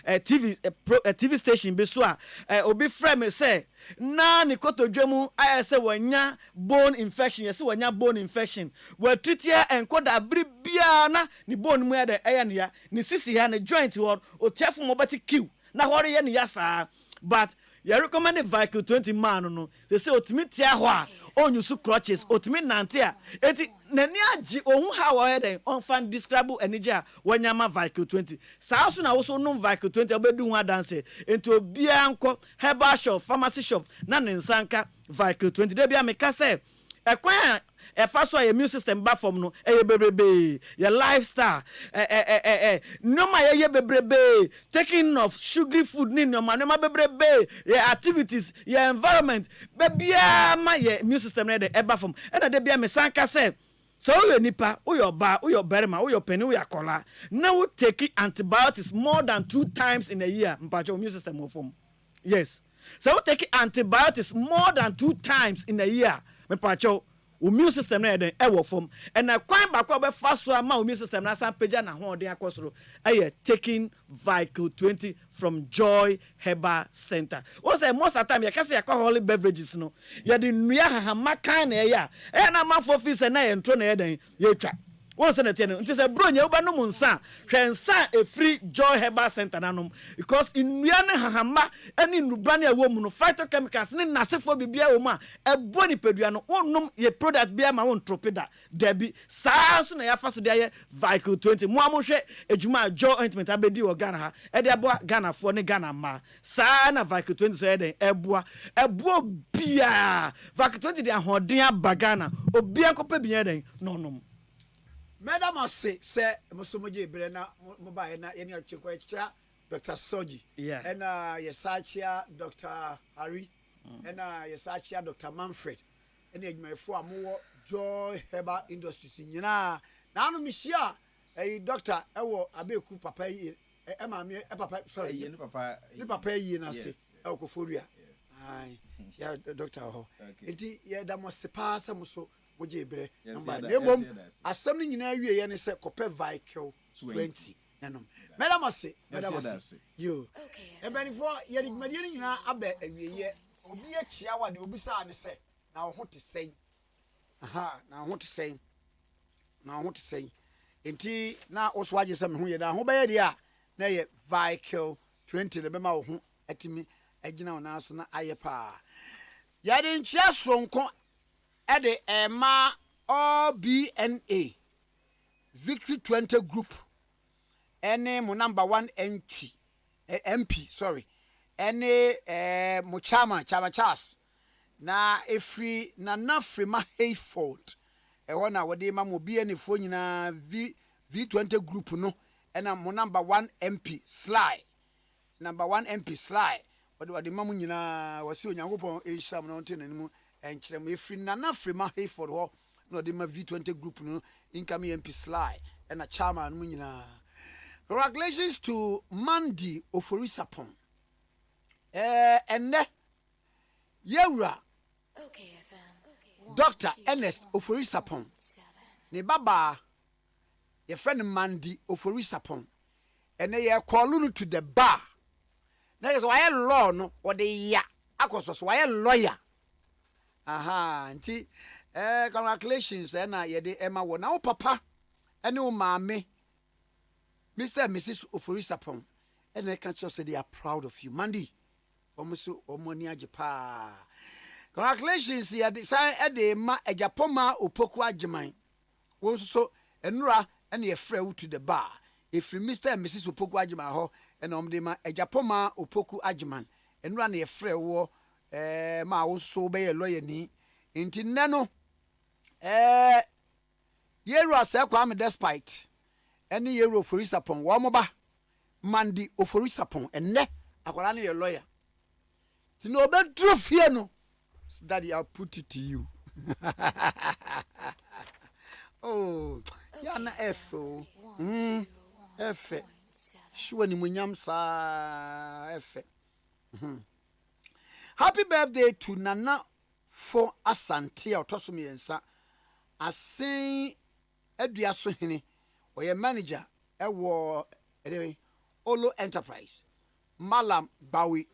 TV station be so a obi frame say na ni kotodwemu aye se wanya bone infection yes wanya bone infection we treat here enkoda bia na ni bone mu ede ne ya ni sisi ha ne joint wo o tiafo mo beti kill na hore ye ne ya saa but you recommend Vicle 20 man no they say otimi tia ho a onyusu crutches otimi nante a eti nani agi ohun ha wo eden on fan describe enija wanyama Vicle 20 saa so na wo so no Vicle 20 obedu hu adanse enti obia anko herbal shop pharmacy shop na ne nsanka Vicle 20 de bia meka say ekwan first one immune system ba form no bebrebe your lifestyle no ma bebrebe taking of sugary food ni no ma bebrebe your activities your environment bebia ma your immune system na de eba form e na de bia me sanka say so we nipa uyo ba uyo berema uyo peni uyo kola now take antibiotics more than 2 times in a year mpacho immune system of form yes so take antibiotics more than 2 times in a year mpacho immune system na den e wo form and na kwan ba ko be faso ama immune system na san peja na ho den akosoro taking Vicle 20 from Joy Herbal Center. What's the most of the time you can say alcoholic beverages no you the nuya hahama kan na ya na man for fees na e ntro na den ye twa won se na tie no nti se bro nya oba no munsa hwensa e free Joy Herbal Center nanom because inua ne hahama ani nubra na ewo mu no phytochemicals ne nasefo bibia wo mu a ebo ni pedua no wonnom ye product bia ma won tropida debi saa so na ya fa so de ye Vicle 20 mo amohwe ejuma Joy ointment abedi wo Ghana ha e de abo Ghana fo ne Ghana ma saa na Vicle 20 so ye den ebo bia Vicle 20 de ahoden abagana obia kopa bia den nonom Madam say musomoje bre na mobile na ye ne achekwa echa Dr. Soji and yesachia Dr. Harry and yesachia Dr. Manfred and edwumafo amowo Joy Herbal Industries nyina na no mihia doctor ewo abeku papa yi mama papa sorry ni papa yi na se ekoforia ai ya doctor ho enti ye da mo sepa se muso moje bre namba nemom asem ni nyina awie ye ne se kope Vicle 20 nanom madam say you ebeni for ye di madie ni nyina aba awie ye obi achia wa de obisa ne se na wo hote sen na wo hote sen enti na oso age se me ho ye da ho ba ye dia na ye Vicle 20 le be ma wo ho atimi agina wo na so na aye pa ya de nchia sonko e de ema OBNA Victory 20 group ene mo number 1 MP sorry ene mo chama Charles na efri na nafrema Hayford wona wode ma mo bi anefo nyina V20 group no ena mo number 1 MP Sly wode ma mo nyina wase onyankopon eham no ntenanimu enkyerem efri na nafrema Hayford ho no de ma V20 group no incoming MP Sly ena chairman mu nyina. Congratulations to Mandy Oforisapon. Enne Yewra. Okay, FM. Dr. Ernest Oforisapon. Ne baba your friend Mandy Oforisapon. Enne ye call to the bar. Na is why law no or the ya. Akoso why lawyer. Aha, nti congratulations na ye de Emma wo na papa ene o maame Mr. and Mrs. Oforisapon, and I can just say they are proud of you. Mandy, almost Omonia Japa. Congratulations, you design at the Japoma Opoku Ajimai. Also, and Ra and your friend to the bar. If you Mr. and Mrs. Opoku Ajima ho, and Omdema Japoma Opoku Ajiman, and run your friend war, ma also be a lawyer ni. Inti nano, Yera Kwame despite. Any year of Oforisapon, Wamoba, Mandy Oforisapon, and ne, akwala ne lawyer. To no bed truth here no. Daddy, I'll put it to you. Yana F. F. Sure, ni munyam sa F. Happy birthday to Nana for Asante Otosomi Yensa. Asen Eduaso Hene or manager anyway Olo Enterprise. Malam Bawi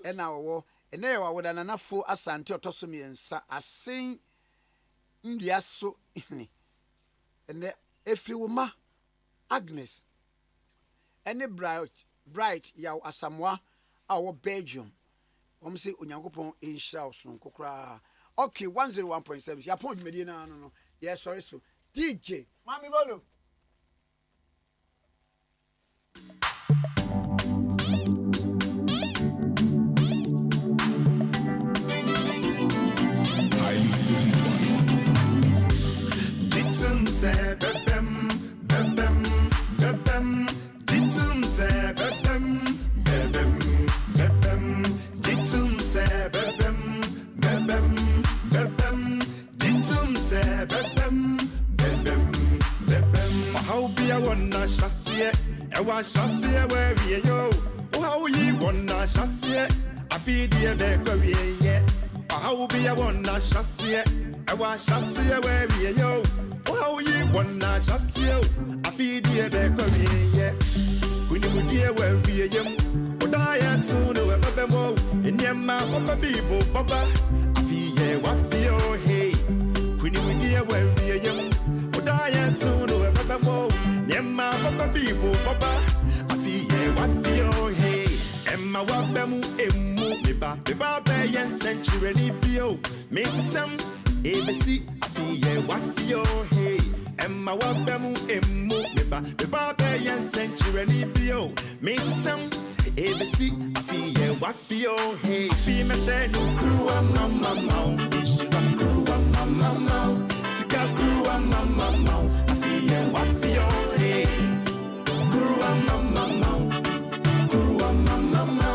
and our and there were Nana for Asante Otosomi Yensa. Asen Ndiaso Hene and the Efriwuma Agnes and the bright yaw Asamoah our Belgium. Say Unyankopon in Shaus Kokra. Okay, 101.7. Ya point Medina no. Yes, sorry so. DJ Mami Bolo. Highly spiritual. Ditum se bebem bebem bebem. Ditum se bebem bebem bebem. Ditum se bebem bebem bebem. Ditum se bebem bebem bebem. How be a one chassis? I was chassis where we yo. How ye one chassis? I feed ye bakery ye. How be a one chassis? I was chassis where we yo. How ye one chassis? I feed ye bakery ye. When you dear where we young. Die soon, whoever more in your mouth, Papa Bibo, Papa. I feel what feel, hey. When you dear where we are young, die soon, whoever more in your mouth, Papa Bibo, Papa. I feel what feel, hey. Emma Wabamu, Emu, Biba, Bayan Century, Bio, Mrs. Sam, ABC. I feel what feel, hey. Emma Wabamu, Emu, Biba, Bayan Century, Bio, Mrs. Sam. ABC, I feel what feel, hey. I feel my shade, crew, mama, should I crew, mama, Sika crew, mama, I feel what feel, hey. Crew, mama, crew, mama,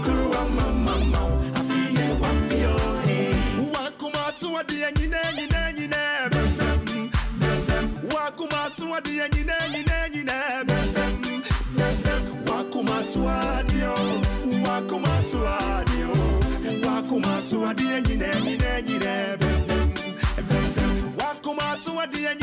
crew, mama, I feel what feel, hey. Wakuma, so what the you Wakuma, so what the Wakuma swadio, Wakuma swadio, Wakuma swadio, Wakuma swadio,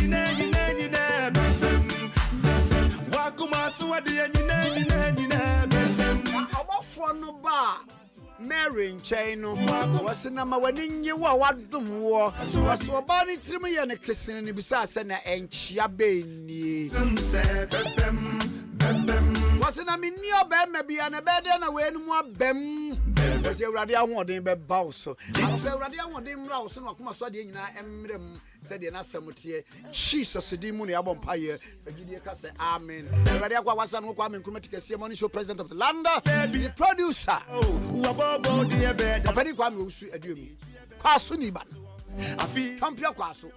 Mary in Chino was in number when you were what dum war was so about it to me and a Christian in the Bisasa and Chiabeni. Was in a minio bem, maybe an a bed and a way more bem. Was a radio one in bed bow. I was a radio one in Rouse and Maswadina and said the Nasamutia. Jesus, the demon, Abompire, Virginia Cassa, Amen. Radio was an Kwame Nkrumah Tikese money show president of the land, the producer. Apani Kwame Usu Adumi. Pasuniban. I feel Campia Quasso.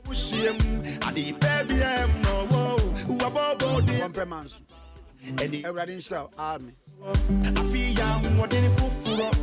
I did baby, I'm and the Army. I feel young, what in